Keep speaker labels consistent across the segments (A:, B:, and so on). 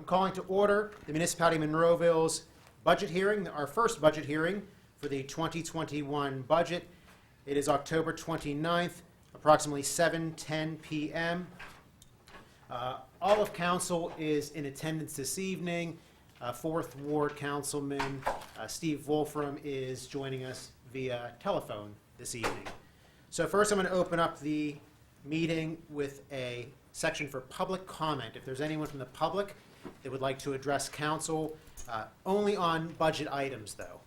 A: I'm calling to order the Municipality of Monroeville's budget hearing, our first budget hearing for the 2021 budget. It is October 29th, approximately 7:10 p.m. All of council is in attendance this evening. 4th Ward Councilman Steve Wolfram is joining us via telephone this evening. So first I'm going to open up the meeting with a section for public comment. If there's anyone from the public that would like to address council, only on budget items though.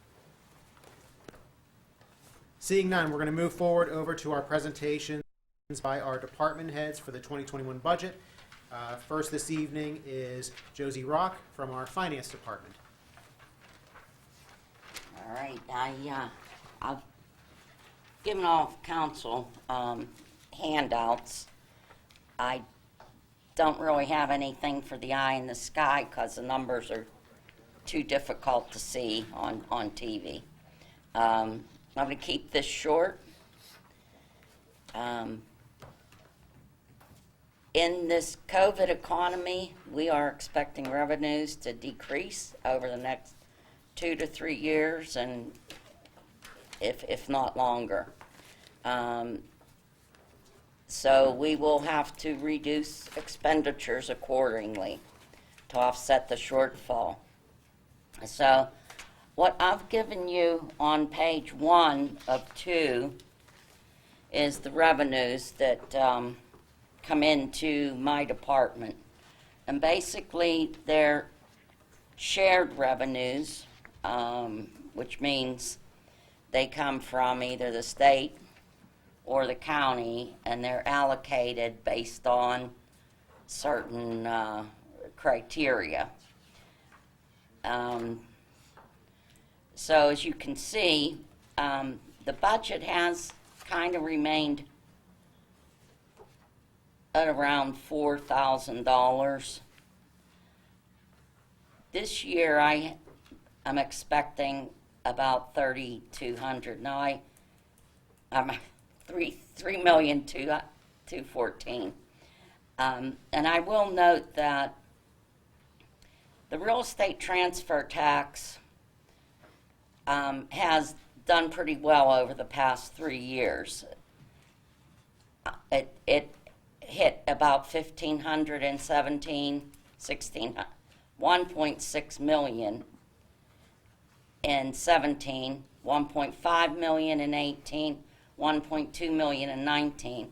A: Seeing none, we're going to move forward over to our presentations by our department heads for the 2021 budget. First this evening is Josie Rock from our finance department.
B: All right, I've given off council handouts. I don't really have anything for the eye in the sky because the numbers are too difficult to see on TV. I'm going to keep this short. In this COVID economy, we are expecting revenues to decrease over the next 2 to 3 years, and if not longer. So we will have to reduce expenditures accordingly to offset the shortfall. So what I've given you on page 1 of 2 is the revenues that come into my department. And basically they're shared revenues, which means they come from either the state or the county, and they're allocated based on certain criteria. So as you can see, the budget has kind of remained at around $4,000. This year I'm expecting about $3,200. Now I'm $3,214,000. And I will note that the real estate transfer tax has done pretty well over the past 3 years. It hit about 1,517, 1.6 million in 17, 1.5 million in 18, 1.2 million in 19.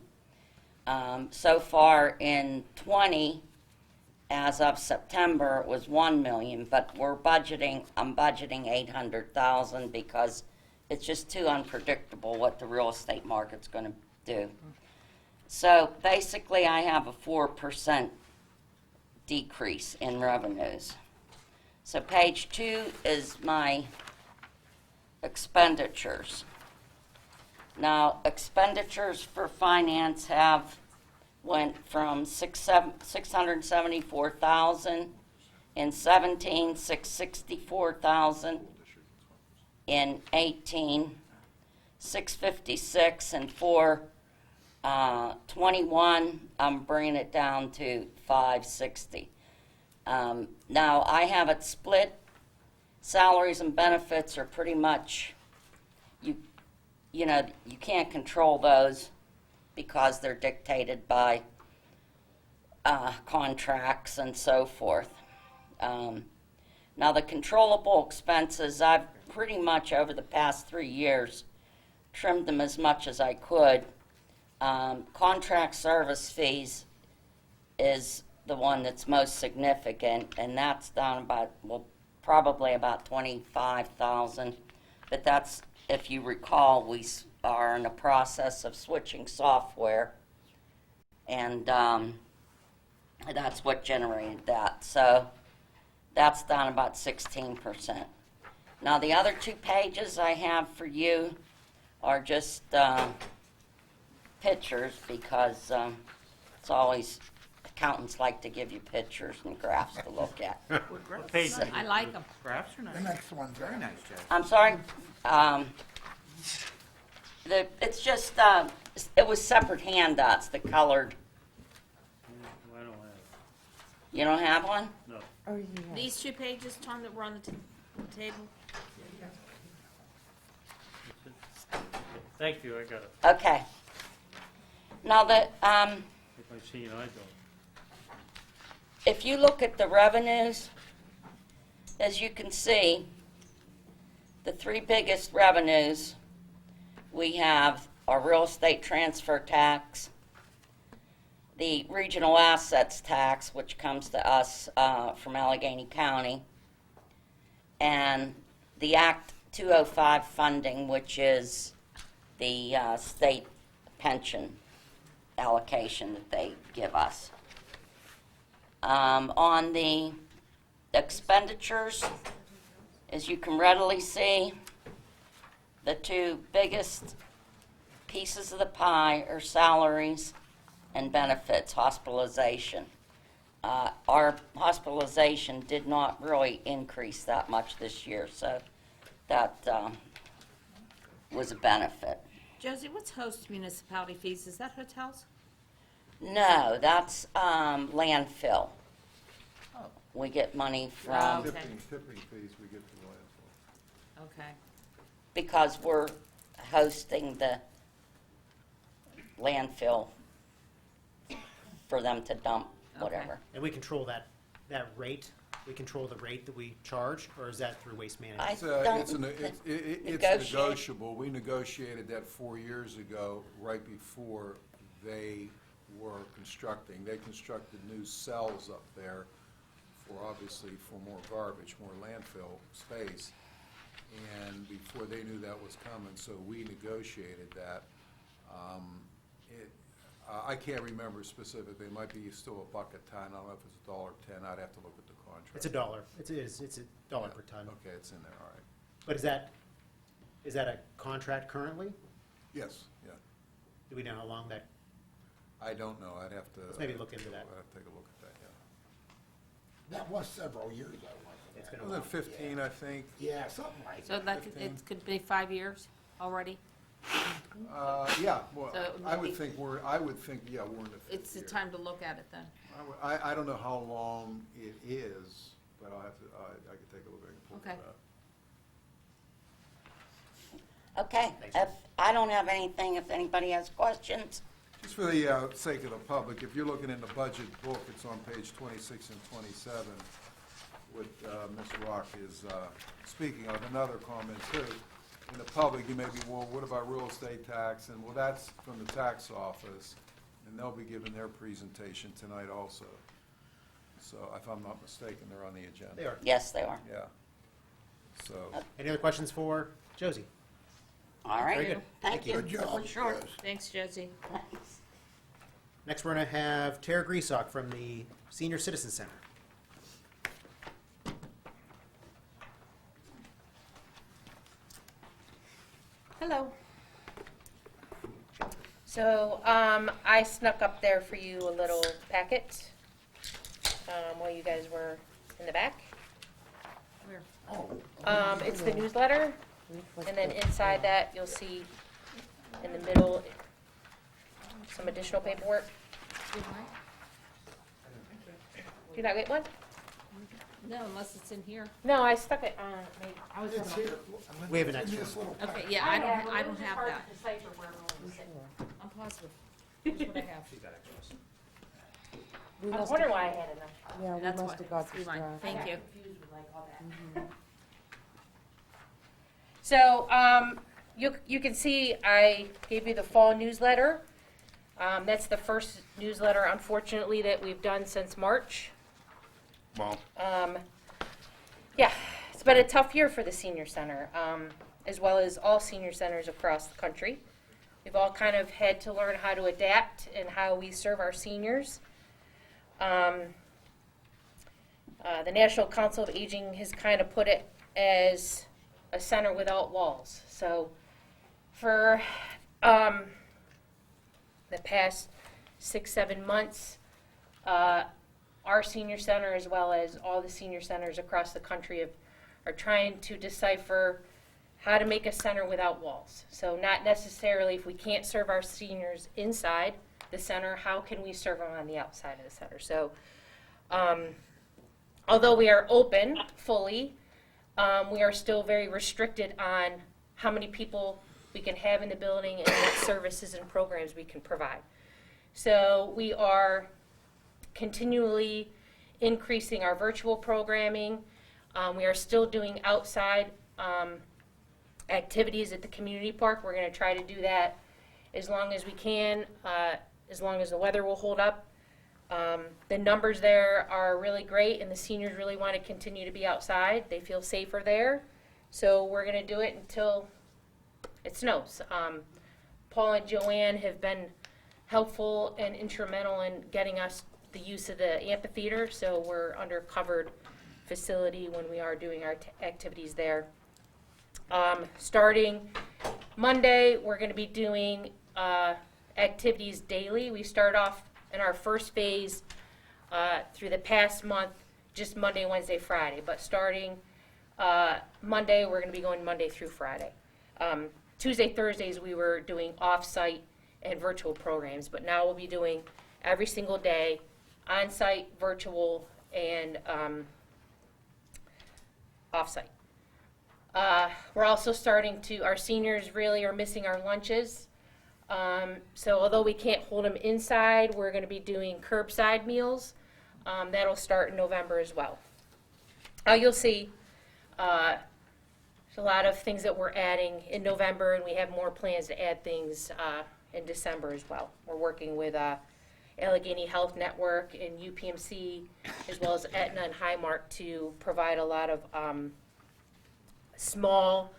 B: So far in 20, as of September, it was 1 million, but I'm budgeting 800,000 because it's just too unpredictable what the real estate market's going to do. So basically I have a 4% decrease in revenues. So page 2 is my expenditures. Now, expenditures for finance went from 674,000 in 17, 664,000 in 18, 656 and 21. I'm bringing it down to 560. Now I have it split. Salaries and benefits are pretty much you can't control those because they're dictated by contracts and so forth. Now the controllable expenses, I've pretty much over the past 3 years trimmed them as much as I could. Contract service fees is the one that's most significant, and that's down probably about 25,000. But that's, if you recall, we are in the process of switching software, and that's what generated that. So that's down about 16%. Now the other 2 pages I have for you are just pictures, because it's always, accountants like to give you pictures and graphs to look at.
C: What page?
D: I like them.
C: Graphs are nice.
E: The next one's
C: Very nice, Jeff.
B: I'm sorry. It's just it was separate handouts, the colored.
C: I don't have.
B: You don't have one?
C: No.
D: Oh, yeah.
E: These 2 pages, Tom, that were on the table?
C: Thank you, I got it.
B: Okay. Now,
C: If I see it, I don't.
B: if you look at the revenues, as you can see, the 3 biggest revenues we have are real estate transfer tax, the regional assets tax, which comes to us from Allegheny County, and the Act 205 funding, which is the state pension allocation that they give us. On the expenditures, as you can readily see, the 2 biggest pieces of the pie are salaries and benefits, hospitalization. Our hospitalization did not really increase that much this year, so that was a benefit.
E: Josie, what's host municipality fees? Is that hotels?
B: No, that's landfill. We get money from,
E: Okay.
F: Tipping fees we get from the landfill.
E: Okay.
B: because we're hosting the landfill for them to dump whatever.
A: And we control that rate? We control the rate that we charge, or is that through waste management?
B: I
F: It's,
B: don't
F: it's
B: negotiate.
F: negotiable. We negotiated that 4 years ago, right before they were constructing. They constructed new cells up there for, obviously, for more garbage, more landfill space. And before they knew that was coming, so we negotiated that. I can't remember specifically. It might be still $1 a ton. I don't know if it's $1.10. I'd have to look at the contract.
A: It's $1. It's $1 per ton.
F: Okay, it's in there, all right.
A: But is that a contract currently?
F: Yes, yeah.
A: Do we know how long that,
F: I don't know. I'd have to.
A: Let's maybe look into that.
F: I'd have to take a look at that, yeah.
G: That was several years ago,
A: It's
G: wasn't
A: been
G: it?
A: a
F: Was it 15, I think?
G: Yeah, something like
E: So
G: that.
E: that
F: Fifteen.
E: it could be 5 years already?
F: Yeah, well,
E: So
F: I would
E: maybe-
F: think, yeah, we're in the fifth
E: It's the
F: year.
E: time to look at it then.
F: I don't know how long it is, but I'll have to, I could take a look, I can pull
E: Okay.
F: it up.
B: Okay,
A: Thanks.
B: if, I don't have anything, if anybody has questions.
F: Just for the sake of the public, if you're looking in the budget book, it's on page 26 and 27, what Ms. Rock is speaking of. Another comment too, in the public, you may be, well, what about real estate tax? And well, that's from the tax office, and they'll be giving their presentation tonight also. So if I'm not mistaken, they're on the agenda.
A: they are.
B: Yes, they are.
F: Yeah. So,
A: Any other questions for Josie?
B: All right.
A: Very good.
B: Thank you.
G: Good job.
B: Sure.
G: Yes.
E: Thanks, Josie.
B: Thanks.
A: Next, we're going to have Tara Griesok from the Senior Citizen Center.
H: Hello. So, I snuck up there for you a little packet, while you guys were in the back.
E: Where?
G: Oh,
H: It's the newsletter, and then inside that, you'll see in the middle, some additional paperwork. Do you not get one?
E: No, unless it's in here.
H: No, I stuck it on, I was
G: it's here.
A: We have an
G: It's in
A: extra
G: this little
E: Okay,
G: packet.
E: yeah, I don't have that. I'm positive. Here's what I have.
H: I was wondering why I had enough.
D: Yeah, we
E: That's
D: must
E: what-
D: have got
E: Be
D: this
E: fine.
D: draft.
E: Thank you.
H: So, you can see I gave you the fall newsletter. That's the first newsletter, unfortunately, that we've done since March.
F: well,
H: Yeah, it's been a tough year for the senior center, as well as all senior centers across the country. We've all kind of had to learn how to adapt and how we serve our seniors. The National Council of Aging has kind of put it as a center without walls. So for the past 6-7 months, our senior center, as well as all the senior centers across the country, are trying to decipher how to make a center without walls. So not necessarily if we can't serve our seniors inside the center, how can we serve them on the outside of the center? So Although we are open fully, we are still very restricted on how many people we can have in the building and what services and programs we can provide. So we are continually increasing our virtual programming. We are still doing outside activities at the community park. We're going to try to do that as long as we can, as long as the weather will hold up. The numbers there are really great, and the seniors really want to continue to be outside. They feel safer there. So we're going to do it until it snows. Paul and Joanne have been helpful and instrumental in getting us the use of the amphitheater, so we're under covered facility when we are doing our activities there. Starting Monday, we're going to be doing activities daily. We start off in our first phase through the past month, just Monday, Wednesday, Friday. But starting Monday, we're going to be going Monday through Friday. Tuesday, Thursdays, we were doing off-site and virtual programs, but now we'll be doing every single day, on-site, virtual, and off-site. We're also starting to, our seniors really are missing our lunches. So although we can't hold them inside, we're going to be doing curbside meals. That'll start in November as well. You'll see there's a lot of things that we're adding in November, and we have more plans to add things in December as well. We're working with Allegheny Health Network and UPMC, as well as Aetna and Highmark, to provide a lot of small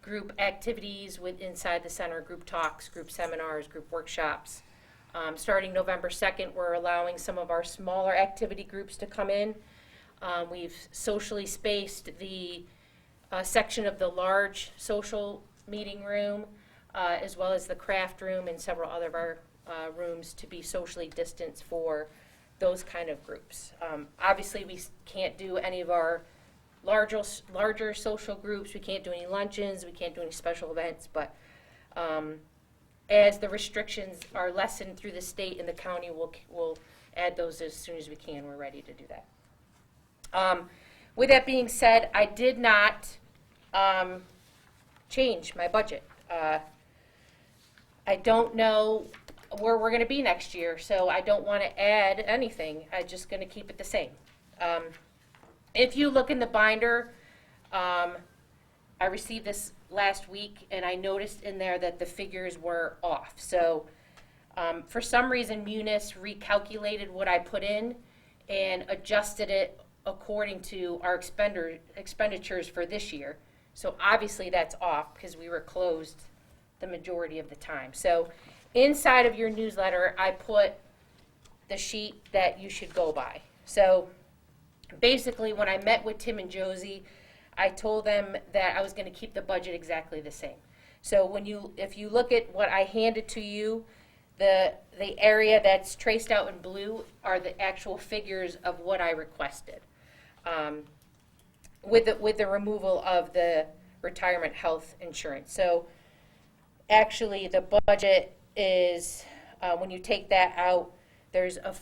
H: group activities with inside the center, group talks, group seminars, group workshops. Starting November 2nd, we're allowing some of our smaller activity groups to come in. We've socially spaced the section of the large social meeting room, as well as the craft room and several other of our rooms to be socially distanced for those kind of groups. Obviously, we can't do any of our larger social groups. We can't do any luncheons. We can't do any special events. But as the restrictions are lessened through the state and the county, we'll add those as soon as we can. We're ready to do that. With that being said, I did not change my budget. I don't know where we're going to be next year, so I don't want to add anything. I'm just going to keep it the same. If you look in the binder, I received this last week, and I noticed in there that the figures were off. So for some reason, Munis recalculated what I put in and adjusted it according to our expenditures for this year. So obviously that's off because we were closed the majority of the time. So inside of your newsletter, I put the sheet that you should go by. So basically, when I met with Tim and Josie, I told them that I was going to keep the budget exactly the same. So if you look at what I handed to you, the area that's traced out in blue are the actual figures of what I requested, with the removal of the retirement health insurance. So actually, the budget is when you take that out, there's a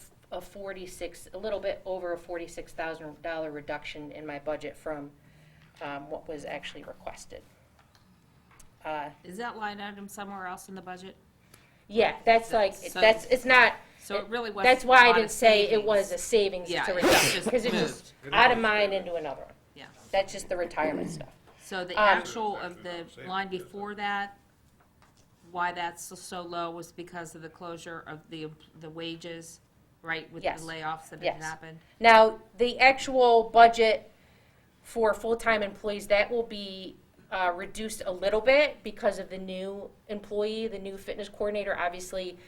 H: little bit over a $46,000 reduction in my budget from what was actually requested.
E: Is that line item somewhere else in the budget?
H: Yeah, that's like,
E: So-
H: it's not,
E: So it really was.
H: that's why I
E: a lot
H: didn't
E: of
H: say it
E: savings.
H: was a savings
E: Yeah,
H: to
E: it
H: reduction,
E: just
H: because it's
E: moved.
H: just out of mine into another one.
E: Yeah.
H: That's just the retirement stuff.
E: So the actual of the line before that, why that's so low was because of the closure of the wages, right, with the
H: Yes.
E: layoffs that had
H: Yes.
E: happened?
H: Now, the actual budget for full-time employees, that will be reduced a little bit because of the new employee, the new fitness coordinator. Obviously,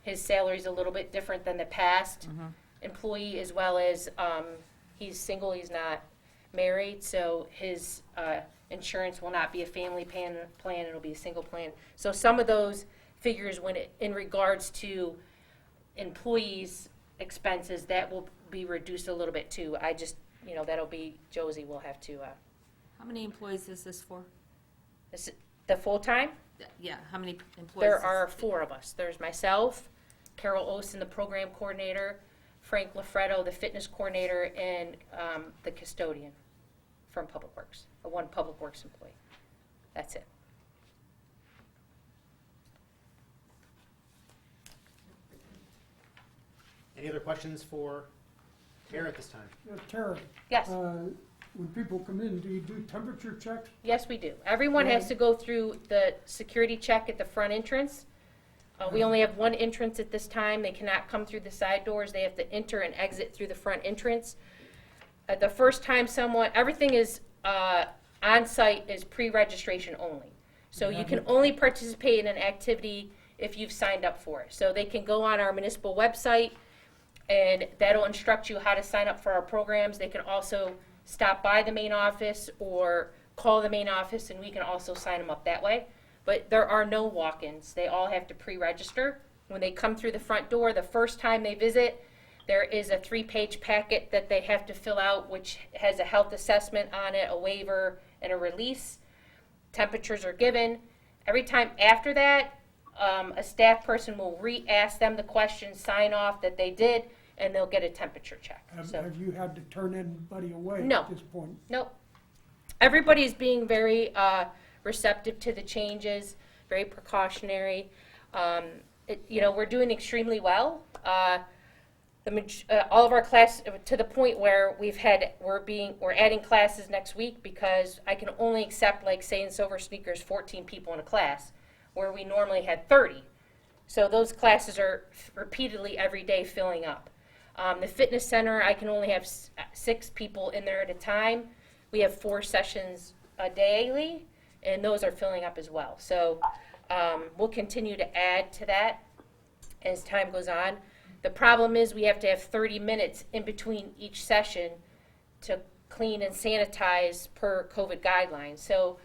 H: his salary is a little bit different than the past employee, as well as he's single, he's not married, so his insurance will not be a family plan, it'll be a single plan. So some of those figures, in regards to employees' expenses, that will be reduced a little bit too. I just, that'll be, Josie will have to,
E: How many employees is this for?
H: the full-time,
E: Yeah, how many employees?
H: there
E: is-
H: are 4 of us. There's myself, Carol Osen, the program coordinator, Frank Lafredo, the fitness coordinator, and the custodian from Public Works, one Public Works employee. That's it.
A: Any other questions for Tara at this time?
D: Tara,
H: Yes.
D: when people come in, do you do temperature checks?
H: Yes, we do. Everyone has to go through the security check at the front entrance. We only have one entrance at this time. They cannot come through the side doors. They have to enter and exit through the front entrance. The first time everything is on-site is pre-registration only. So you can only participate in an activity if you've signed up for it. So they can go on our municipal website, and that'll instruct you how to sign up for our programs. They can also stop by the main office or call the main office, and we can also sign them up that way. But there are no walk-ins. They all have to pre-register. When they come through the front door, the first time they visit, there is a 3-page packet that they have to fill out, which has a health assessment on it, a waiver, and a release. Temperatures are given. Every time after that, a staff person will re-ask them the question, sign off that they did, and they'll get a temperature check. So,
D: Have you had to turn anybody away
H: No.
D: at this point?
H: nope. Everybody's being very receptive to the changes, very precautionary. We're doing extremely well. All of our class, to the point where we're adding classes next week because I can only accept, like, say, in Silver Sneakers, 14 people in a class, where we normally had 30. So those classes are repeatedly every day filling up. The fitness center, I can only have 6 people in there at a time. We have 4 sessions daily, and those are filling up as well. So we'll continue to add to that as time goes on. The problem is we have to have 30 minutes in between each session to clean and sanitize per COVID guidelines. So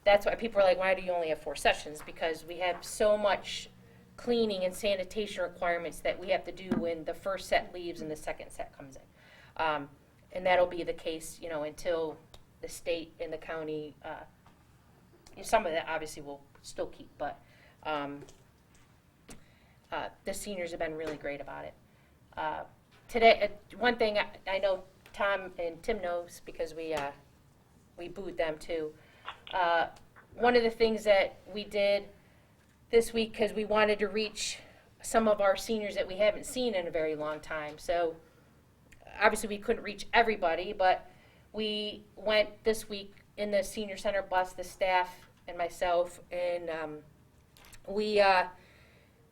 H: that's why people are like, why do you only have 4 sessions? Because we have so much cleaning and sanitation requirements that we have to do when the first set leaves and the second set comes in. And that'll be the case, until the state and the county, some of that obviously we'll still keep, but the seniors have been really great about it. Today, one thing I know Tom and Tim knows, because we booed them too. One of the things that we did this week, because we wanted to reach some of our seniors that we haven't seen in a very long time. So obviously we couldn't reach everybody, but we went this week in the senior center bus, the staff and myself, and we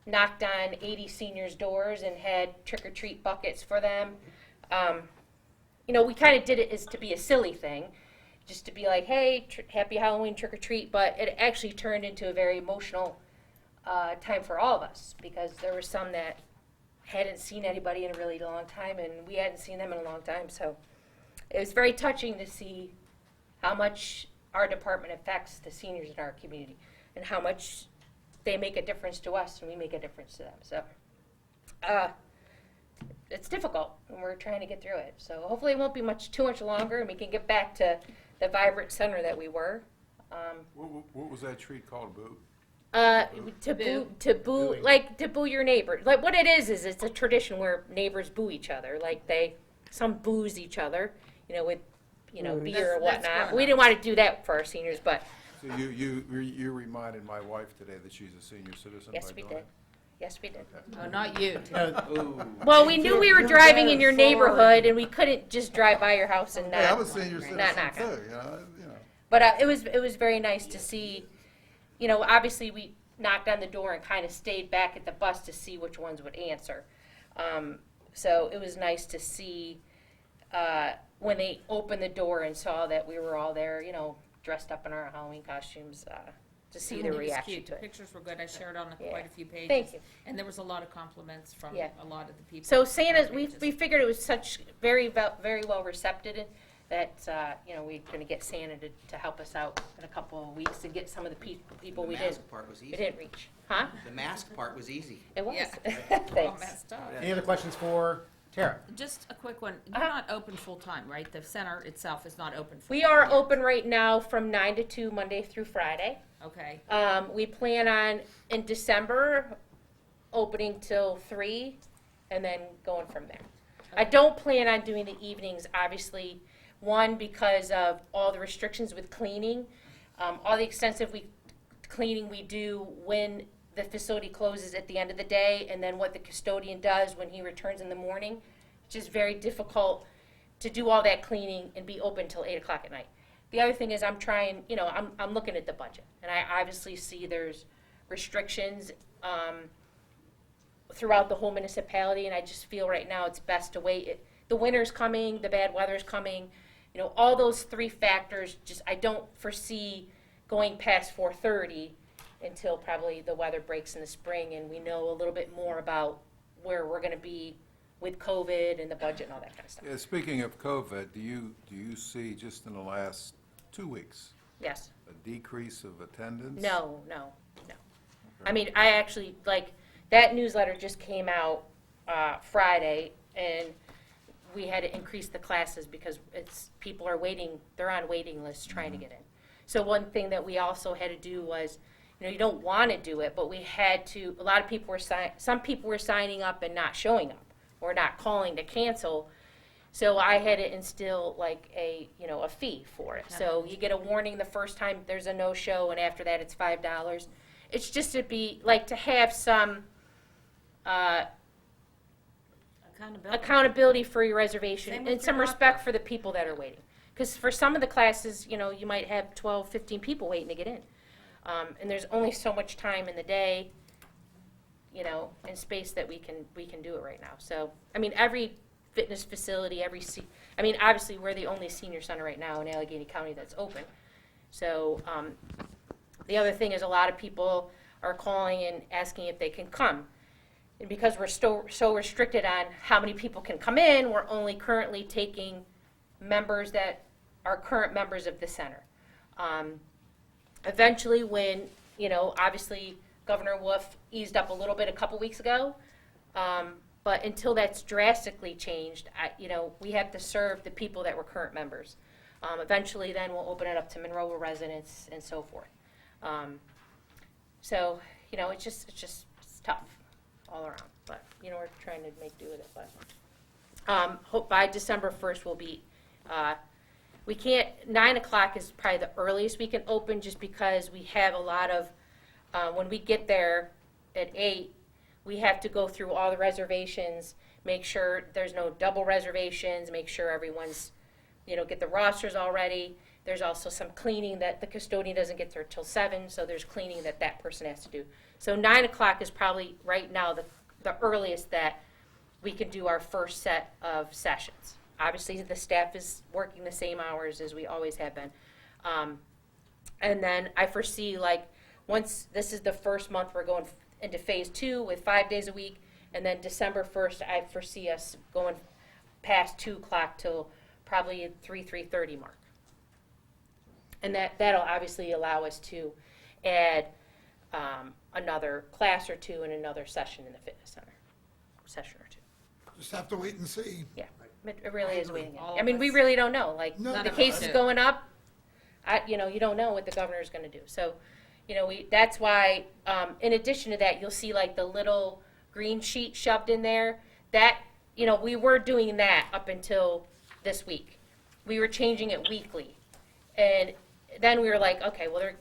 H: knocked on 80 seniors' doors and had trick-or-treat buckets for them. We kind of did it as to be a silly thing, just to be like, hey, happy Halloween, trick-or-treat, but it actually turned into a very emotional time for all of us, because there were some that hadn't seen anybody in a really long time, and we hadn't seen them in a long time. So it was very touching to see how much our department affects the seniors in our community and how much they make a difference to us and we make a difference to them. So it's difficult, and we're trying to get through it. So hopefully it won't be too much longer, and we can get back to the vibrant center that we were.
F: What was that treat called, Boo?
H: To boo your neighbor. Like, what it is it's a tradition where neighbors boo each other. Like, some booze each other, with, beer or
E: That's
H: whatnot.
E: grown
H: We didn't want to do that for our seniors, but
F: So you reminded my wife today that she's a senior citizen by
H: yes, we
F: doing
H: did.
F: it?
H: Yes, we did.
E: Oh, not you.
H: Well, we knew we were
D: You're
H: driving
D: bad
H: in your
D: at
H: neighborhood, and we couldn't just drive by your house and not.
F: Yeah, I'm a senior citizen
H: not knock on.
F: too,
H: But it was very nice to see. Obviously we knocked on the door and kind of stayed back at the bus to see which ones would answer. So it was nice to see when they opened the door and saw that we were all there, dressed up in our Halloween costumes, to see their
E: It was
H: reaction
E: cute.
H: to
E: The
H: it.
E: pictures were good. I shared on
H: Yeah.
E: quite a few pages.
H: Thank you.
E: And there was a lot of compliments from
H: Yeah.
E: a lot of the people.
H: So
E: on
H: Santa,
E: the
H: we
E: pages.
H: figured it was such very well receptive that we're going to get Santa to help us out in a couple of weeks to get some of the people
I: The
H: we
I: mask part was easy.
H: didn't reach. Huh?
I: The mask part was easy.
H: It was.
E: Yeah. All
H: Thanks.
E: messed up.
A: Any other questions for Tara?
E: Just a quick one. You're
H: Uh-huh.
E: not open full-time, right? The center itself is not open full-time.
H: We are
E: yet.
H: open right now from 9 to 2, Monday through Friday.
E: Okay.
H: We plan on, in December, opening till 3, and then going from there. I don't plan on doing the evenings, obviously, one, because of all the restrictions with cleaning, all the extensive cleaning we do when the facility closes at the end of the day, and then what the custodian does when he returns in the morning. It's just very difficult to do all that cleaning and be open till 8 o'clock at night. The other thing is I'm trying, I'm looking at the budget, and I obviously see there's restrictions throughout the whole municipality, and I just feel right now it's best to wait. The winter's coming, the bad weather's coming, all those three factors, I don't foresee going past 4:30 until probably the weather breaks in the spring and we know a little bit more about where we're gonna be with COVID and the budget and all that kind of stuff.
F: Yeah, speaking of COVID, do you see just in the last 2 weeks
H: Yes.
F: a decrease of attendance?
H: No. I mean, I actually, that newsletter just came out Friday, and we had to increase the classes because people are waiting, they're on waiting lists trying to get in. So one thing that we also had to do was, you don't want to do it, but we had to, a lot of people some people were signing up and not showing up, or not calling to cancel. So I had to instill a fee for it. So you get a warning the first time there's a no-show, and after that it's $5. It's just to be, to have some accountability for your reservation
E: Same with
H: and some
E: your
H: respect
E: locker.
H: for the people that are waiting. Because for some of the classes, you might have 12, 15 people waiting to get in. And there's only so much time in the day, and space that we can do it right now. So, I mean, every fitness facility, obviously we're the only senior center right now in Allegheny County that's open. So, the other thing is a lot of people are calling and asking if they can come. And because we're so restricted on how many people can come in, we're only currently taking members that are current members of the center. Eventually, when, obviously Governor Wolf eased up a little bit a couple weeks ago, but until that's drastically changed, we have to serve the people that were current members. Eventually, then we'll open it up to Monroeville residents and so forth. So, it's tough all around, but, we're trying to make do with it, but, hope by December 1st we'll be, we can't, 9 o'clock is probably the earliest we can open, just because we have a lot of, when we get there at 8, we have to go through all the reservations, make sure there's no double reservations, make sure everyone's, get the rosters all ready. There's also some cleaning that the custodian doesn't get there till 7, so there's cleaning that person has to do. So 9 o'clock is probably right now the earliest that we can do our first set of sessions. Obviously, the staff is working the same hours as we always have been. And then I foresee, once this is the first month, we're going into phase 2 with 5 days a week, and then December 1st, I foresee us going past 2 o'clock till probably 3:30 mark. And that'll obviously allow us to add another class or two and another session in the fitness center, session or two.
G: Just have to wait and see.
H: Yeah, it really is waiting.
E: All
H: I mean,
E: of
H: we
E: us.
H: really don't know.
G: No,
H: The
G: no,
H: case
E: I-
H: is going up. You don't know what the governor's going to do. So, that's why. In addition to that, you'll see the little green sheet shoved in there. That we were doing that up until this week. We were changing it weekly, and then we were like, okay, well,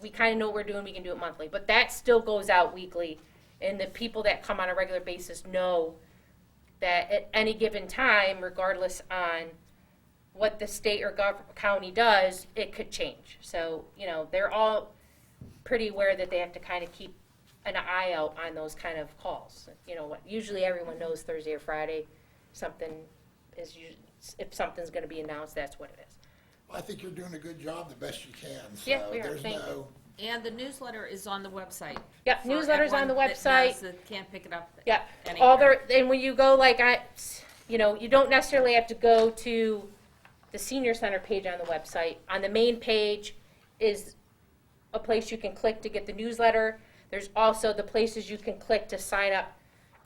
H: we kind of know what we're doing. We can do it monthly, but that still goes out weekly, and the people that come on a regular basis know that at any given time, regardless on what the state or county does, it could change. So, they're all pretty aware that they have to kind of keep an eye out on those kind of calls. Usually everyone knows Thursday or Friday, if something's going to be announced, that's what it is.
G: I think you're doing a good job, the best you can.
H: Yeah,
G: So
H: we are.
G: there's
H: Thank
G: no,
E: And the newsletter is on the website.
H: Yep,
E: for
H: newsletter's on the
E: everyone that
H: website.
E: knows that can't pick it up
H: Yeah,
E: anywhere.
H: all and when you go you don't necessarily have to go to the senior center page on the website. On the main page is a place you can click to get the newsletter. There's also the places you can click to sign up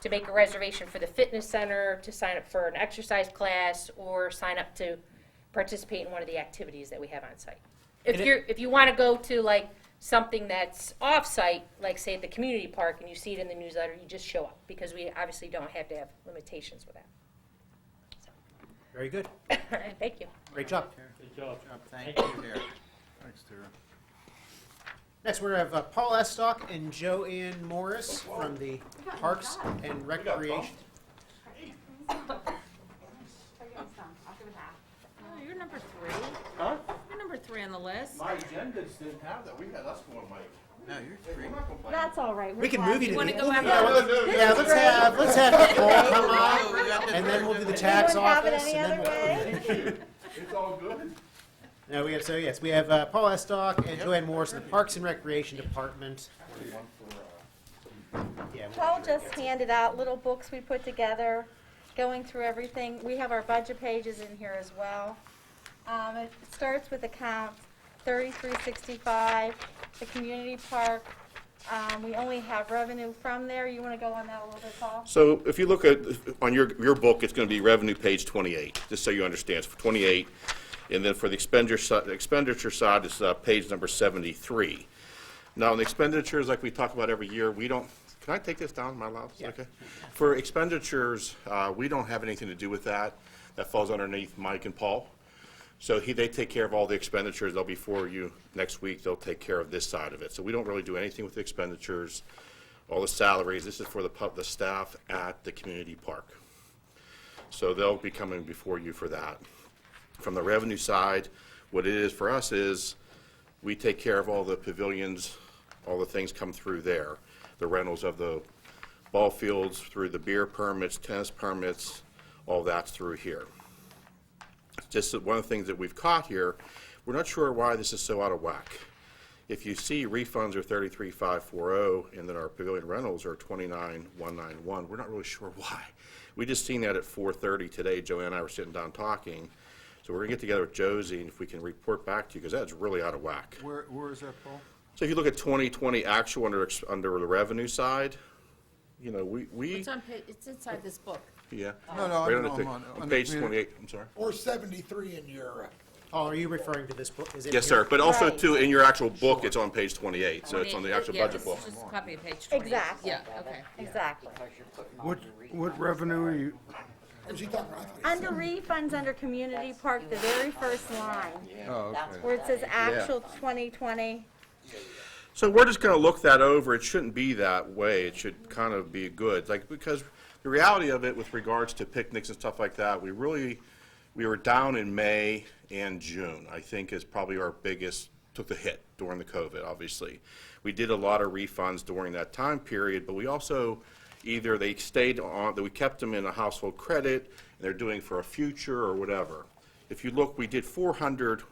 H: to make a reservation for the fitness center, to sign up for an exercise class, or sign up to participate in one of the activities that we have on site.
A: And
H: If you want to go to something that's off-site, like say at the community park, and you see it in the newsletter, you just show up, because we obviously don't have to have limitations with that.
A: Very good.
H: Thank you.
A: Great job.
C: Good job.
I: Thank you, Tara.
F: Thanks, Tara.
A: Next, we have Paul Estock and Joanne Morris from the Parks and Recreation.
E: Oh, you're number 3.
J: Huh?
E: You're number 3 on the list.
J: My agendas didn't have that. We had us going, Mike.
I: No, you're three.
J: I'm not complaining.
K: That's all right.
A: We can move you to
E: wanna
A: the.
E: go after-
A: Yeah, let's have Nicole come
I: Oh, we got
A: on,
I: the-
A: and then we'll do the tax
K: Anyone have it
A: office,
K: any
A: and then
K: other
A: we'll.
K: way?
J: It's all good.
A: No, we have Paul Estock and Joanne Morris in the Parks and Recreation Department. Yeah.
K: Paul just handed out little books we put together, going through everything. We have our budget pages in here as well. It starts with account 3365, the community park. We only have revenue from there. You want to go on that a little bit, Paul?
L: So if you look at, on your book, it's going to be revenue page 28, just so you understand, it's 28. And then for the expenditure side, it's page number 73. Now, in the expenditures, like we talk about every year, we don't, can I take this down? Am I allowed? Is that okay? For expenditures, we don't have anything to do with that. That falls underneath Mike and Paul. So they take care of all the expenditures. They'll be for you next week. They'll take care of this side of it. So we don't really do anything with the expenditures, all the salaries. This is for the staff at the community park. So they'll be coming before you for that. From the revenue side, what it is for us is we take care of all the pavilions, all the things come through there. The rentals of the ball fields, through the beer permits, tennis permits, all that's through here. Just that one of the things that we've caught here, we're not sure why this is so out of whack. If you see refunds are 33,540 and then our pavilion rentals are 29,191, we're not really sure why. We just seen that at 4:30 today. Joanne and I were sitting down talking. So we're gonna get together with Josie and if we can report back to you, because that's really out of whack.
F: Where is that, Paul?
L: So if you look at 2020 actual under the revenue side, you know, we
E: It's on page, it's inside this book.
L: yeah.
F: No,
L: Right
F: I'm
L: on the
F: on
L: on
F: the
L: page
F: community-
L: 28, I'm sorry.
G: Or 73 in your,
A: Oh, are you referring to this book? Is it
L: Yes,
A: here?
L: sir, but also
K: Right.
L: too, in your actual book, it's on page 28, so it's on the actual
E: Yeah,
L: budget
E: this
L: book.
E: is just a copy of page 20.
K: Exactly.
E: Yeah, okay.
K: Exactly.
D: What revenue are you,
G: who's he talking about? I thought he
K: Under refunds, under community park, the very first line,
F: Oh, okay.
K: where it says actual 2020.
L: So we're just gonna look that over. It shouldn't be that way. It should kind of be good, like, because the reality of it with regards to picnics and stuff like that, we were down in May and June, I think is probably our biggest, took the hit during the COVID, obviously. We did a lot of refunds during that time period, but we also, either they stayed on, that we kept them in a household credit, and they're doing for a future or whatever. If you look, we did 400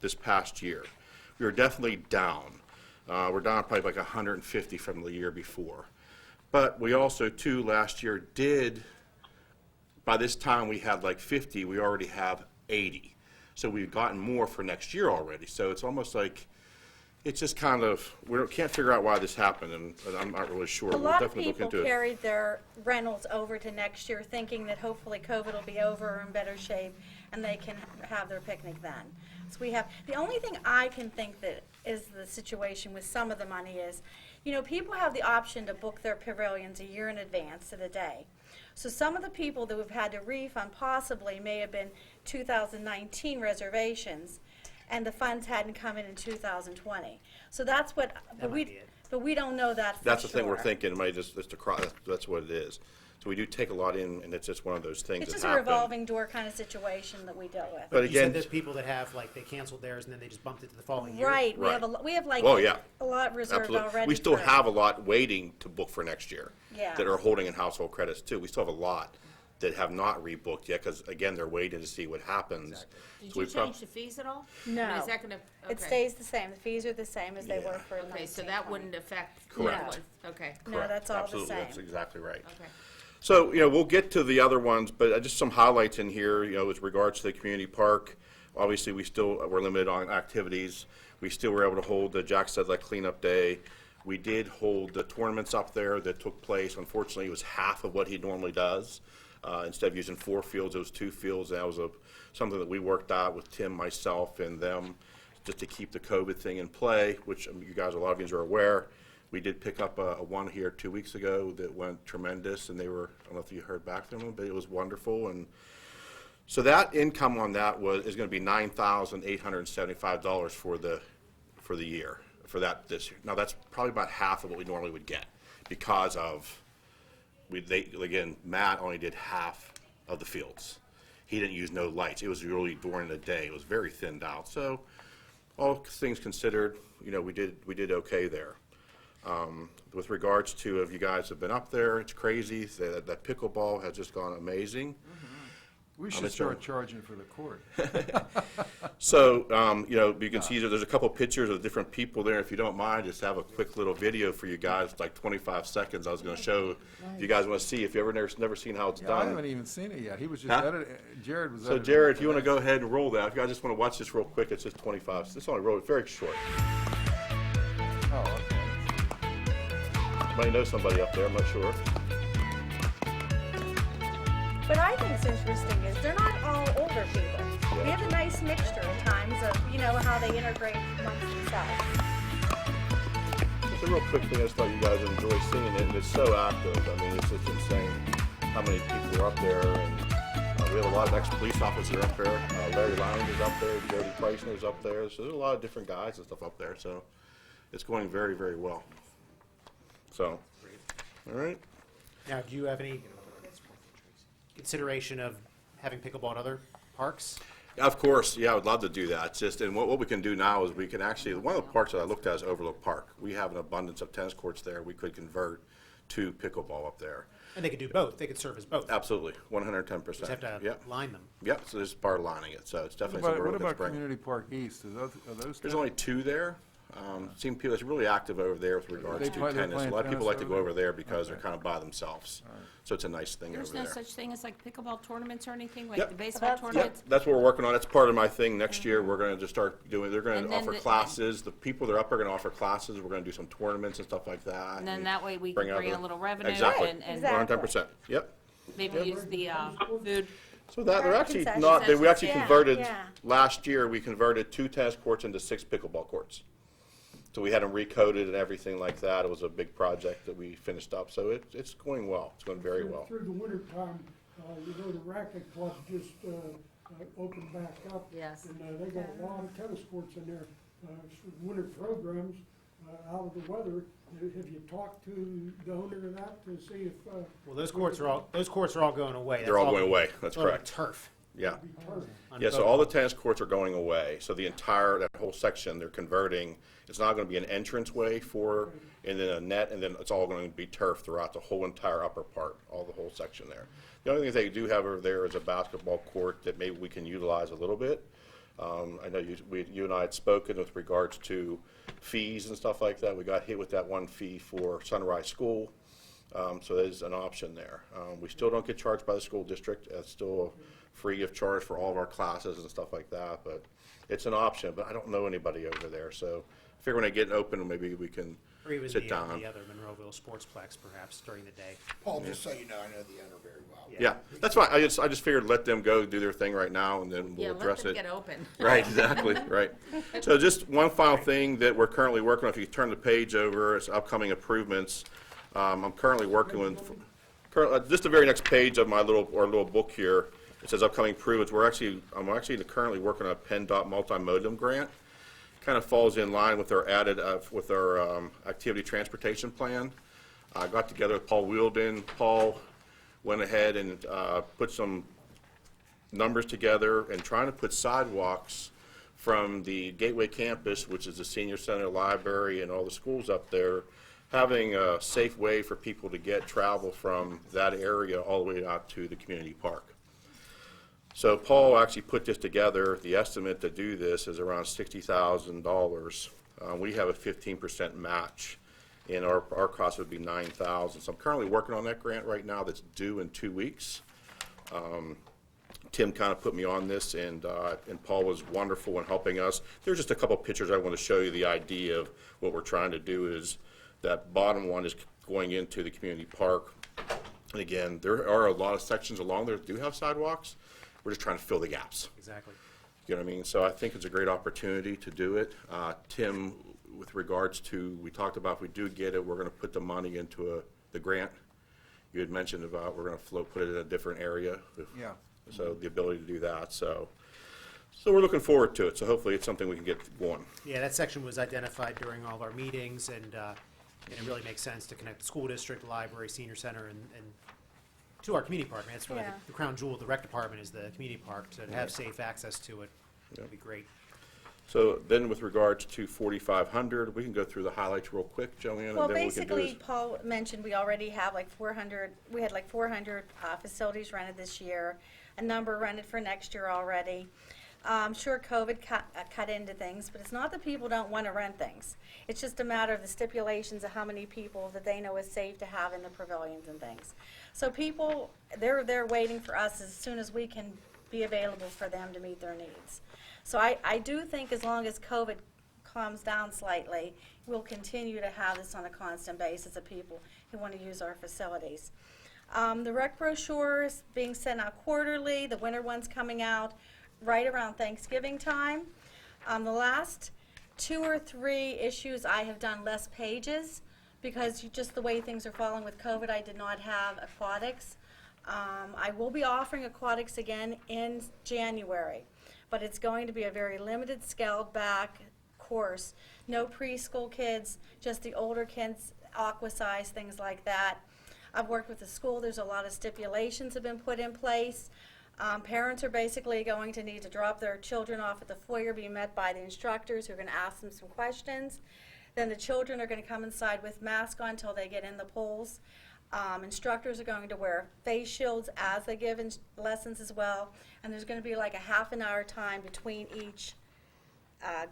L: this past year. We were definitely down. We're down probably like 150 from the year before. But we also, too, last year did, by this time we had like 50, we already have 80. So we've gotten more for next year already. So it's almost like, it's just kind of, can't figure out why this happened, and I'm not really sure.
K: A
L: We'll
K: lot of
L: definitely look
K: people
L: into it.
K: carried their rentals over to next year, thinking that hopefully COVID will be over or in better shape, and they can have their picnic then. So we have, the only thing I can think that is the situation with some of the money is, you know, people have the option to book their pavilions a year in advance to the day. So some of the people that we've had to refund possibly may have been 2019 reservations, and the funds hadn't come in 2020. So that's what,
A: That might be it.
K: but we don't know that for
L: That's the thing we're
K: sure.
L: thinking, it might just, that's what it is. So we do take a lot in, and it's just one of those things
K: It's
L: that
K: just a
L: happen.
K: revolving door kind of situation that we deal with.
L: But
A: You said
L: again,
A: there's people that have, like, they canceled theirs and then they just bumped it to the following year.
K: Right, we
L: Right.
K: have we have like
L: Oh, yeah.
K: a lot reserved
L: absolutely.
K: already.
L: We still
K: for-
L: have a lot waiting to book for next year.
K: Yeah.
L: That are holding in household credits too. We still have a lot that have not rebooked yet, because again, they're waiting to see what happens.
E: Did
L: So
E: you
L: we prob-
E: change the fees at all?
K: No.
E: I mean, is that gonna, okay.
K: It stays the same. The fees are the same as they were
L: Yeah.
K: for 19.
E: Okay, so that wouldn't affect.
L: Correct.
E: Okay,
K: No,
L: Correct.
K: that's all the
L: Absolutely,
K: same.
L: that's exactly right.
E: okay.
L: So, you know, we'll get to the other ones, but just some highlights in here, you know, with regards to the community park. Obviously, we're limited on activities. We still were able to hold the Jack Sedlak cleanup day. We did hold the tournaments up there that took place. Unfortunately, it was half of what he normally does. Instead of using 4 fields, it was 2 fields. That was something that we worked out with Tim, myself, and them. just to keep the COVID thing in play, which you guys, a lot of you are aware. We did pick up a one here 2 weeks ago that went tremendous, and they were, I don't know if you heard back from them, but it was wonderful. And so that income on that is going to be $9,875 for the year, for that this year. Now, that's probably about half of what we normally would get because of, again, Matt only did half of the fields. He didn't use no lights. It was really during the day. It was very thinned out. So all things considered, we did okay there. With regards to, if you guys have been up there, it's crazy. That pickleball has just gone amazing.
F: We should start charging for the court.
L: So, you can see there's a couple pictures of different people there. If you don't mind, just have a quick little video for you guys, like 25 seconds. I was going to show, if you guys want to see, if you never seen how it's
F: I
L: done.
F: haven't even seen it yet. He was just
L: Huh?
F: editing, Jared was
L: So
F: editing.
L: Jared, if you want to go ahead and roll that, if you guys just want to watch this real quick, it's just 25. It's only roll, very short.
F: Oh, okay.
L: Might know somebody up there, I'm not sure.
K: What I think is interesting is they're not all older people. We have a nice mixture at times of, how they integrate amongst themselves.
L: It's a real quick thing. I just thought you guys would enjoy seeing it, and it's so active. I mean, it's just insane how many people are up there. And we have a lot of ex-police officers up there. Larry Lowndes is up there. Jody Preissner's up there. So there's a lot of different guys and stuff up there. So it's going very, very well. So, all right.
A: Now, do you have any consideration of having pickleball at other parks?
L: Of course, yeah, I would love to do that. It's just, and what we can do now is we can actually, one of the parks that I looked at is Overlook Park. We have an abundance of tennis courts there. We could convert to pickleball up there.
A: And they could do both. They could serve as both.
L: Absolutely, 110%.
A: Just have to
L: Yep.
A: line them.
L: Yep, so there's part of lining it, so it's definitely
F: What
L: something we're
F: about
L: looking to bring.
F: Community Park East? Are those?
L: There's only two there. Seen people that's really active over there with regards
F: They
L: to
F: play- they're
L: tennis. A
F: playing
L: lot of people
F: tennis
L: like to go
F: over
L: over there because they're kind of by themselves. So it's a nice thing
E: There's
L: over
E: no
L: there.
E: such thing as like pickleball tournaments or anything, like
L: Yep.
E: the baseball
K: That's-
E: tournaments?
L: That's what we're working on. That's part of my thing. Next year, we're going to just start doing, they're going
E: And
L: to
E: then
L: offer
E: the-
L: classes. The people that are up are going to offer classes. We're going to do some tournaments and stuff like that.
E: And then that way we can
L: bring out
E: bring
L: the-
E: in a little revenue
L: Exactly.
E: and
K: Exactly.
L: 110%. Yep.
E: maybe use the food.
L: So that, they're
K: Right,
L: actually
K: concessions.
L: not, we actually
K: Yeah,
L: converted,
K: yeah.
L: last year, we converted 2 tennis courts into 6 pickleball courts. So we had them recoded and everything like that. It was a big project that we finished up. So it's going well. It's going very well.
D: Through the winter time, the racket club just opened back up.
E: Yes.
D: And they got a lot of tennis courts in there, winter programs, out of the weather. Have you talked to the owner of that to see if?
A: Well, those courts are all going away.
L: They're all going away. That's
A: all
L: correct.
A: Turf.
L: Yeah.
D: Be turf?
A: on
L: Yeah, so
A: both.
L: all the tennis courts are going away. So the that whole section, they're converting. It's not going to be an entrance way for, and then a net, and then it's all going to be turf throughout the whole entire upper part, all the whole section there. The only thing they do have over there is a basketball court that maybe we can utilize a little bit. I know you and I had spoken with regards to fees and stuff like that. We got hit with that one fee for Sunrise School. So there's an option there. We still don't get charged by the school district. It's still free of charge for all of our classes and stuff like that, but it's an option. But I don't know anybody over there, so I figure when I get open, maybe we can
A: Or even
L: sit down.
A: the other Monroeville Sportsplex, perhaps, during the day.
G: Paul, just so you know, I know the owner very well.
L: Yeah, that's fine. I just figured let them go do their thing right now, and then
E: Yeah,
L: we'll
E: let
L: address
E: them
L: it.
E: get open.
L: Right, exactly, right. So just one final thing that we're currently working on, if you turn the page over, it's upcoming improvements. I'm currently working with, just the very next page of my little book here, it says upcoming improvements. I'm actually currently working on a PennDOT multimodal grant. Kind of falls in line with our activity transportation plan. I got together with Paul Wielden. Paul went ahead and put some numbers together and trying to put sidewalks from the Gateway campus, which is the senior center, library, and all the schools up there, having a safe way for people to travel from that area all the way out to the community park. So Paul actually put this together. The estimate to do this is around $60,000. We have a 15% match, and our cost would be $9,000. So I'm currently working on that grant right now that's due in 2 weeks. Tim kind of put me on this, and Paul was wonderful in helping us. There's just a couple pictures I want to show you. The idea of what we're trying to do is that bottom one is going into the community park. And again, there are a lot of sections along there that do have sidewalks. We're just trying to fill the gaps.
A: Exactly.
L: You know what I mean? So I think it's a great opportunity to do it. Tim, with regards to, we talked about if we do get it, we're going to put the money into the grant. You had mentioned about we're going to put it in a different area.
F: Yeah.
L: So the ability to do that. So we're looking forward to it. So hopefully it's something we can get going.
A: Yeah, that section was identified during all of our meetings, and it really makes sense to connect the school district, the library, senior center, and to our community park. I mean, that's really
K: Yeah.
A: the crown jewel of the rec department is the community park, so to have safe access to it would be great.
L: So then with regards to 4,500, we can go through the highlights real quick, Joanne,
K: Well,
L: and then we can do
K: basically,
L: is.
K: Paul mentioned we already have like 400, we had like 400 facilities rented this year, a number rented for next year already. Sure, COVID cut into things, but it's not that people don't want to rent things. It's just a matter of the stipulations of how many people that they know is safe to have in the pavilions and things. So people, they're waiting for us as soon as we can be available for them to meet their needs. So I do think as long as COVID calms down slightly, we'll continue to have this on a constant basis of people who want to use our facilities. The rec brochures being sent out quarterly, the winter one's coming out right around Thanksgiving time. The last 2 or 3 issues I have done less pages because just the way things are falling with COVID, I did not have aquatics. I will be offering aquatics again in January, but it's going to be a very limited scaled back course. No preschool kids, just the older kids, aqua size, things like that. I've worked with the school. There's a lot of stipulations have been put in place. Parents are basically going to need to drop their children off at the foyer, be met by the instructors who are going to ask them some questions. Then the children are going to come inside with masks on until they get in the pools. Instructors are going to wear face shields as they give lessons as well. And there's going to be like a half an hour time between each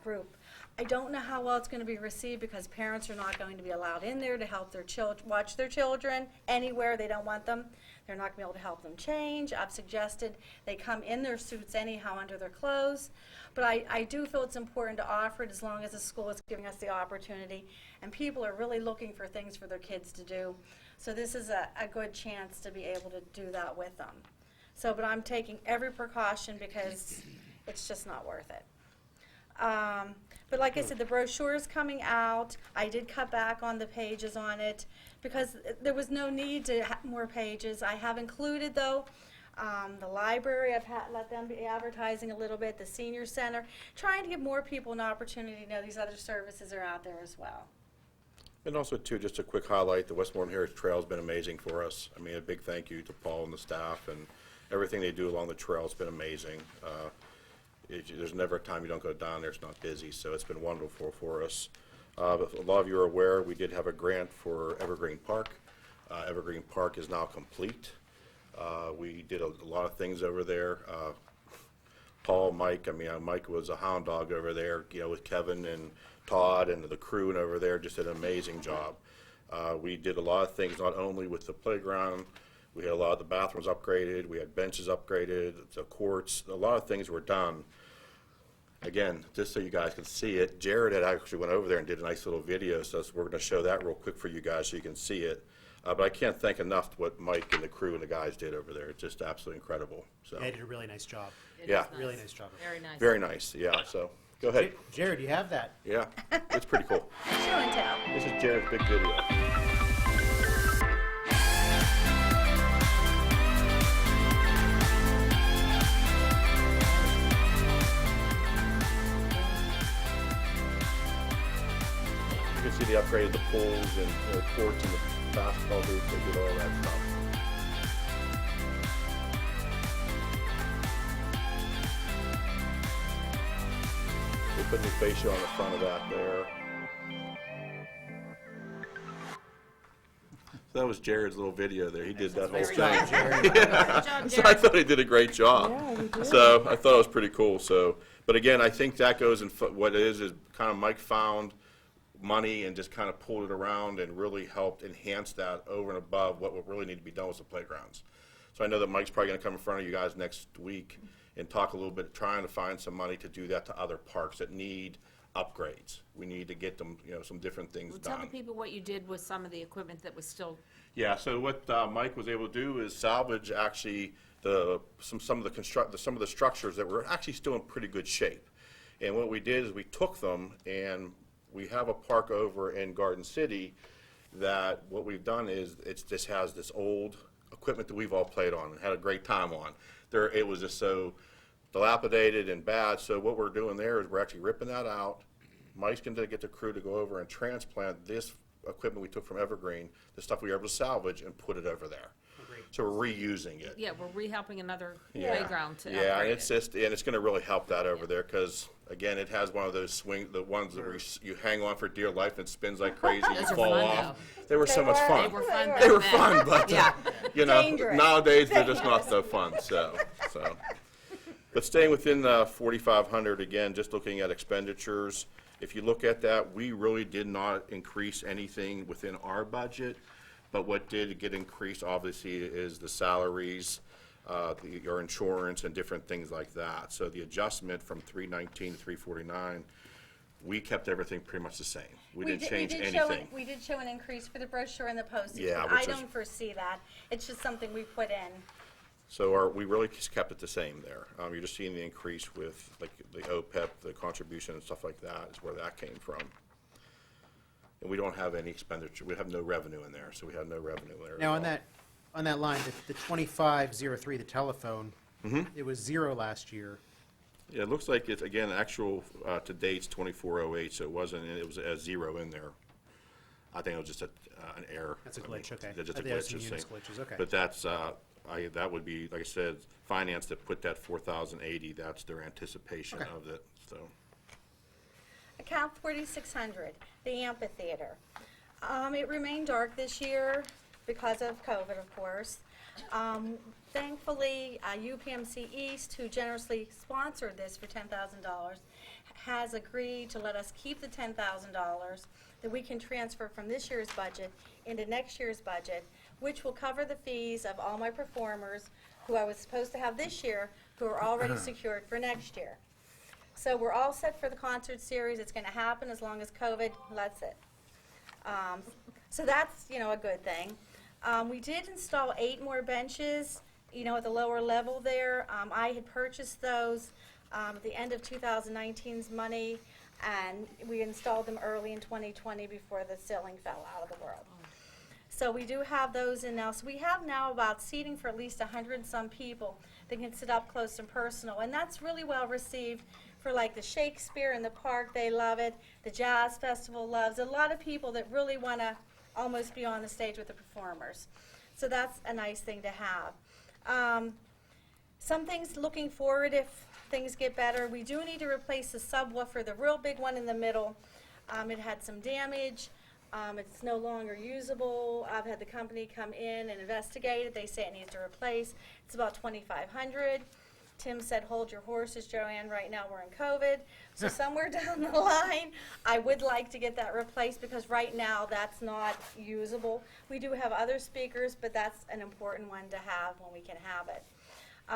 K: group. I don't know how well it's going to be received because parents are not going to be allowed in there to help their children, watch their children anywhere they don't want them. They're not going to be able to help them change. I've suggested they come in their suits anyhow under their clothes. But I do feel it's important to offer it as long as the school is giving us the opportunity. And people are really looking for things for their kids to do. So this is a good chance to be able to do that with them. So, but I'm taking every precaution because it's just not worth it. But like I said, the brochure is coming out. I did cut back on the pages on it because there was no need to have more pages. I have included, though, the library. I've let them be advertising a little bit, the senior center, trying to give more people an opportunity to know these other services are out there as well.
L: And also, too, just a quick highlight, the Westmoreland Heritage Trail has been amazing for us. I mean, a big thank you to Paul and the staff, and everything they do along the trail has been amazing. There's never a time you don't go down there, it's not busy, so it's been wonderful for us. But a lot of you are aware, we did have a grant for Evergreen Park. Evergreen Park is now complete. We did a lot of things over there. Paul, Mike, Mike was a hound dog over there, with Kevin and Todd and the crew and over there, just did an amazing job. We did a lot of things, not only with the playground, we had a lot of the bathrooms upgraded, we had benches upgraded, the courts, a lot of things were done. Again, just so you guys can see it, Jared had actually went over there and did a nice little video, so we're going to show that real quick for you guys so you can see it. But I can't thank enough what Mike and the crew and the guys did over there. It's just absolutely incredible. So
A: They did a really nice job.
E: It
L: Yeah.
E: is nice.
A: Really nice job.
E: Very nice.
L: very nice, yeah, so go ahead.
A: Jared, you have that.
L: Yeah, it's pretty cool.
K: Show and tell.
L: This is Jared's big video. You can see the upgrade of the pools and the courts and the basketball hoops, they did all that stuff. They put new fascia on the front of that there. So that was Jared's little video there. He did that whole
E: Very
L: thing.
E: nice. Good job,
L: So I
E: Jared.
L: thought he did a great job. So I thought it was pretty cool. So, but again, I think that goes in what it is kind of Mike found money and just kind of pulled it around and really helped enhance that over and above what would really need to be done with the playgrounds. So I know that Mike's probably going to come in front of you guys next week and talk a little bit, trying to find some money to do that to other parks that need upgrades. We need to get them, some different things
E: Well,
L: done.
E: tell the people what you did with some of the equipment that was still
L: Yeah, so what Mike was able to do is salvage actually some of the structures that were actually still in pretty good shape. And what we did is we took them, and we have a park over in Garden City that what we've done is it just has this old equipment that we've all played on and had a great time on. It was just so dilapidated and bad, so what we're doing there is we're actually ripping that out. Mike's going to get the crew to go over and transplant this equipment we took from Evergreen, the stuff we were able to salvage, and put it over there. So we're reusing it.
E: Yeah, we're rehelping another
L: Yeah.
E: playground to
L: Yeah,
E: upgrade
L: and it's
E: it.
L: just, and it's gonna really help that over there, because, again, it has one of those the ones that where you hang on for dear life and it spins like crazy, you
E: Those are
L: fall
E: fun,
L: off. They were so much
E: They
L: fun.
E: were fun
L: They were
E: back then.
L: fun, but,
E: Yeah.
L: you know,
K: Dangerous.
L: nowadays, they're just not so fun, so. But staying within 4,500, again, just looking at expenditures, if you look at that, we really did not increase anything within our budget. But what did get increased, obviously, is the salaries, your insurance, and different things like that. So the adjustment from 319 to 349, we kept everything pretty much the same. We didn't change anything.
K: We did show an increase for the brochure and the postage,
L: Yeah,
K: but I
L: which is-
K: don't foresee that. It's just something we put in.
L: So we really just kept it the same there. You're just seeing the increase with like the OPEB, the contribution and stuff like that is where that came from. And we don't have any expenditure, we have no revenue in there, so we have no revenue there at
A: Now,
L: all.
A: on that line, the 2503, the telephone, it was 0 last year.
L: Yeah, it looks like it's, again, actual to date's 2408, so it wasn't, it was a 0 in there. I think it was just an error.
A: That's a glitch, okay.
L: Just a
A: I think there's
L: glitch,
A: some
L: just
A: Unix
L: saying.
A: glitches, okay.
L: But that's, that would be, like I said, finance that put that 4,080, that's their anticipation
A: Okay.
L: of it, so.
K: Account 4600, the amphitheater. It remained dark this year because of COVID, of course. Thankfully, UPMC East, who generously sponsored this for $10,000, has agreed to let us keep the $10,000 that we can transfer from this year's budget into next year's budget, which will cover the fees of all my performers who I was supposed to have this year, who are already secured for next year. So we're all set for the concert series. It's going to happen as long as COVID lets it. So that's, a good thing. We did install 8 more benches, at the lower level there. I had purchased those at the end of 2019's money, and we installed them early in 2020 before the ceiling fell out of the world. So we do have those in now. So we have now about seating for at least 100 and some people that can sit up close and personal, and that's really well received. For like the Shakespeare in the park, they love it. The Jazz Festival loves it. A lot of people that really want to almost be on the stage with the performers. So that's a nice thing to have. Some things looking forward if things get better. We do need to replace the subwoofer, the real big one in the middle. It had some damage. It's no longer usable. I've had the company come in and investigate it. They say it needs to replace. It's about $2,500. Tim said, hold your horses, Joanne, right now we're in COVID. So somewhere down the line, I would like to get that replaced because right now that's not usable. We do have other speakers, but that's an important one to have when we can have it.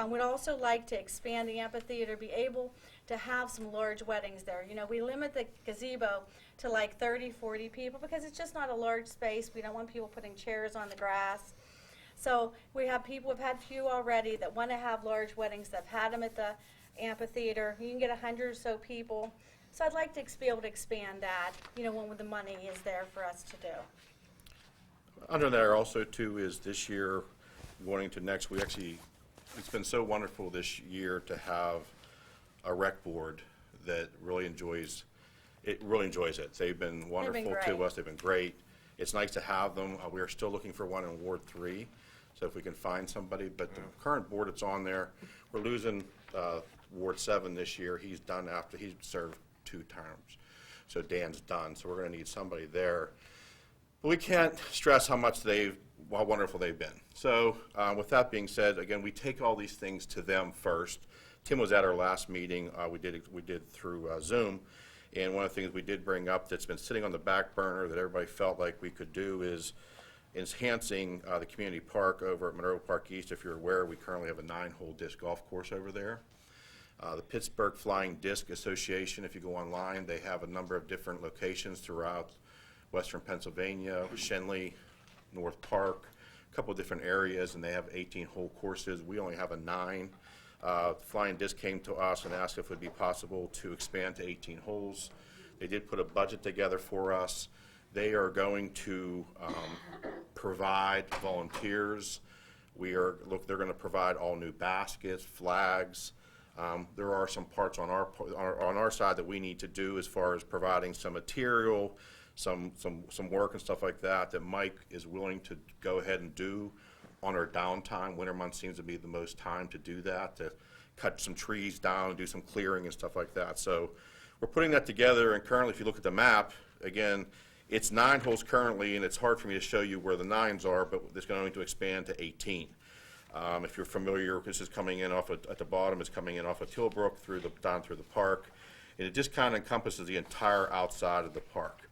K: We'd also like to expand the amphitheater, be able to have some large weddings there. We limit the gazebo to like 30, 40 people because it's just not a large space. We don't want people putting chairs on the grass. So we have people, we've had few already that want to have large weddings, that have had them at the amphitheater. You can get 100 or so people. So I'd like to be able to expand that, when the money is there for us to do.
L: Under there also too is this year, going into next, it's been so wonderful this year to have a rec board that really enjoys it. They've been wonderful to
K: great.
L: us, they've been great. It's nice to have them. We are still looking for one in Ward 3, so if we can find somebody, but the current board that's on there, we're losing Ward 7 this year. He's done after, he's served 2 terms. So Dan's done, so we're gonna need somebody there. But we can't stress how wonderful they've been. So with that being said, again, we take all these things to them first. Tim was at our last meeting, we did through Zoom, and one of the things we did bring up that's been sitting on the back burner that everybody felt like we could do is enhancing the community park over at Monroe Park East. If you're aware, we currently have a 9-hole disc golf course over there. The Pittsburgh Flying Disc Association, if you go online, they have a number of different locations throughout western Pennsylvania, Shenley, North Park, a couple of different areas, and they have 18-hole courses. We only have a 9. Flying Disc came to us and asked if it would be possible to expand to 18 holes. They did put a budget together for us. They are going to provide volunteers. They're going to provide all new baskets, flags. There are some parts on our side that we need to do as far as providing some material, some work and stuff like that Mike is willing to go ahead and do on our downtime. Winter months seems to be the most time to do that, to cut some trees down, do some clearing and stuff like that. So we're putting that together, and currently, if you look at the map, again, it's 9 holes currently, and it's hard for me to show you where the 9s are, but it's going to expand to 18. If you're familiar, this is coming in off at the bottom, it's coming in off of Tilbrook down through the park, and it just kind of encompasses the entire outside of the park.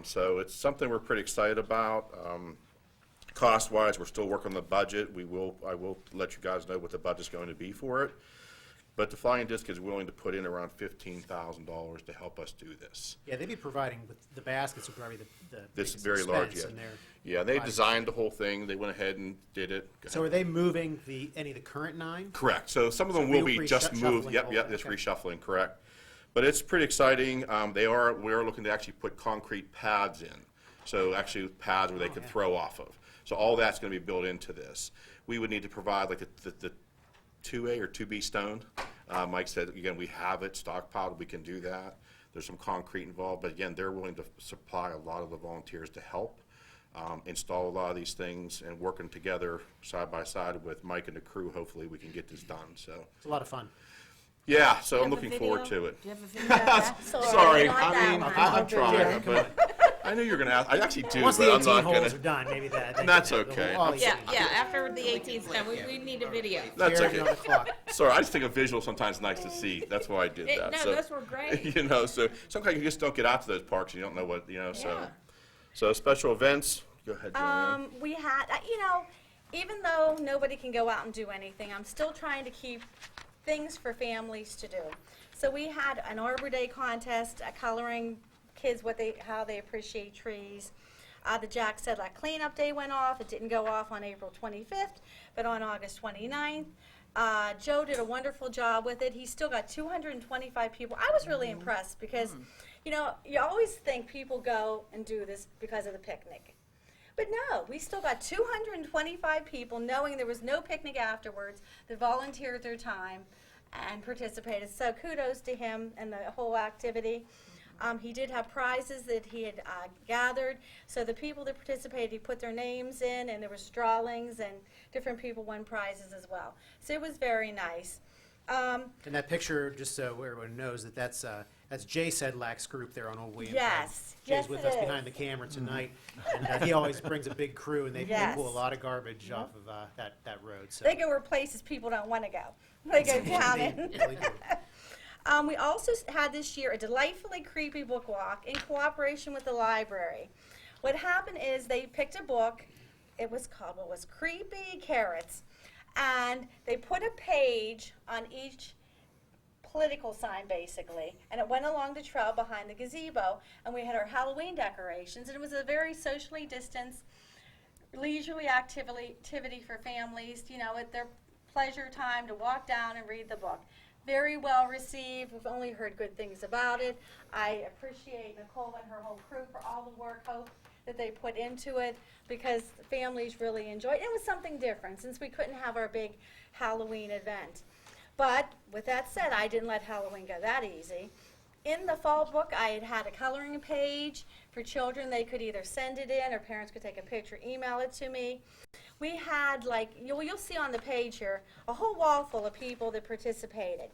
L: So it's something we're pretty excited about. Cost-wise, we're still working on the budget. I will let you guys know what the budget's going to be for it. But the Flying Disc is willing to put in around $15,000 to help us do this.
A: Yeah, they'd be providing with the baskets would probably the
L: This
A: biggest
L: very large,
A: expense
L: yeah.
A: in there.
L: Yeah, they designed the whole thing. They went ahead and did it. Go
A: So
L: ahead.
A: are they moving any of the current 9?
L: Correct. So some of them
A: So
L: will be just moved.
A: reshuffling
L: Yep,
A: all
L: yep,
A: that,
L: it's
A: okay.
L: reshuffling, correct. But it's pretty exciting. We are looking to actually put concrete pads in. So actually pads where they can throw off of. So all that's going to be built into this. We would need to provide like the 2A or 2B stone. Mike said, again, we have it stockpiled. We can do that. There's some concrete involved. But again, they're willing to supply a lot of the volunteers to help install a lot of these things, and working together side by side with Mike and the crew, hopefully we can get this done. So
A: It's a lot of fun.
L: yeah, so I'm
K: have a
L: looking forward
K: video?
L: to it.
K: Do you have a video of that?
L: Sorry,
K: not that
L: I mean,
K: one.
L: I'm trying, but I knew you were going to ask. I actually do,
A: Once
L: but
A: the
L: I'm
A: 18
L: not
A: holes
L: going
A: are
L: to.
A: done, maybe that.
L: That's okay.
E: Yeah, after the 18th done, we need a video.
L: That's
A: Carry
L: okay.
A: on the clock.
L: Sorry, I just think a visual sometimes nice to see. That's why I did that.
E: No,
L: So,
E: those were great.
L: you know, so sometimes you just don't get out to those parks. You don't know what, so.
E: Yeah.
L: So special events, go ahead, Joanne.
K: We had, even though nobody can go out and do anything, I'm still trying to keep things for families to do. So we had an Arbor Day contest, coloring kids how they appreciate trees. The Jack Sedlak Cleanup Day went off. It didn't go off on April 25th, but on August 29th. Joe did a wonderful job with it. He still got 225 people. I was really impressed because, you always think people go and do this because of the picnic. But no, we still got 225 people, knowing there was no picnic afterwards, that volunteered their time and participated. So kudos to him and the whole activity. He did have prizes that he had gathered. So the people that participated, he put their names in, and there was drawings, and different people won prizes as well. So it was very nice.
A: And that picture, just so everyone knows, that's Jay Sedlak's group there on Old William.
K: Yes.
A: Jay's
K: Yes,
A: with
K: it
A: us
K: is.
A: behind the camera tonight, and he always brings a big crew, and they
K: Yes.
A: pull a lot of garbage off of that road. So.
K: They go where places people don't want to go. They go down
A: They
K: in.
A: really do.
K: We also had this year a delightfully creepy book walk in cooperation with the library. What happened is they picked a book. It was called, Creepy Carrots. And they put a page on each political sign, basically. And it went along the trail behind the gazebo. And we had our Halloween decorations. And it was a very socially distanced, leisurely activity for families, at their pleasure time to walk down and read the book. Very well received. We've only heard good things about it. I appreciate Nicole and her whole crew for all the work that they put into it, because the families really enjoyed it. It was something different since we couldn't have our big Halloween event. But with that said, I didn't let Halloween go that easy. In the fall book, I had a coloring page for children. They could either send it in, or parents could take a picture, email it to me. We had, you'll see on the page here, a whole wall full of people that participated.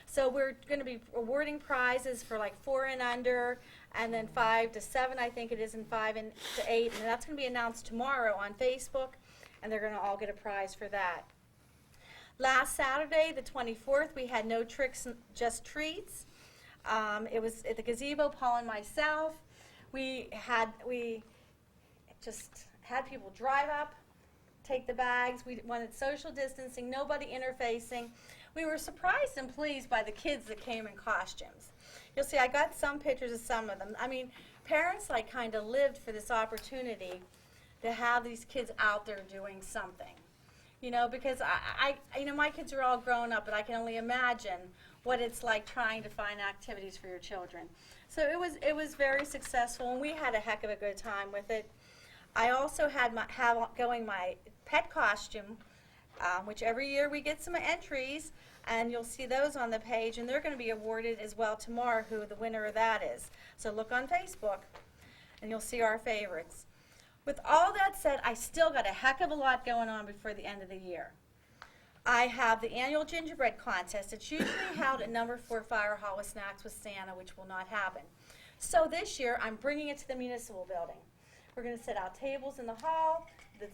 K: So we're going to be awarding prizes for 4 and under, and then 5 to 7, I think it is, and 5 to 8. And that's going to be announced tomorrow on Facebook, and they're going to all get a prize for that. Last Saturday, the 24th, we had no tricks, just treats. It was at the gazebo, Paul and myself. We just had people drive up, take the bags. We wanted social distancing, nobody interfacing. We were surprised and pleased by the kids that came in costumes. You'll see I got some pictures of some of them. I mean, parents kind of lived for this opportunity to have these kids out there doing something. You know, because you know, my kids are all grown up, but I can only imagine what it's like trying to find activities for your children. So it was very successful, and we had a heck of a good time with it. I also had my pet costume, which every year we get some entries, and you'll see those on the page, and they're going to be awarded as well tomorrow, who the winner of that is. So look on Facebook, and you'll see our favorites. With all that said, I still got a heck of a lot going on before the end of the year. I have the annual gingerbread contest. It's usually held at number 4 Fire Hall with Snacks with Santa, which will not happen. So this year, I'm bringing it to the municipal building. We're going to set out tables in the hall. The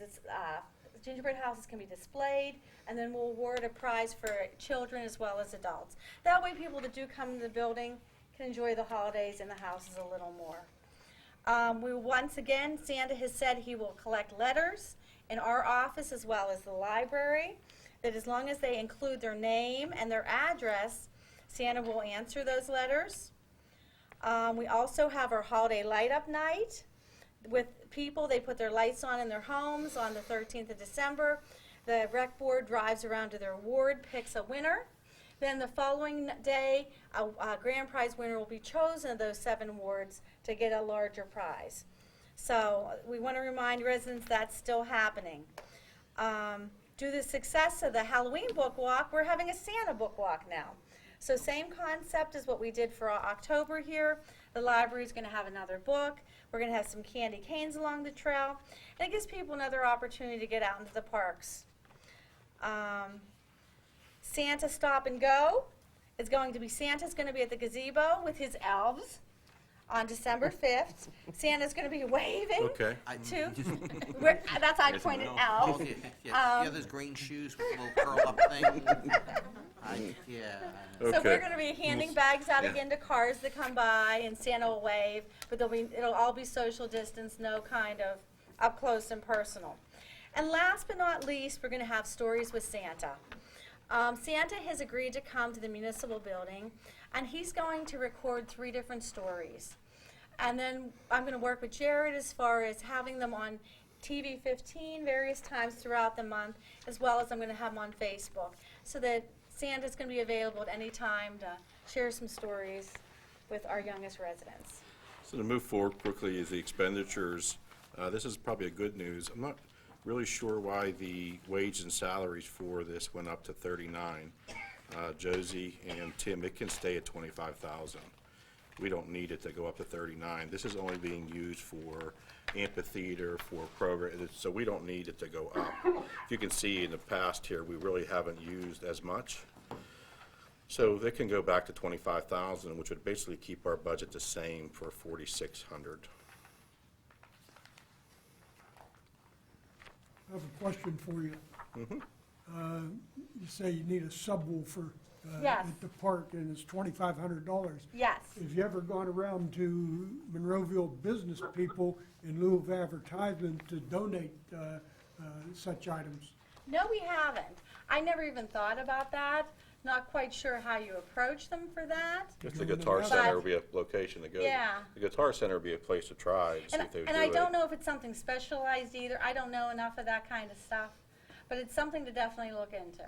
K: gingerbread houses can be displayed, and then we'll award a prize for children as well as adults. That way, people that do come to the building can enjoy the holidays in the houses a little more. Once again, Santa has said he will collect letters in our office as well as the library, that as long as they include their name and their address, Santa will answer those letters. We also have our holiday light-up night with people. They put their lights on in their homes on the 13th of December. The rec board drives around to their ward, picks a winner. Then the following day, a grand prize winner will be chosen of those 7 wards to get a larger prize. So we want to remind residents that's still happening. Due to the success of the Halloween book walk, we're having a Santa book walk now. So same concept as what we did for October here. The library is going to have another book. We're going to have some candy canes along the trail. And it gives people another opportunity to get out into the parks. Santa Stop and Go is going to be, Santa's going to be at the gazebo with his elves on December 5th. Santa's going to be waving
L: Okay.
K: to, that's how I pointed out.
I: Yeah, those green shoes with a little curl up thing.
K: So
L: Okay.
K: we're going to be handing bags out again to cars that come by, and Santa will wave, but it'll all be social distance, no kind of up close and personal. And last but not least, we're going to have Stories with Santa. Santa has agreed to come to the municipal building, and he's going to record 3 different stories. And then I'm going to work with Jared as far as having them on TV 15 various times throughout the month, as well as I'm going to have them on Facebook, so that Santa's going to be available at any time to share some stories with our youngest residents.
L: So to move forward quickly is the expenditures. This is probably a good news. I'm not really sure why the wage and salaries for this went up to 39. Josie and Tim, it can stay at 25,000. We don't need it to go up to 39. This is only being used for amphitheater, for program, so we don't need it to go up. If you can see in the past here, we really haven't used as much. So they can go back to 25,000, which would basically keep our budget the same for 4,600.
D: I have a question for you. You say you need a subwoofer
K: Yes.
D: at the park, and it's $2,500.
K: Yes.
D: Have you ever gone around to Monroeville business people in lieu of advertisement to donate such items?
K: No, we haven't. I never even thought about that. Not quite sure how you approach them for that.
L: Just the Guitar
D: But-
L: Center would be a location to go.
K: Yeah.
L: The Guitar Center would be a place to try and see if they would do it.
K: And I don't know if it's something specialized either. I don't know enough of that kind of stuff. But it's something to definitely look into.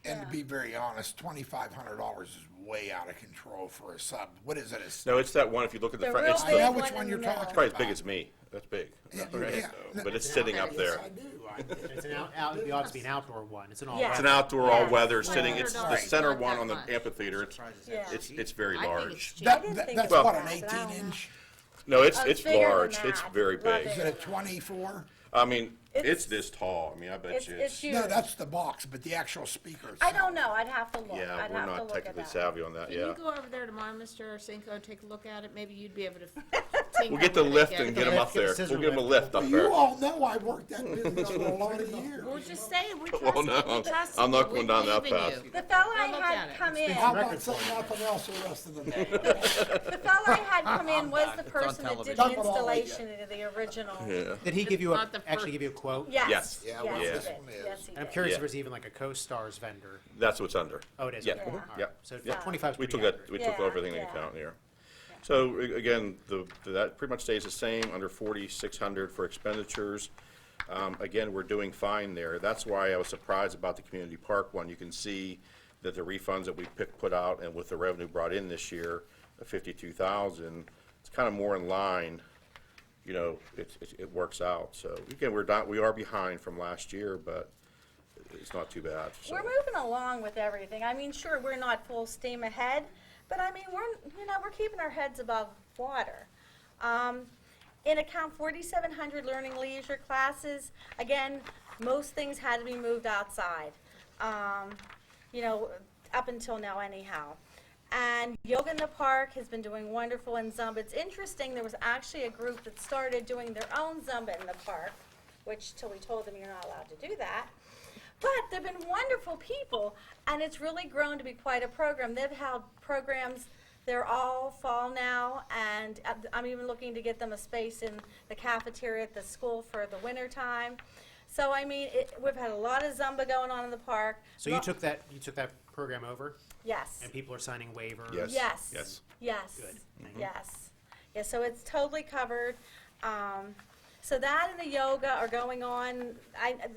G: And to be very honest, $2,500 is way out of control for a sub. What is it?
L: No, it's that one, if you look at the
K: The
L: front,
K: real
L: it's
G: I know
K: big
G: which
K: one
G: one
K: in
G: you're
K: the middle.
G: talking
L: probably
G: about.
L: as big as me. That's big.
G: Yeah,
L: Right?
G: yeah.
L: So, but it's sitting up there.
G: Yes, I do.
A: It's an it ought to be an outdoor one. It's an all.
K: Yeah.
L: It's an outdoor, all
K: Yeah.
L: weather, sitting, it's the
E: Right.
L: center
E: Not
L: one
E: that
L: on the
E: much.
L: amphitheater.
K: Yeah.
L: It's very
E: I think
L: large.
E: it's cheap.
K: I didn't think
G: That's
K: it was
G: what, an
K: that, but I don't
G: 18-inch?
L: No,
K: Oh, it's
L: it's
K: bigger than
L: large. It's
K: that.
L: very
K: Love
L: big.
K: it.
G: Is it a 24?
L: I mean,
K: It's-
L: it's this tall. I mean, I bet
K: It's,
L: you
K: it's
L: it's,
K: huge.
G: No, that's the box, but the actual speaker
K: I
G: itself.
K: don't know. I'd have to look.
L: yeah,
K: I'd
L: we're
K: have to
L: not
K: look at
L: technically
K: that.
L: savvy on that,
E: Can
L: yeah.
E: you go over there tomorrow, Mr. Cinco, take a look at it? Maybe you'd be able to
L: We'll get the lift and get them up
A: Get the
L: there.
A: scissor
L: We'll give them a
A: lift.
L: lift up
G: You
L: there.
G: all know I worked that business for a lot of years.
E: We're just saying, we trust
L: Well,
E: you,
L: no,
E: we trust
L: I'm
E: you,
L: not
E: we
L: going down that
E: believe in
L: path.
E: you.
K: The fella I
E: Go look
K: had
E: at it.
K: come in,
G: How about saying nothing else the rest of the day?
K: the fella I had come in was the
I: It's on
K: person that did
I: television.
K: the installation of the original.
L: Yeah.
A: Did he give you
E: not the
A: actually
E: first-
A: give you a quote?
K: Yes.
L: Yes.
G: Yeah,
K: Yes,
G: well,
K: he
G: this
K: did.
G: one is.
K: Yes, he
A: And I'm
K: did.
A: curious
L: Yeah.
A: if there's even like a co-stars vendor.
L: That's what's under.
A: Oh, it is.
L: Yeah.
A: Okay.
K: Yeah.
A: All right.
L: Yeah.
A: So
L: Yeah.
A: 25 is
L: We
A: pretty
L: took that,
A: accurate.
L: we took
K: Yeah,
L: everything into
K: yeah.
L: account here. So again, that pretty much stays the same, under 4,600 for expenditures. Again, we're doing fine there. That's why I was surprised about the community park one. You can see that the refunds that we put out and with the revenue brought in this year of 52,000, it's kind of more in line. You know, it works out. So again, we are behind from last year, but it's not too bad. So.
K: We're moving along with everything. I mean, sure, we're not full steam ahead, but I mean, we're keeping our heads above water. In account 4,700 learning leisure classes, again, most things had to be moved outside, you know, up until now anyhow. And yoga in the park has been doing wonderful in Zumba. It's interesting, there was actually a group that started doing their own Zumba in the park, which till we told them you're not allowed to do that. But they've been wonderful people, and it's really grown to be quite a program. They've held programs, they're all fall now, and I'm even looking to get them a space in the cafeteria at the school for the winter time. So, I mean, we've had a lot of Zumba going on in the park.
A: So you took that program over,
K: Yes.
A: and people are signing waivers?
L: Yes.
K: Yes.
L: Yes.
K: Yes.
A: Good.
K: Yes. Yeah, so it's totally covered. So that and the yoga are going on.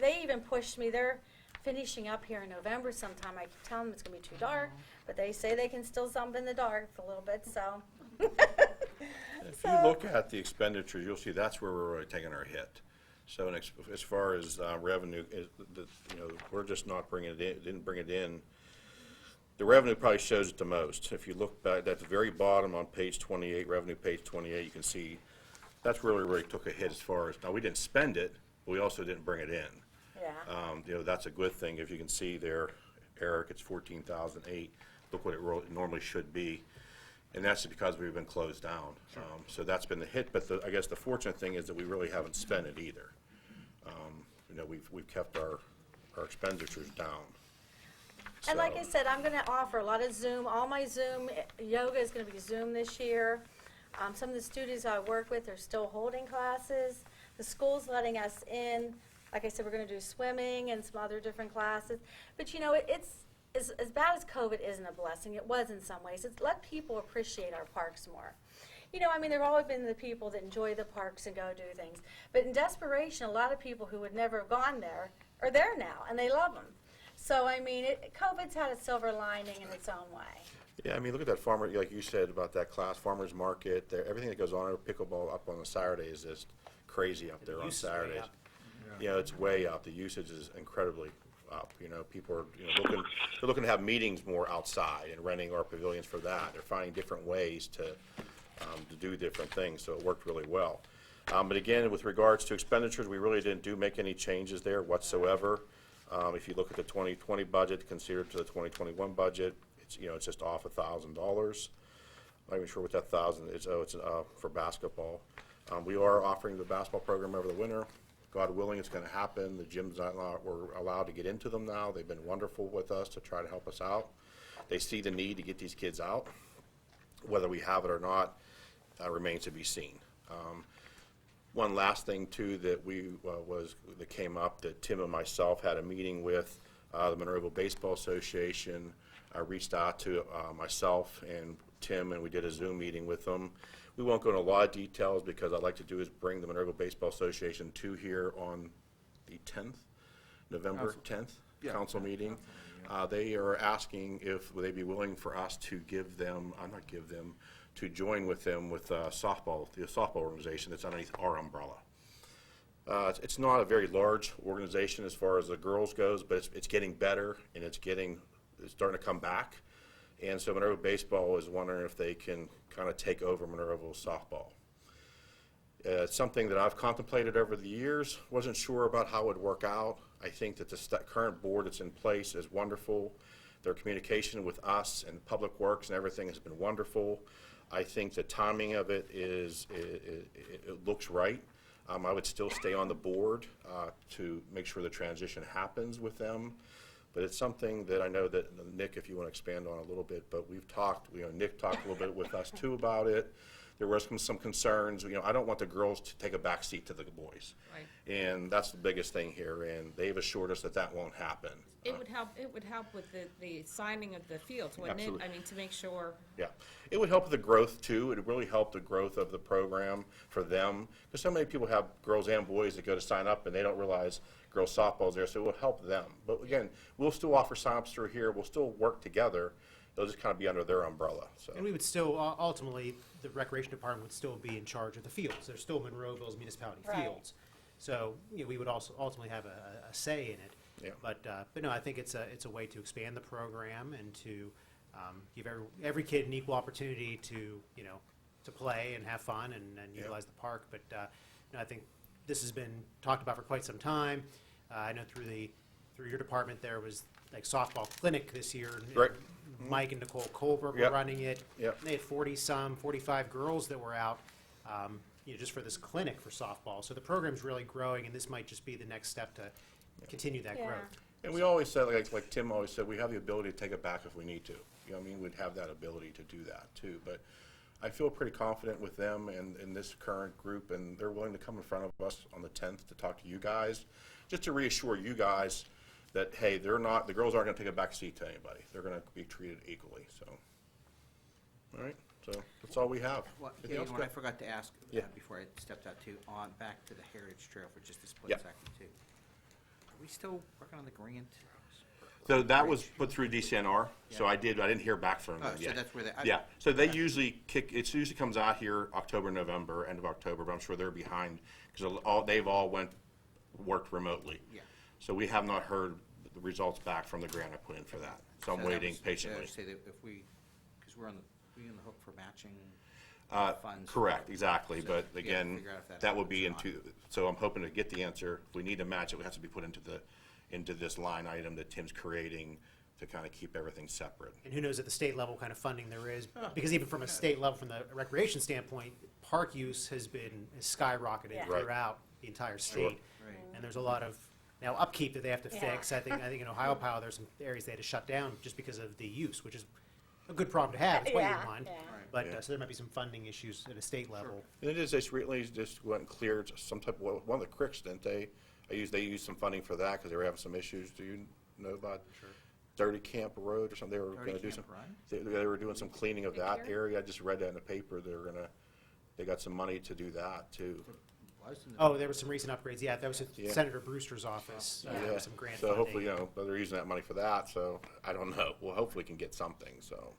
K: They even pushed me. They're finishing up here in November sometime. I keep telling them it's going to be too dark, but they say they can still Zumba in the dark a little bit, so.
L: If you look at the expenditures, you'll see that's where we're really taking our hit. So as far as revenue, we're just not bringing it in, didn't bring it in. The revenue probably shows it the most. If you look back at the very bottom on page 28, revenue page 28, you can see that's really took a hit as far as, now we didn't spend it, but we also didn't bring it in.
K: Yeah.
L: That's a good thing. If you can see there, Eric, it's 14,008. Look what it normally should be. And that's because we've been closed down. So that's been the hit, but I guess the fortunate thing is that we really haven't spent it either. We've kept our expenditures down.
K: And like I said, I'm going to offer a lot of Zoom. All my Zoom, yoga is going to be Zoom this year. Some of the students I work with are still holding classes. The school's letting us in. Like I said, we're going to do swimming and some other different classes. But, you know, it's as bad as COVID isn't a blessing. It was in some ways. It's let people appreciate our parks more. You know, I mean, there have always been the people that enjoy the parks and go do things. But in desperation, a lot of people who would never have gone there are there now, and they love them. So, I mean, COVID's had a silver lining in its own way.
L: Yeah, I mean, look at that farmer, like you said about that class, farmer's market, everything that goes on at pickleball up on a Saturday is just crazy up there on Saturdays. You know, it's way up. The usage is incredibly up. You know, people are they're looking to have meetings more outside and renting our pavilions for that. They're finding different ways to do different things, so it worked really well. But again, with regards to expenditures, we really didn't make any changes there whatsoever. If you look at the 2020 budget compared to the 2021 budget, it's just off $1,000. Not even sure what that 1,000 is. Oh, it's for basketball. We are offering the basketball program over the winter. God willing, it's going to happen. The gyms we're allowed to get into them now. They've been wonderful with us to try to help us out. They see the need to get these kids out. Whether we have it or not remains to be seen. One last thing too that came up that Tim and myself had a meeting with the Monroeville Baseball Association. I reached out to myself and Tim, and we did a Zoom meeting with them. We won't go into a lot of details because I'd like to do is bring the Monroeville Baseball Association to here on the 10th, November 10th, council meeting. They are asking if would they be willing for us to to join with them with softball, the softball organization that's underneath our umbrella. It's not a very large organization as far as the girls goes, but it's getting better and it's starting to come back. And so Monroeville Baseball is wondering if they can kind of take over Monroeville softball. It's something that I've contemplated over the years. Wasn't sure about how it would work out. I think that the current board that's in place is wonderful. Their communication with us and Public Works and everything has been wonderful. I think the timing of it it looks right. I would still stay on the board to make sure the transition happens with them. But it's something that I know that, Nick, if you want to expand on a little bit, but we've talked, Nick talked a little bit with us too about it. there was some concerns, I don't want the girls to take a back seat to the boys.
E: Right.
L: And that's the biggest thing here, and they've assured us that that won't happen.
E: It would help with the signing of the fields, wouldn't it?
L: Absolutely.
E: I mean, to make sure,
L: Yeah, it would help with the growth too. It would really help the growth of the program for them. Because so many people have girls and boys that go to sign up and they don't realize girls softball's there, so it will help them. But again, we'll still offer signups through here. We'll still work together. They'll just kind of be under their umbrella, so.
A: And we would still, ultimately, the recreation department would still be in charge of the fields. They're still Monroeville's municipality
K: Right.
A: fields. So, we would also ultimately have a say in it.
L: Yeah.
A: But no, I think it's a way to expand the program and to give every kid an equal opportunity to, to play and have fun and utilize the park. But I think this has been talked about for quite some time. I know through your department, there was like softball clinic this year. And
L: Right.
A: Mike and Nicole Colbert were
L: Yep.
A: running it.
L: Yep.
A: They had 45 girls that were out, just for this clinic for softball. So the program's really growing, and this might just be the next step to continue that
K: Yeah.
A: growth.
L: And we always said, like Tim always said, we have the ability to take it back if we need to. We'd have that ability to do that too. But I feel pretty confident with them and in this current group, and they're willing to come in front of us on the 10th to talk to you guys, just to reassure you guys that, hey, the girls aren't gonna take a back seat to anybody. They're gonna be treated equally, so. All right, so that's all we have.
I: Well,
L: Anything
I: yeah,
L: else,
I: what
L: Bill?
I: I forgot to ask
L: Yeah.
I: before I stepped out too, back to the Heritage Trail for just a split
L: Yep.
I: second too. Are we still working on the grant?
L: So that was put through DCNR, so I didn't hear back from them
I: Oh, so
L: yet.
I: that's where they-
L: Yeah, so they usually it usually comes out here October, November, end of October, but I'm sure they're behind, because they've all worked remotely.
I: Yeah.
L: So we have not heard the results back from the grant I put in for that, so I'm
I: that
L: waiting
I: was-
L: patiently.
I: Say that if because we're on the hook for matching funds.
L: Correct, exactly,
I: So,
L: but
I: yeah,
L: again,
I: figure out if
L: that would be
I: happens or not.
L: so I'm hoping to get the answer. If we need to match it, it has to be put into this line item that Tim's creating to kind of keep everything separate.
A: And who knows at the state level what kind of funding there is, because even from a state level, from the recreation standpoint, park use has skyrocketed
K: Yeah.
L: Right.
A: throughout the entire state.
I: Right.
A: And there's a lot of, now upkeep that they have to
K: Yeah.
A: fix. I think in Ohio Power, there's some areas they had to shut down just because of the use, which is a good problem to have, it's what you
K: Yeah,
A: want.
K: yeah.
A: But,
L: Yeah.
A: so there might be some funding issues at a state level.
L: And it is, they recently just went and cleared some type of, one of the creeks, didn't they? They used some funding for that because they were having some issues. Do you know about? Sure. Dirty Camp Road or something? They were
I: Dirty
L: gonna do
I: Camp
L: some.
I: Road?
L: They were doing some cleaning of that
E: Here?
L: area. I just read that in the paper. They got some money to do that too.
A: Oh, there were some recent upgrades, yeah, that was at
L: Yeah.
A: Senator Brewster's office, there
L: Yeah.
A: was some grant
L: So
A: funding.
L: hopefully, they're using that money for that, so I don't know. Well, hopefully we can get something, so.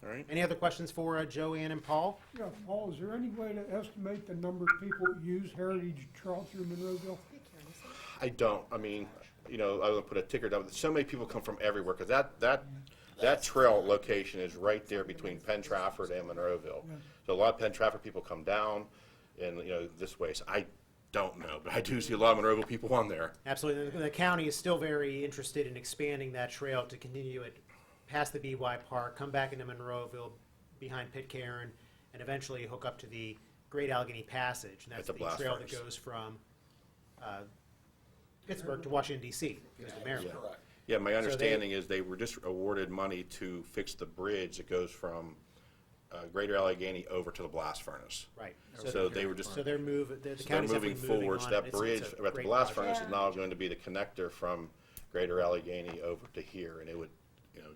L: All right.
A: Any other questions for Joanne and Paul?
D: Yeah, Paul, is there any way to estimate the number of people that use Heritage Trail through Monroeville?
L: I don't, I would put a ticker down, but so many people come from everywhere, because that trail location is right there between Penn Trafford and Monroeville. So a lot of Penn Trafford people come down and, this way, so I don't know, but I do see a lot of Monroeville people on there.
A: Absolutely. The county is still very interested in expanding that trail to continue it past the BY Park, come back into Monroeville, behind Pitcairn, and eventually hook up to the Great Allegheny Passage. And that's
L: At the
A: the
L: blast
A: trail that
L: furnace.
A: goes from Pittsburgh to Washington DC, goes to Maryland.
L: Yeah, my understanding is they were just awarded money to fix the bridge that goes from Greater Allegheny over to the blast furnace.
A: Right.
L: So they were just.
A: So they're moving, the
L: So they're
A: county's
L: moving
A: definitely moving
L: forward,
A: on
L: so
A: it.
L: that
A: It's
L: bridge
A: a
L: at the
A: great
L: blast
A: project.
L: furnace is now going to be the connector from Greater Allegheny over to here, and it would,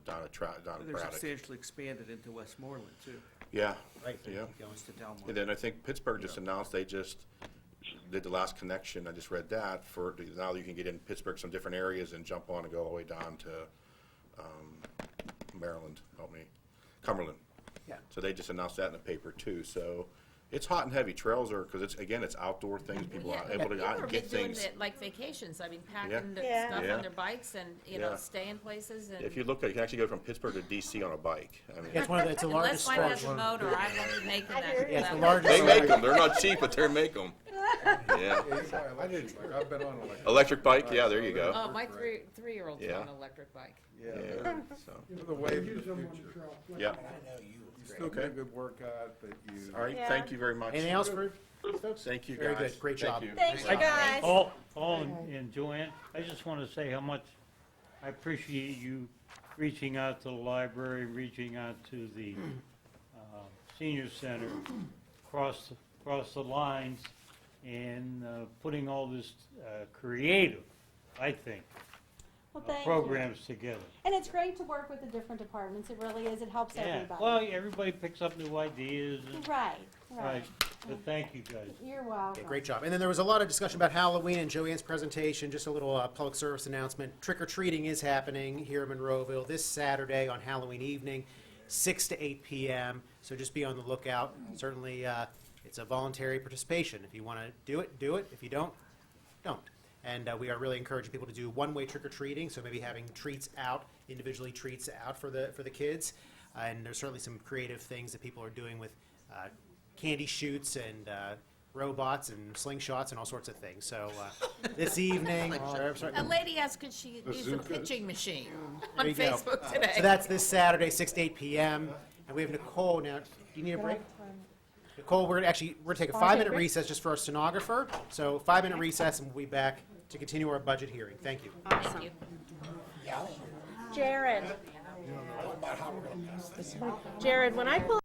L: down at
I: They're
L: Braddock.
I: substantially expanded into Westmoreland too.
L: Yeah,
A: Right.
L: yeah.
I: Goes to Delmar.
L: And then I think Pittsburgh just announced they just did the last connection, I just read that, now you can get in Pittsburgh, some different areas, and jump on and go all the way down to Maryland, Cumberland.
A: Yeah.
L: So they just announced that in the paper too, so it's hot and heavy. Trails are, because it's outdoor things, people are able to go out and get
E: People have been
L: things.
E: doing it like vacations, I mean, packing the
K: Yeah.
E: stuff
L: Yeah.
E: on their bikes and,
L: Yeah.
E: staying places and.
L: If you look, you can actually go from Pittsburgh to DC on a bike. I mean,
A: Yeah, it's the largest
E: Unless mine has
A: structure.
E: a motor, I won't be making that.
A: Yeah, it's the
E: that
A: largest.
L: they make them, they're not cheap, but they make them. Yeah.
F: I didn't, I've been on electric.
L: Electric bike, yeah, there you go.
E: Oh, my three-year-old's
L: Yeah.
E: on an electric bike.
L: Yeah, so,
F: For the way of
D: Use
F: the
D: them on the
F: future.
D: trail.
L: yeah.
F: You still get a good workout, but you.
L: All right,
K: Yeah.
L: thank you very much.
A: Anything else for folks?
L: Thank you,
A: Very
L: guys.
A: good. Great
L: Thank
A: job.
L: you.
K: Thanks, you guys.
C: Paul and Joanne, I just want to say how much I appreciate you reaching out to the library, reaching out to the senior center, across the lines, and putting all this creative, I think,
K: Well, thank you.
C: programs together.
K: And it's great to work with the different departments, it really is, it helps
C: Yeah,
K: everybody.
C: well, everybody picks up new ideas, and,
K: Right,
C: right,
K: right.
C: but thank you guys.
K: You're welcome.
A: Yeah, great job. And then there was a lot of discussion about Halloween and Joanne's presentation. Just a little public service announcement. Trick or treating is happening here in Monroeville this Saturday on Halloween evening, 6 to 8 p.m. So just be on the lookout. Certainly, it's a voluntary participation. If you want to do it, do it. If you don't, don't. And we are really encouraging people to do one-way trick or treating. So maybe having treats out, individually treats out for the kids. And there's certainly some creative things that people are doing with candy shoots and robots and slingshots and all sorts of things. So this evening,
E: A lady asked could she use a pitching machine
A: There
E: on
A: you go.
E: Facebook today.
A: So that's this Saturday, 6 to 8 p.m. And we have Nicole now. Do you need a break? Nicole, we're gonna take a 5-minute recess just for our stenographer. So 5-minute recess, and we'll be back to continue our budget hearing. Thank you.
E: Thank you.
H: Jared. Jared, when I pull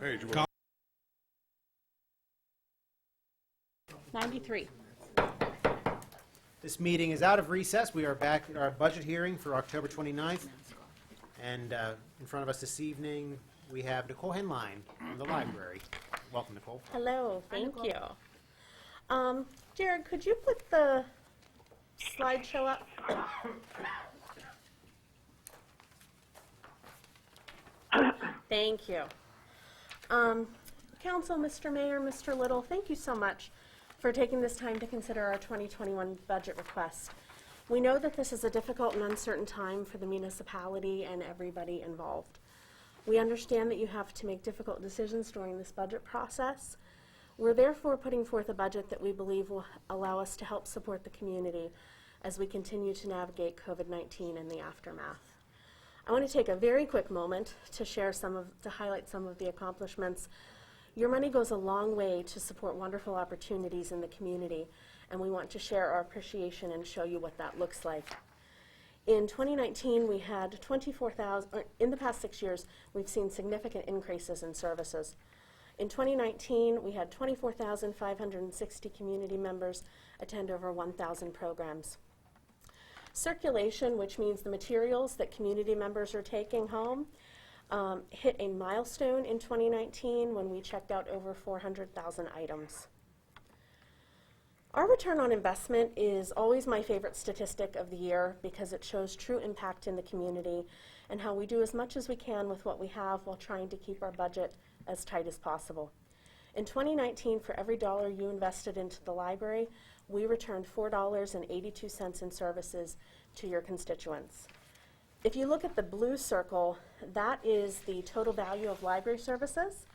J: Page one.
M: 93.
A: This meeting is out of recess. We are back at our budget hearing for October 29th. And in front of us this evening, we have Nicole Henline from the library. Welcome, Nicole.
M: Hello, thank you. Jared, could you put the slideshow up? Thank you. Council, Mr. Mayor, Mr. Little, thank you so much for taking this time to consider our 2021 budget request. We know that this is a difficult and uncertain time for the municipality and everybody involved. We understand that you have to make difficult decisions during this budget process. We're therefore putting forth a budget that we believe will allow us to help support the community as we continue to navigate COVID-19 and the aftermath. I want to take a very quick moment to highlight some of the accomplishments. Your money goes a long way to support wonderful opportunities in the community, and we want to share our appreciation and show you what that looks like. In 2019, we had 24,000, in the past 6 years, we've seen significant increases in services. In 2019, we had 24,560 community members attend over 1,000 programs. Circulation, which means the materials that community members are taking home, hit a milestone in 2019 when we checked out over 400,000 items. Our return on investment is always my favorite statistic of the year because it shows true impact in the community and how we do as much as we can with what we have while trying to keep our budget as tight as possible. In 2019, for every dollar you invested into the library, we returned $4.82 in services to your constituents. If you look at the blue circle, that is the total value of library services.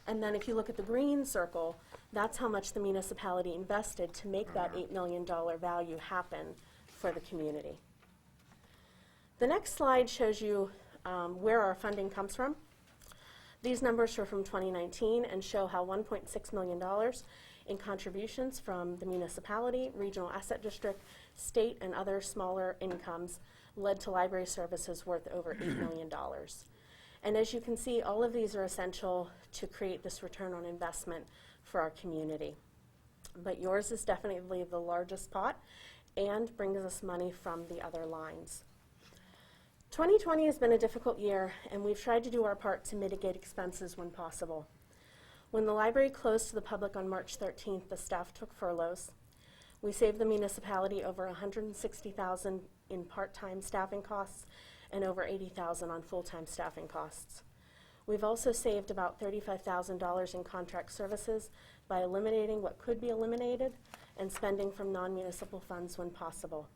M: And then if you look at the green circle, that's how much the municipality invested to make that $8 million value happen for the community. The next slide shows you where our funding comes from. These numbers are from 2019 and show how $1.6 million in contributions from the municipality, regional asset district, state, and other smaller incomes led to library services worth over $8 million. And as you can see, all of these are essential to create this return on investment for our community. But yours is definitely the largest pot and brings us money from the other lines. 2020 has been a difficult year, and we've tried to do our part to mitigate expenses when possible. When the library closed to the public on March 13th, the staff took furloughs. We saved the municipality over $160,000 in part-time staffing costs and over $80,000 on full-time staffing costs. We've also saved about $35,000 in contract services by eliminating what could be eliminated and spending from non-municipal funds when possible.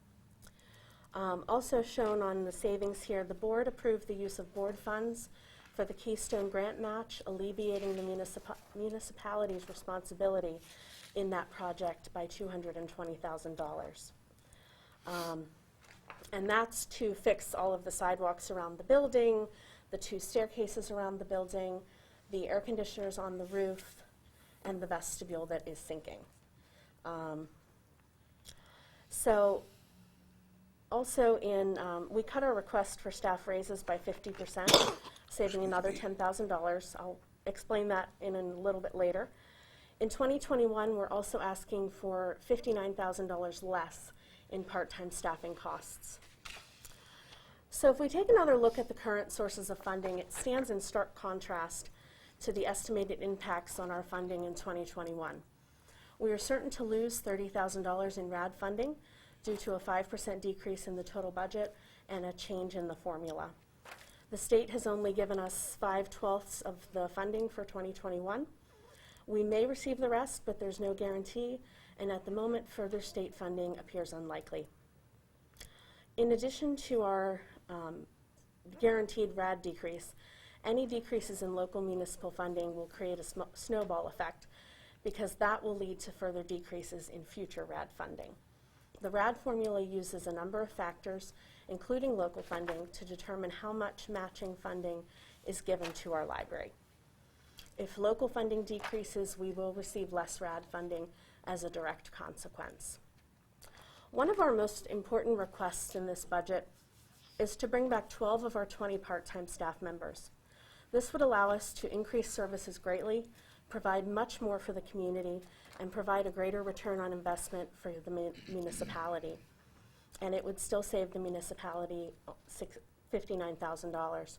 M: Also shown on the savings here, the board approved the use of board funds for the Keystone Grant Match, alleviating the municipality's responsibility in that project by $220,000. And that's to fix all of the sidewalks around the building, the 2 staircases around the building, the air conditioners on the roof, and the vestibule that is sinking. We cut our request for staff raises by 50%, saving another $10,000. I'll explain that in a little bit later. In 2021, we're also asking for $59,000 less in part-time staffing costs. So if we take another look at the current sources of funding, it stands in stark contrast to the estimated impacts on our funding in 2021. We are certain to lose $30,000 in RAD funding due to a 5% decrease in the total budget and a change in the formula. The state has only given us 5/12 of the funding for 2021. We may receive the rest, but there's no guarantee, and at the moment, further state funding appears unlikely. In addition to our guaranteed RAD decrease, any decreases in local municipal funding will create a snowball effect because that will lead to further decreases in future RAD funding. The RAD formula uses a number of factors, including local funding, to determine how much matching funding is given to our library. If local funding decreases, we will receive less RAD funding as a direct consequence. One of our most important requests in this budget is to bring back 12 of our 20 part-time staff members. This would allow us to increase services greatly, provide much more for the community, and provide a greater return on investment for the municipality. And it would still save the municipality $59,000.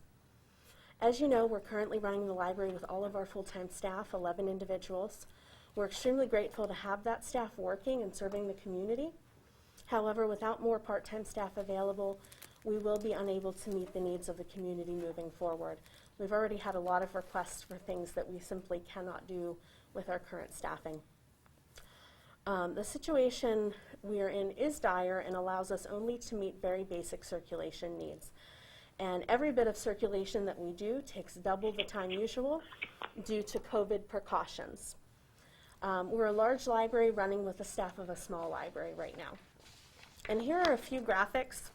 M: As you know, we're currently running the library with all of our full-time staff, 11 individuals. We're extremely grateful to have that staff working and serving the community. However, without more part-time staff available, we will be unable to meet the needs of the community moving forward. We've already had a lot of requests for things that we simply cannot do with our current staffing. The situation we are in is dire and allows us only to meet very basic circulation needs. And every bit of circulation that we do takes double the time usual due to COVID precautions. We're a large library running with the staff of a small library right now. And here are a few graphics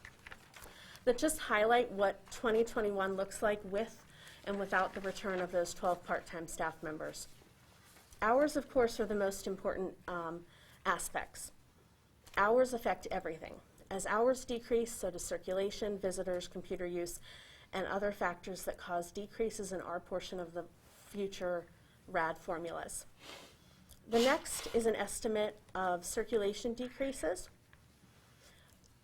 M: that just highlight what 2021 looks like with and without the return of those 12 part-time staff members. Hours, of course, are the most important aspects. Hours affect everything. As hours decrease, so does circulation, visitors, computer use, and other factors that cause decreases in our portion of the future RAD formulas. The next is an estimate of circulation decreases.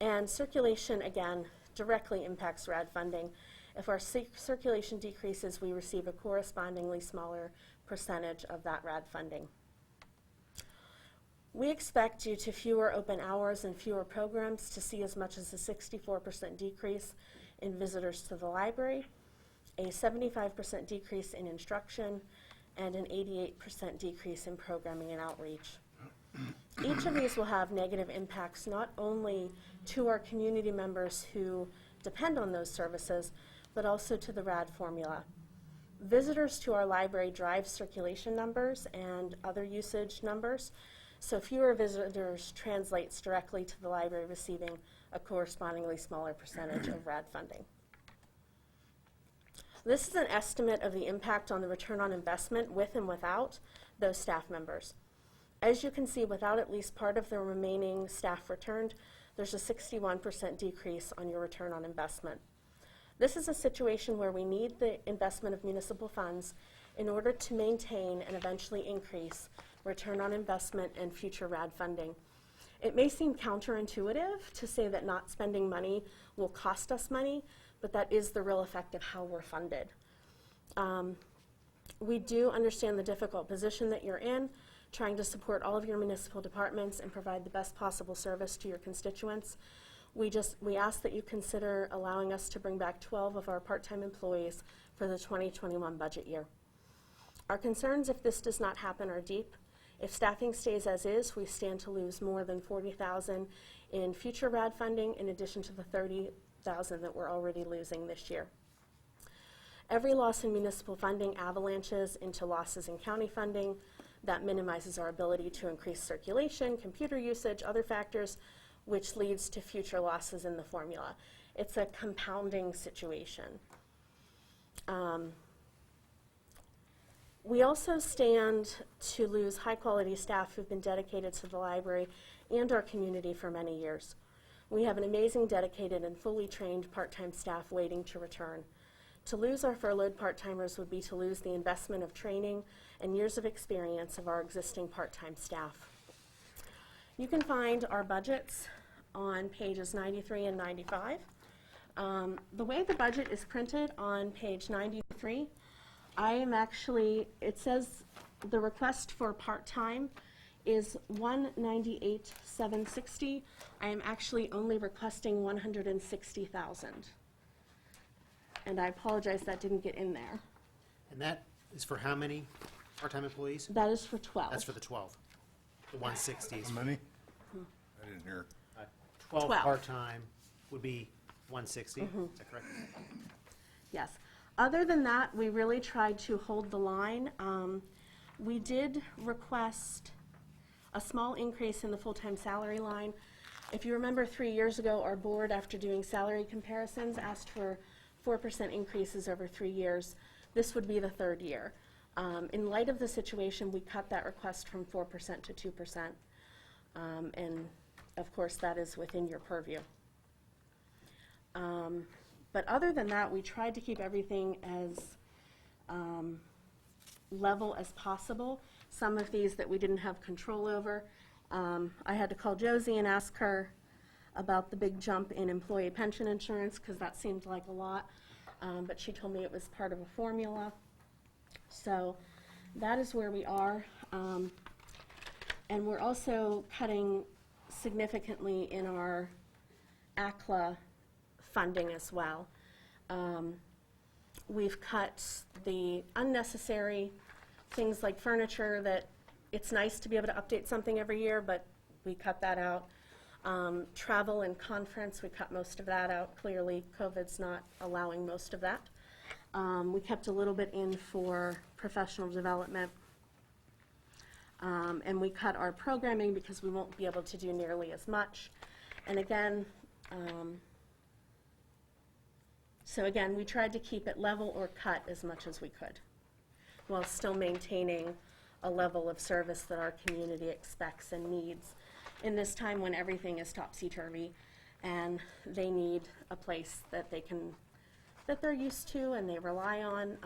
M: And circulation, again, directly impacts RAD funding. If our circulation decreases, we receive a correspondingly smaller percentage of that RAD funding. We expect, due to fewer open hours and fewer programs, to see as much as a 64% decrease in visitors to the library, a 75% decrease in instruction, and an 88% decrease in programming and outreach. Each of these will have negative impacts not only to our community members who depend on those services, but also to the RAD formula. Visitors to our library drive circulation numbers and other usage numbers, so fewer visitors translates directly to the library receiving a correspondingly smaller percentage of RAD funding. This is an estimate of the impact on the return on investment with and without those staff members. As you can see, without at least part of the remaining staff returned, there's a 61% decrease on your return on investment. This is a situation where we need the investment of municipal funds in order to maintain and eventually increase return on investment and future RAD funding. It may seem counterintuitive to say that not spending money will cost us money, but that is the real effect of how we're funded. We do understand the difficult position that you're in, trying to support all of your municipal departments and provide the best possible service to your constituents. We ask that you consider allowing us to bring back 12 of our part-time employees for the 2021 budget year. Our concerns, if this does not happen, are deep. If staffing stays as is, we stand to lose more than $40,000 in future RAD funding, in addition to the $30,000 that we're already losing this year. Every loss in municipal funding avalanches into losses in county funding. That minimizes our ability to increase circulation, computer usage, other factors, which leads to future losses in the formula. It's a compounding situation. We also stand to lose high-quality staff who've been dedicated to the library and our community for many years. We have an amazing, dedicated, and fully trained part-time staff waiting to return. To lose our furloughed part-timers would be to lose the investment of training and years of experience of our existing part-time staff. You can find our budgets on pages 93 and 95. The way the budget is printed on page 93, it says the request for part-time is $198,760. I am actually only requesting $160,000. And I apologize that didn't get in there.
A: And that is for how many part-time employees?
M: That is for 12.
A: That's for the 12. The 160s.
F: How many? I didn't hear.
A: 12
M: 12.
A: part-time would be 160. Is that correct?
M: Yes. Other than that, we really tried to hold the line. We did request a small increase in the full-time salary line. If you remember 3 years ago, our board, after doing salary comparisons, asked for 4% increases over 3 years. This would be the third year. In light of the situation, we cut that request from 4% to 2%. And of course, that is within your purview. But other than that, we tried to keep everything as level as possible. Some of these that we didn't have control over. I had to call Josie and ask her about the big jump in employee pension insurance, because that seemed like a lot, but she told me it was part of a formula. So that is where we are. And we're also cutting significantly in our ACLA funding as well. We've cut the unnecessary things like furniture that it's nice to be able to update something every year, but we cut that out. Travel and conference, we cut most of that out. Clearly, COVID's not allowing most of that. We kept a little bit in for professional development. And we cut our programming because we won't be able to do nearly as much. And again, so again, we tried to keep it level or cut as much as we could, while still maintaining a level of service that our community expects and needs in this time when everything is topsy-turvy and they need a place that they're used to and they rely on.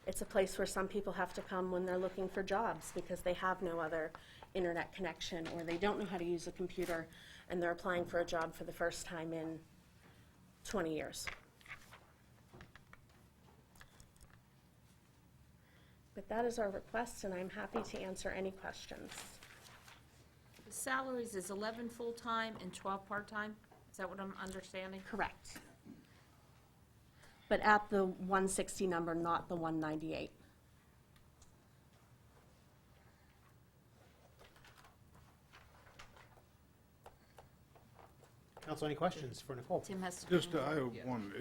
M: It's a place where some people have to come when they're looking for jobs because they have no other internet connection or they don't know how to use a computer and they're applying for a job for the first time in 20 years. But that is our request, and I'm happy to answer any questions.
E: The salaries is 11 full-time and 12 part-time? Is that what I'm understanding?
M: Correct. But at the 160 number, not the 198.
A: Council, any questions for Nicole?
E: Tim has to.
N: Just, I have one,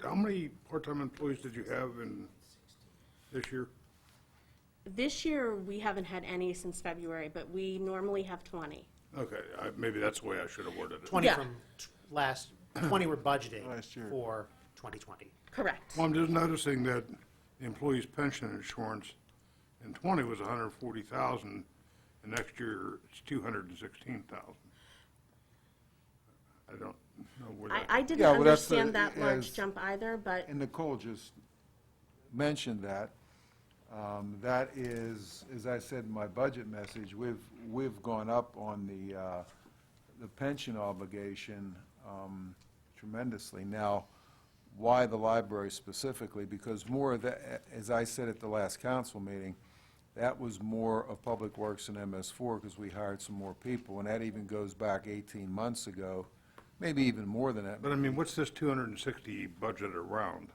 N: how many part-time employees did you have in this year?
M: This year, we haven't had any since February, but we normally have 20.
N: Okay, maybe that's the way I should have worded it.
A: 20
M: Yeah.
A: from last, 20 were budgeted
F: Last year.
A: for 2020.
M: Correct.
N: Well, I'm just noticing that the employees' pension insurance in 20 was 140,000, and next year it's 216,000. I don't know where that.
M: I didn't
F: Yeah, well, that's the-
M: understand that large
F: as-
M: jump either, but
F: And Nicole just mentioned that. That is, as I said in my budget message, we've gone up on the pension obligation tremendously. Now, why the library specifically? Because more of that, as I said at the last council meeting, that was more of Public Works and MS4 because we hired some more people, and that even goes back 18 months ago, maybe even more than that.
N: But I mean, what's this 260 budget around?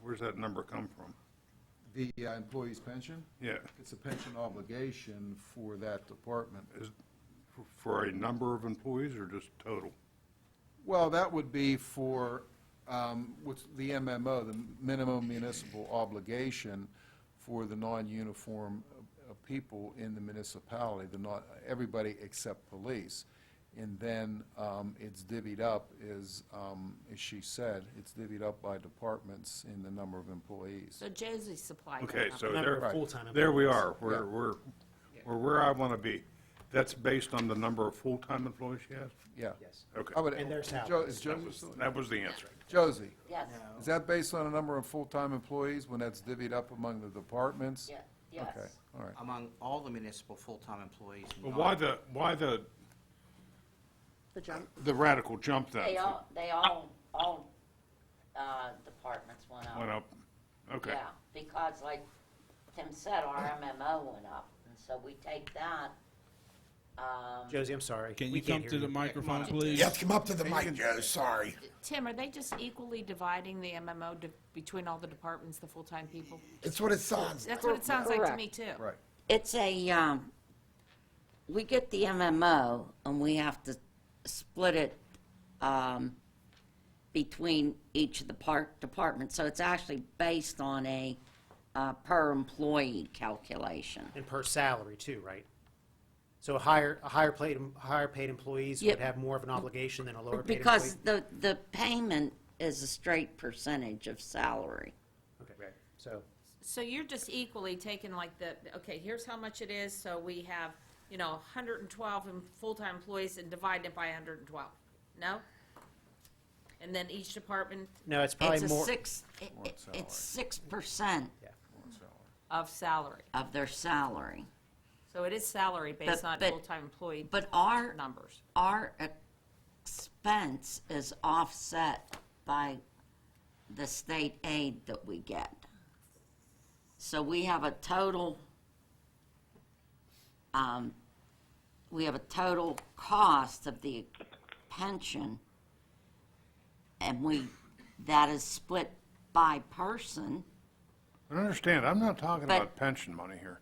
N: Where's that number come from?
F: The employee's pension?
N: Yeah,
F: It's a pension obligation for that department.
N: is for a number of employees or just total?
F: Well, that would be for, what's the MMO, the minimum municipal obligation for the non-uniform people in the municipality, everybody except police. And then it's divvied up, as she said, it's divvied up by departments in the number of employees.
E: So Josie supplied that
N: Okay,
E: number.
N: so
A: Number of
N: there,
A: full-time
N: there we
A: employees.
N: are. We're where I want to be. That's based on the number of full-time employees she has?
F: Yeah.
A: Yes.
N: Okay,
F: How about-
A: And their
F: Jo-
A: salaries.
F: Is Josie still-
N: that was the answer.
F: Josie,
B: Yes,
F: is that based on a number of full-time employees when that's divvied up among the departments?
B: yeah, yes.
F: Okay, all right.
I: Among all the municipal full-time employees.
N: Well,
I: not-
N: why the
M: the jump.
N: radical jump then?
B: They all departments went up.
N: Went up, okay.
B: Yeah, because like Tim said, our MMO went up, and so we take that,
A: Josie, I'm sorry.
J: Can
A: We
J: you
A: can't
J: come
A: hear
J: to the
A: you.
J: microphone, please?
G: You have to come up to the mic, Joe, sorry.
E: Tim, are they just equally dividing the MMO between all the departments, the full-time people?
G: It's what it sounds like.
E: That's what it sounds like to me, too.
F: Right.
B: it's a, we get the MMO, and we have to split it, between each of the departments, so it's actually based on a, per employee calculation.
A: And per salary too, right? So higher paid employees
B: Yep.
A: would have more of an obligation than a lower paid employee?
B: Because the payment is a straight percentage of salary.
A: Okay, right. So,
E: So you're just equally taking like okay, here's how much it is, so we have, 112 full-time employees and dividing it by 112, no? And then each department
A: No, it's probably
B: It's a
A: more.
B: it's 6%
E: of salary.
B: of their salary.
E: So it is salary based on
B: But-
E: full-time employee
B: But our
E: numbers.
B: our expense is offset by the state aid that we get. So we have a total, cost of the pension, and that is split by person.
N: But understand, I'm not talking
B: But-
N: about pension money here.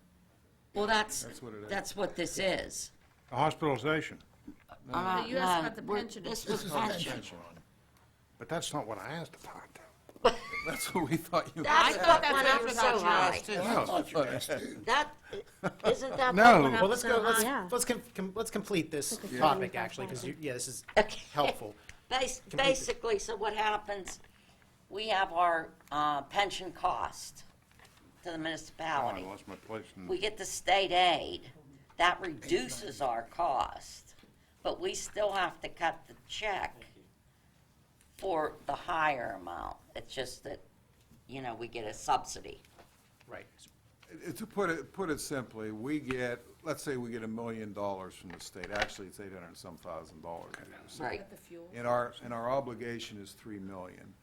B: Well, that's
F: what it is.
B: that's what this is.
N: Hospitalization,
E: But you asked about the pension.
B: This was pension.
N: but that's not what I asked about.
F: That's what we thought you.
B: I thought
E: that's
B: went
E: what
B: up
E: you
B: so high.
N: No,
B: That, isn't that
N: No.
B: what went up
A: Well, let's
B: so
A: go,
B: high?
M: Yeah.
A: let's complete this
M: Yeah.
A: topic, actually, because, this is
B: Okay.
A: helpful.
B: Basically, so what happens, we have our pension cost to the
N: oh, I
B: municipality.
N: lost my place in.
B: We get the state aid. That reduces our cost, but we still have to cut the check for the higher amount. It's just that, we get a subsidy.
A: Right.
F: To put it simply, let's say we get $1 million from the state, actually it's 800 and some thousand dollars.
B: Right.
E: The fuel.
F: And our obligation is $3 million.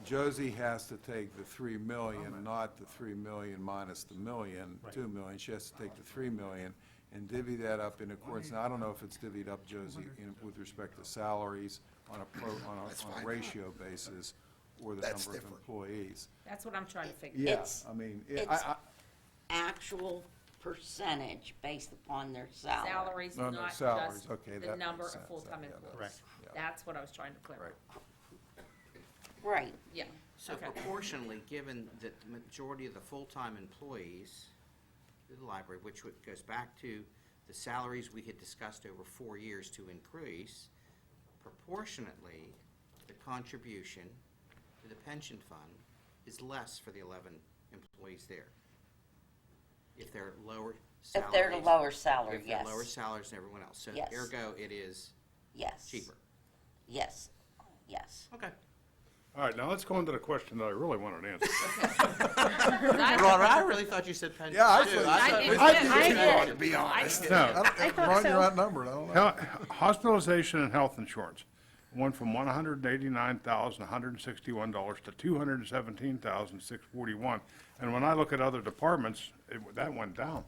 F: Josie has to take the $3 million, not the $3 million minus the million, $2 million. She has to take the $3 million and divvy that up in accordance. Now, I don't know if it's divvied up, Josie, with respect to salaries on a ratio basis or the
G: That's
F: number of
G: different.
F: employees.
E: That's what I'm trying to figure.
F: Yeah,
B: It's-
F: I mean,
B: it's actual percentage based upon their salary.
E: Salaries,
F: No,
E: not
F: salaries,
E: just
F: okay,
E: the
F: that
E: number
F: makes
E: of
F: sense.
E: full-time
F: Yeah,
E: employees.
A: Correct.
E: That's what I was trying to clarify.
F: Right.
B: Right.
E: Yeah.
I: So
E: Okay.
I: proportionally, given that the majority of the full-time employees of the library, which goes back to the salaries we had discussed over 4 years to increase, proportionately, the contribution to the pension fund is less for the 11 employees there. If they're lower salaries.
B: If they're the lower salary,
I: If they're
B: yes.
I: lower salaries than everyone else. So
B: Yes.
I: ergo, it is
B: Yes.
I: cheaper.
B: Yes. Yes.
I: Okay.
N: All right, now let's go into the question that I really wanted to answer.
I: Ron, I really thought you said pension.
F: Yeah, I
I: too.
F: thought-
I: I
E: I did.
I: thought-
E: I did.
G: To be honest.
N: No,
F: Ron, you're outnumbered, I don't know.
N: Hospitalization and health insurance went from $189,161 to $217,641. And when I look at other departments, that went down.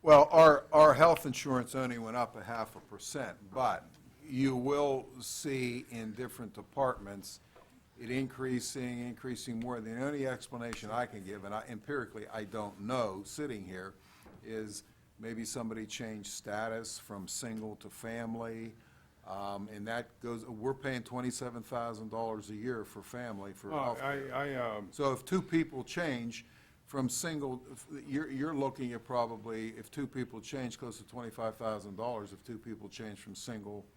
F: Well, our health insurance only went up 0.5%, but you will see in different departments it increasing more. The only explanation I can give, and empirically I don't know, sitting here, is maybe somebody changed status from single to family, and that goes, we're paying $27,000 a year for family for health. So if two people change from single, you're looking at probably, if two people change, close to $25,000 if two people change from single.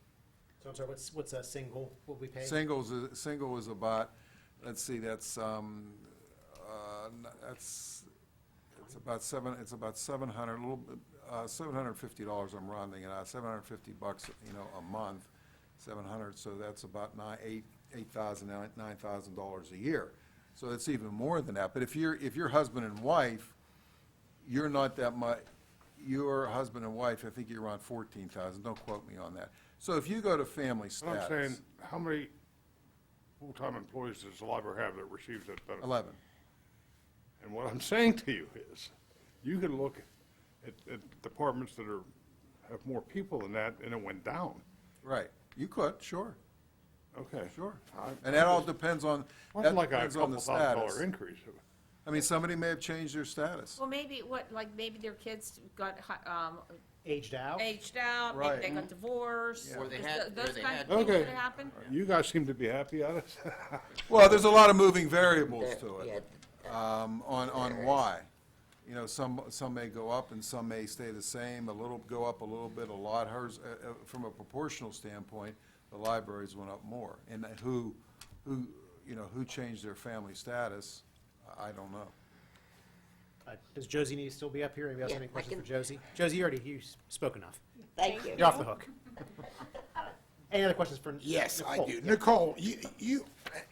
A: So I'm sorry, what's a single, what we pay?
F: Single is about, let's see, it's about 700, a little bit, $750, I'm rounding it out, $750, a month, 700, so that's about $8,000, $9,000 a year. So it's even more than that. But if you're husband and wife, you're not that much, your husband and wife, I think you're around 14,000, don't quote me on that. So if you go to family
N: But
F: status.
N: I'm saying, how many full-time employees does the library have that receives that benefit?
F: 11.
N: And what I'm saying to you is, you can look at departments that have more people than that, and it went down.
F: Right, you could, sure,
N: Okay.
F: sure. And that all depends on, that
N: Wasn't like a
F: depends on
N: couple
F: the
N: $1,000
F: status.
N: increase.
F: I mean, somebody may have changed their status.
E: Well, maybe maybe their kids got
A: Aged out?
E: aged out,
F: Right.
E: maybe they got divorced.
I: Or they
E: Just
I: had-
E: those
I: or they
E: kind
I: had-
E: of things
N: Okay.
E: that happen.
N: You guys seem to be happy at it.
F: Well, there's a lot of moving variables to
B: Yeah.
F: it, on why. Some may go up and some may stay the same, go up a little bit, a lot. Hers, from a proportional standpoint, the libraries went up more. And who changed their family status, I don't know.
A: Does Josie need to still be up here? Anybody else have
B: Yeah,
A: any
B: I
A: questions
B: can-
A: for Josie? Josie, you spoke enough.
B: Thank you.
A: You're off the hook. Any other questions for
G: Yes, I
A: Nicole?
G: do.
A: Yeah.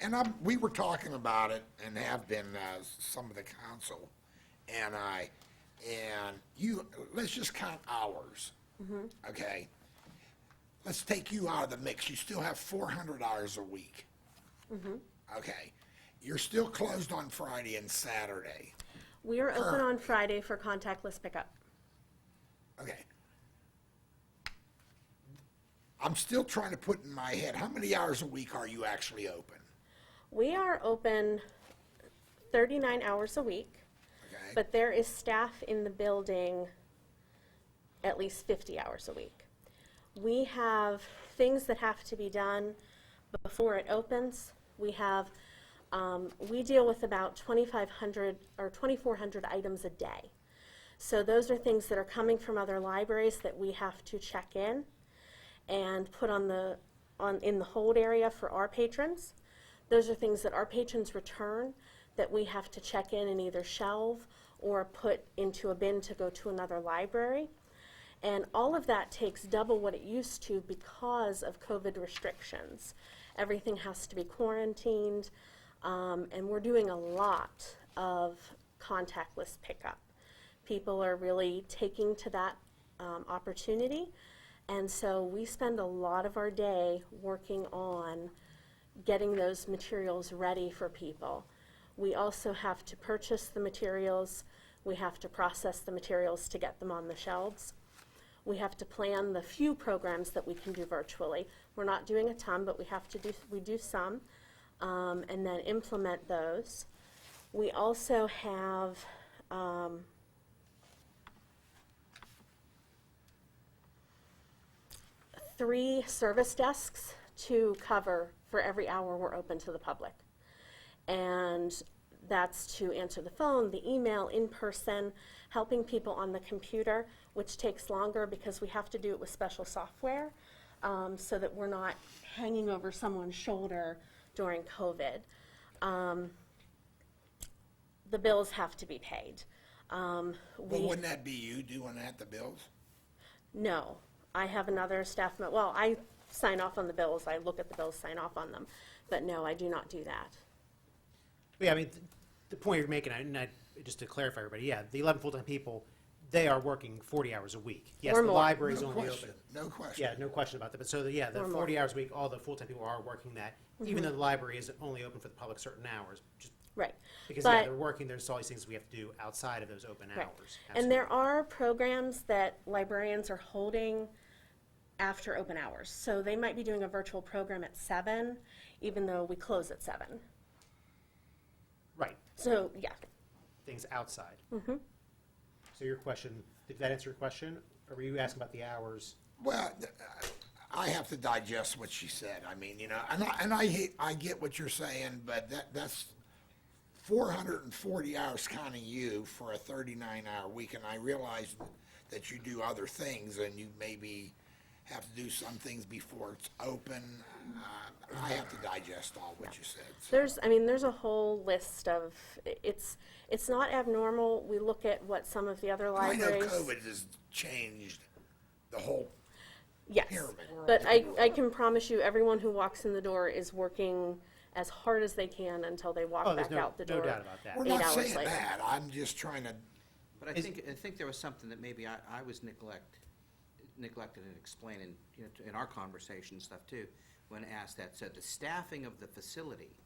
G: Nicole, we were talking about it and have been, some of the council and let's just count hours. Okay? Let's take you out of the mix. You still have 400 hours a week. Okay? You're still closed on Friday and Saturday.
M: We are open on Friday for contactless pickup.
G: Okay. I'm still trying to put in my head, how many hours a week are you actually open?
M: We are open 39 hours a week,
G: Okay?
M: but there is staff in the building at least 50 hours a week. We have things that have to be done before it opens. We deal with about 2,500 or 2,400 items a day. So those are things that are coming from other libraries that we have to check in and put in the hold area for our patrons. Those are things that our patrons return that we have to check in and either shelve or put into a bin to go to another library. And all of that takes double what it used to because of COVID restrictions. Everything has to be quarantined, and we're doing a lot of contactless pickup. People are really taking to that opportunity, and so we spend a lot of our day working on getting those materials ready for people. We also have to purchase the materials. We have to process the materials to get them on the shelves. We have to plan the few programs that we can do virtually. We're not doing a ton, but we do some, and then implement those. We also have 3 service desks to cover for every hour we're open to the public. And that's to answer the phone, the email, in person, helping people on the computer, which takes longer because we have to do it with special software so that we're not hanging over someone's shoulder during COVID. The bills have to be paid.
G: Well, wouldn't that be you doing that, the bills?
M: No, I have another staff member. Well, I sign off on the bills. I look at the bills, sign off on them. But no, I do not do that.
A: Yeah, I mean, the point you're making, just to clarify everybody, yeah, the 11 full-time people, they are working 40 hours a week. Yes,
M: Or
A: the
M: more.
A: library's
G: No
A: only
G: question,
A: open.
G: no question.
A: Yeah, no question about that. But so, yeah, the
M: Or more.
A: 40 hours a week, all the full-time people are working that, even though the library is only open for the public certain hours. Just
M: Right.
A: because, yeah,
M: But-
A: they're working, there's all these things we have to do outside of those open
M: Right.
A: hours.
M: And there
A: Absolutely.
M: are programs that librarians are holding after open hours. So they might be doing a virtual program at 7, even though we close at 7.
A: Right,
M: So, yeah.
A: things outside. So your question, did that answer your question? Or were you asking about the hours?
G: Well, I have to digest what she said. I mean, I get what you're saying, but that's 440 hours counting you for a 39-hour week, and I realize that you do other things, and you maybe have to do some things before it's open. I have to digest all what you said. So.
M: There's a whole list of, it's not abnormal. We look at what some of the other
G: I know
M: libraries.
G: COVID has changed the whole
M: Yes,
G: pyramid.
M: but I can promise you, everyone who walks in the door is working as hard as they can until they walk
A: Oh, there's
M: back out the door.
A: no doubt about that.
G: We're
M: 8
G: not
M: hours
G: saying
M: later.
G: that. I'm just trying to.
I: But I think there was something that maybe I was neglected in explaining, in our conversation and stuff too, when asked that. So the staffing of the facility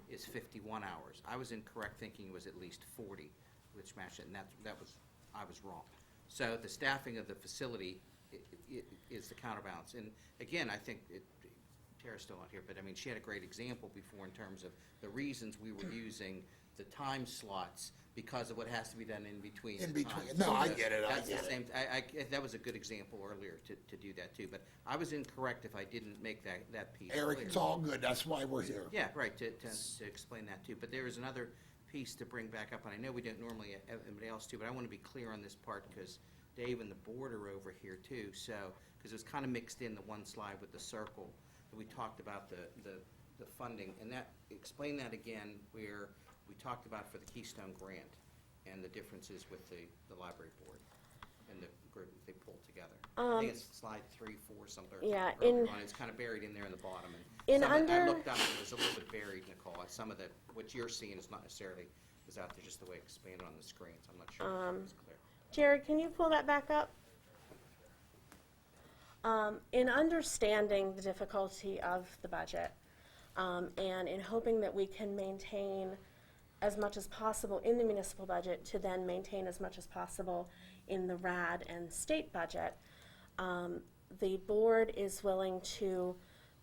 I: is 51 hours. I was incorrect thinking it was at least 40, which matched it, and I was wrong. So the staffing of the facility is the counterbalance. And again, I think Tara's still not here, but I mean, she had a great example before in terms of the reasons we were using the time slots because of what has to be done in between.
G: In
I: the
G: between.
I: times.
G: No,
I: So
G: I get it, I
I: that's
G: get
I: the
G: it.
I: same. That was a good example earlier to do that too. But I was incorrect if I didn't make that piece
G: Eric,
I: clear.
G: it's all good. That's why we're here.
I: Yeah, right, to explain that too. But there is another piece to bring back up, and I know we don't normally have anybody else too, but I want to be clear on this part because Dave and the board are over here too, so, because it was kind of mixed in the one slide with the circle, that we talked about the funding, and explain that again, where we talked about for the Keystone Grant and the differences with the library board and the group that they pulled together. I think it's slide 3, 4, something.
M: Yeah,
I: earlier on. It's kind of buried in there in the bottom. And
M: In
I: some of it- I
M: under-
I: looked up, and it was a little bit buried, Nicole. And some of the, what you're seeing is not necessarily, is out there just the way it expanded on the screen, so I'm not sure if it's clear.
M: Jared, can you pull that back up? In understanding the difficulty of the budget, and in hoping that we can maintain as much as possible in the municipal budget to then maintain as much as possible in the RAD and state budget, the board is willing to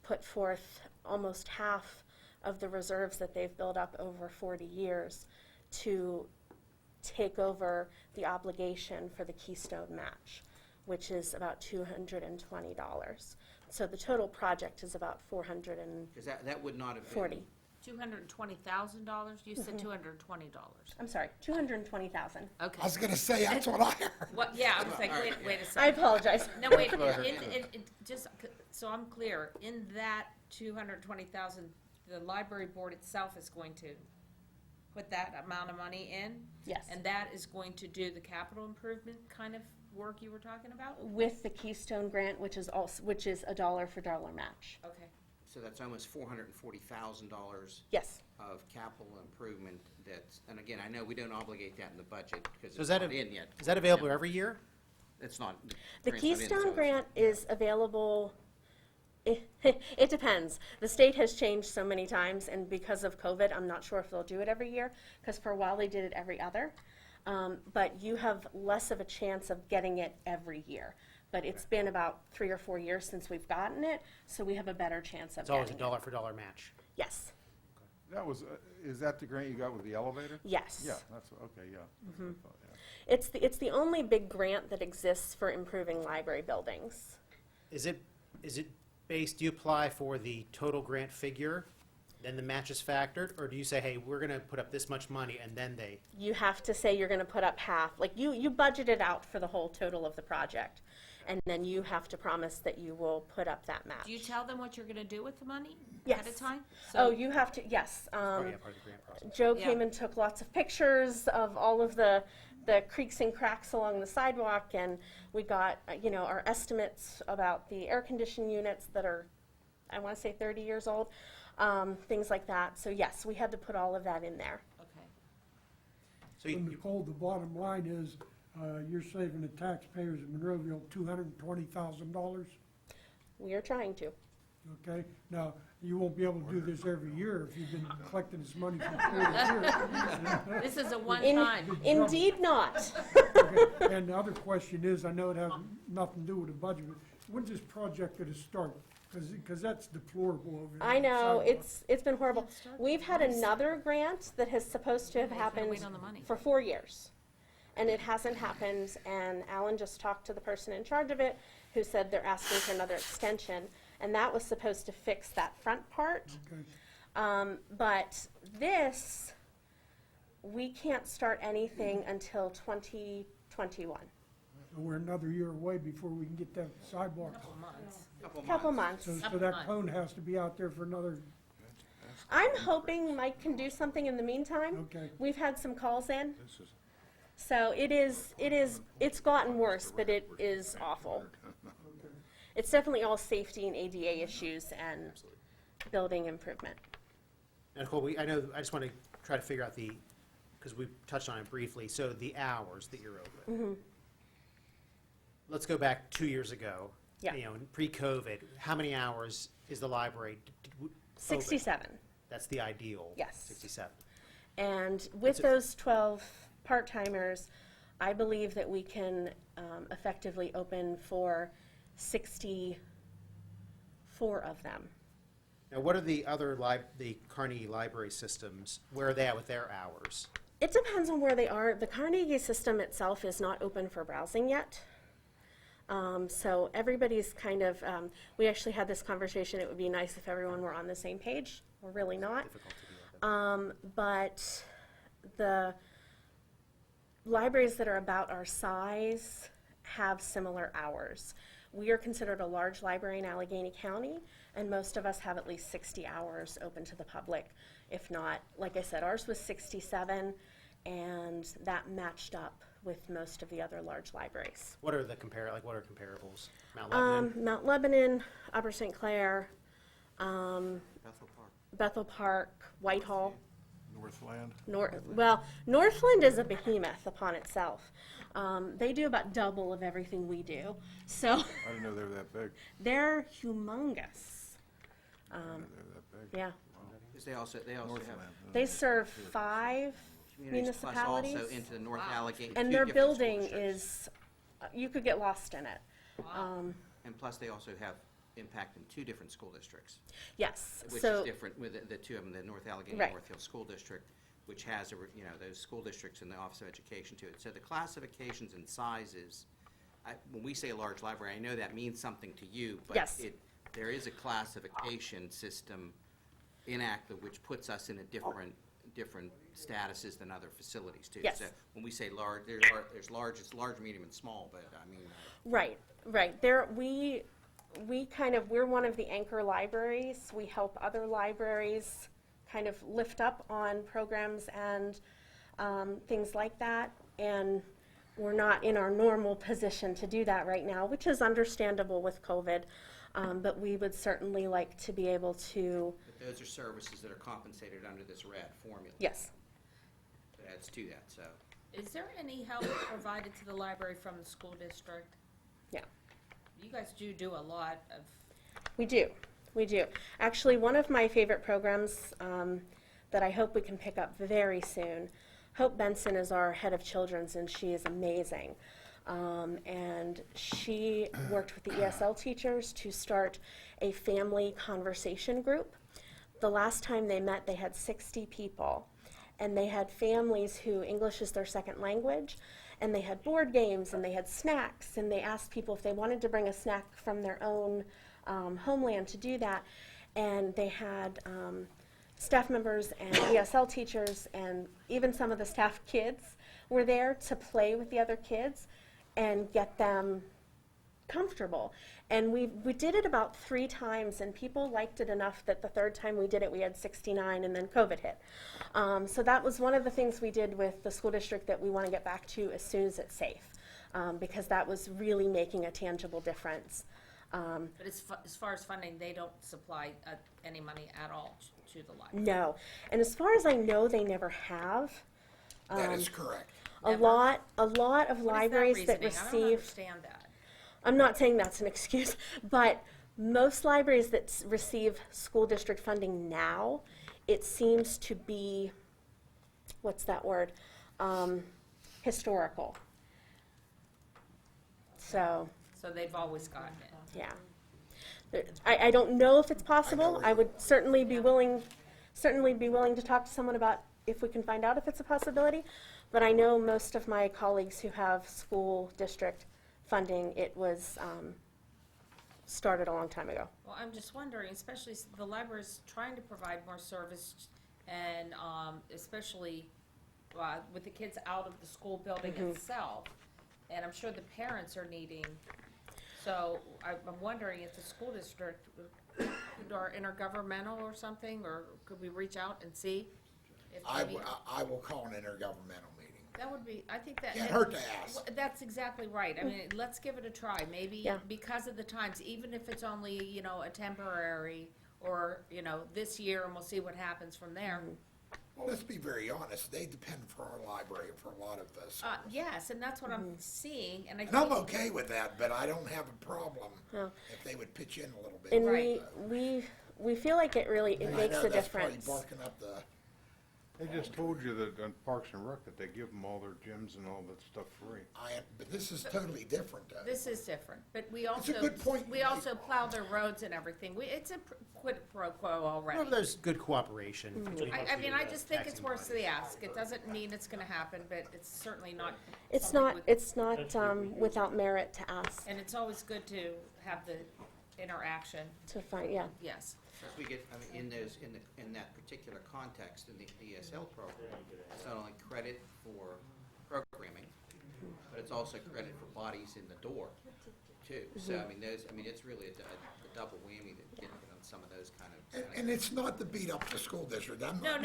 M: put forth almost half of the reserves that they've built up over 40 years to take over the obligation for the Keystone match, which is about $220. So the total project is about $440.
I: Because that would not have been.
E: $220,000? You said $220.
M: I'm sorry, $220,000.
E: Okay.
G: I was gonna say, that's what I heard.
E: What, yeah, I was like, wait a second.
M: I apologize.
E: No, wait, just, so I'm clear, in that 220,000, the library board itself is going to put that amount of money in?
M: Yes.
E: And that is going to do the capital improvement kind of work you were talking about?
M: With the Keystone grant, which is a dollar for dollar match.
E: Okay.
I: So that's almost $440,000
M: Yes.
I: of capital improvement that's, and again, I know we don't obligate that in the budget because
A: So
I: it's not in yet.
A: Is that available every year?
I: It's not.
M: The
I: grant's not in, so
M: Keystone
I: it's-
M: grant is available, it depends. The state has changed so many times, and because of COVID, I'm not sure if they'll do it every year, because for a while they did it every other. But you have less of a chance of getting it every year. But it's been about 3 or 4 years since we've gotten it, so we have a better chance of
A: It's always a
M: getting
A: dollar
M: it.
A: for dollar match.
M: Yes,
F: That was, is that the grant you got with the elevator?
M: yes.
F: Yeah, that's, okay, yeah. That's what I thought, yeah.
M: It's the only big grant that exists for improving library buildings.
A: Is it based, do you apply for the total grant figure, then the match is factored? Or do you say, hey, we're gonna put up this much money, and then they?
M: You have to say you're gonna put up half, like you budget it out for the whole total of the project. And then you have to promise that you will put up that match.
E: Do you tell them what you're gonna do with the money
M: Yes.
E: ahead of time?
M: Oh, you have to, yes.
A: Oh, yeah, part of the grant process.
M: Joe
E: Yeah.
M: came and took lots of pictures of all of the creaks and cracks along the sidewalk, and we got, our estimates about the air conditioning units that are, I want to say 30 years old, things like that. So yes, we had to put all of that in there.
E: Okay.
A: So
D: And
A: you,
D: Nicole, the bottom line is, you're saving the taxpayers of Monroeville $220,000,
M: We are trying to.
D: okay? Now, you won't be able to do this every year if you've been collecting this money for 40 years.
E: This is a one-time.
M: Indeed not.
D: Okay, and the other question is, I know it has nothing to do with the budget, but when's this project gonna start? Because that's deplorable over there.
M: I know,
D: Sidewalk.
M: it's been horrible. We've had another grant that is supposed to have happened
E: wait on the money.
M: for 4 years. And it hasn't happened, and Alan just talked to the person in charge of it, who said they're asking for another extension. And that was supposed to fix that front part.
D: Okay.
M: But this, we can't start anything until 2021.
D: So we're another year away before we can get that sidewalk.
M: Couple months.
D: So that cone has to be out there for another,
M: I'm hoping Mike can do something in the meantime.
D: Okay.
M: We've had some calls in. So it's gotten worse, but it is awful. It's definitely all safety and ADA issues and building improvement.
A: and Nicole, I just want to try to figure out because we touched on it briefly, so the hours that you're open. Let's go back 2 years ago.
M: Yeah.
A: Pre-COVID, how many hours is the library open?
M: 67.
A: That's the ideal.
M: Yes.
A: 67.
M: And with those 12 part-timers, I believe that we can effectively open for 64 of them.
A: Now, what are the other the Carnegie Library systems? Where are they at with their hours?
M: It depends on where they are. The Carnegie system itself is not open for browsing yet. So everybody's kind of, we actually had this conversation, it would be nice if everyone were on the same page. We're really not.
A: Difficult to do that.
M: But the libraries that are about our size have similar hours. We are considered a large library in Allegheny County, and most of us have at least 60 hours open to the public. If not, like I said, ours was 67, and that matched up with most of the other large libraries.
A: What are comparables? Mount Lebanon?
M: Mount Lebanon, Upper St. Clair,
I: Bethel Park.
M: Bethel Park, Whitehall.
F: Northland?
M: Northland is a behemoth upon itself. They do about double of everything we do. So
F: I didn't know they were that big.
M: they're humongous.
F: I didn't know they were that big.
M: Yeah.
I: Because they also have
F: Northland.
M: They serve 5
I: communities plus
M: municipalities.
I: also into the North Allegheny.
M: And
I: two
M: their
I: different
M: building
I: school districts.
M: is, you could get lost in it.
I: And plus, they also have impact in 2 different school districts,
M: Yes,
I: which is
M: so,
I: different with the 2 of them, the North Allegheny
M: Right.
I: and Northfield School District, which has, those school districts in the Office of Education to it. So the classifications and sizes, when we say a large library, I know that means something to you, but
M: Yes.
I: there is a classification system enacted which puts us in a different statuses than other facilities too.
M: Yes.
I: So when we say large, there's large, it's large, medium, and small, but I mean.
M: right. We're one of the anchor libraries. We help other libraries kind of lift up on programs and things like that. And we're not in our normal position to do that right now, which is understandable with COVID. But we would certainly like to be able to,
I: But those are services that are compensated under this RAD formula.
M: yes.
I: That adds to that, so.
E: Is there any help provided to the library from the school district?
M: Yeah.
E: You guys do a lot of,
M: We do. Actually, one of my favorite programs that I hope we can pick up very soon, Hope Benson is our head of children's, and she is amazing. And she worked with the ESL teachers to start a family conversation group. The last time they met, they had 60 people, and they had families who English is their second language, and they had board games, and they had snacks, and they asked people if they wanted to bring a snack from their own homeland to do that. And they had staff members and ESL teachers, and even some of the staff kids were there to play with the other kids and get them comfortable. And we did it about 3 times, and people liked it enough that the 3rd time we did it, we had 69, and then COVID hit. So that was one of the things we did with the school district that we want to get back to as soon as it's safe, because that was really making a tangible difference.
E: but as far as funding, they don't supply any money at all to the library?
M: No. And as far as I know, they never have.
G: That is correct.
M: A lot of
E: What is
M: libraries that
E: reasoning? I don't
M: receive,
E: understand that.
M: I'm not saying that's an excuse, but most libraries that receive school district funding now, it seems to be, what's that word? Historical. So,
E: So they've always gotten it.
M: yeah. I don't know if it's possible. I would certainly be willing to talk to someone about if we can find out if it's a possibility. But I know most of my colleagues who have school district funding, it was started a long time ago.
E: Well, I'm just wondering, especially the library's trying to provide more service, and especially with the kids out of the school building itself, and I'm sure the parents are needing. So I'm wondering if the school district are intergovernmental or something, or could we reach out and see? If
G: I
E: maybe-
G: will call an intergovernmental meeting.
E: That would be, I think that.
G: Can't hurt to ask.
E: That's exactly right. I mean, let's give it a try. Maybe
M: Yeah.
E: because of the times, even if it's only, a temporary or, this year, and we'll see what happens from there.
G: Well, let's be very honest, they depend for our library for a lot of us.
E: Yes, and that's what I'm seeing, and I
G: And I'm
E: think,
G: okay with that, but I don't have a problem
M: No.
G: if they would pitch in a little bit.
M: And
E: Right.
M: we feel like it
G: I
M: makes
G: know
M: a
G: that's probably
M: difference.
G: barking up the,
N: They just told you that on Parks and Rec that they give them all their gyms and all that stuff free.
G: but this is totally different though.
E: this is different, but we
G: a
E: also,
G: good point you
E: we
G: make.
E: also plow their roads and everything. It's a quid pro quo already.
A: Well, there's good cooperation between
E: I mean, I just think it's
A: taxing
E: worth the
A: bodies.
E: ask. It doesn't mean it's gonna happen, but it's certainly not.
M: It's
E: something
M: not,
E: with-
M: it's not without merit to ask,
E: And it's always good to have the interaction,
M: to find, yeah.
E: yes.
I: As we get, in that particular context, in the ESL program, it's not only credit for programming, but it's also credit for bodies in the door, too. So, it's really a double whammy that getting on some of those kind of.
G: And it's not to beat up the school district.
E: No.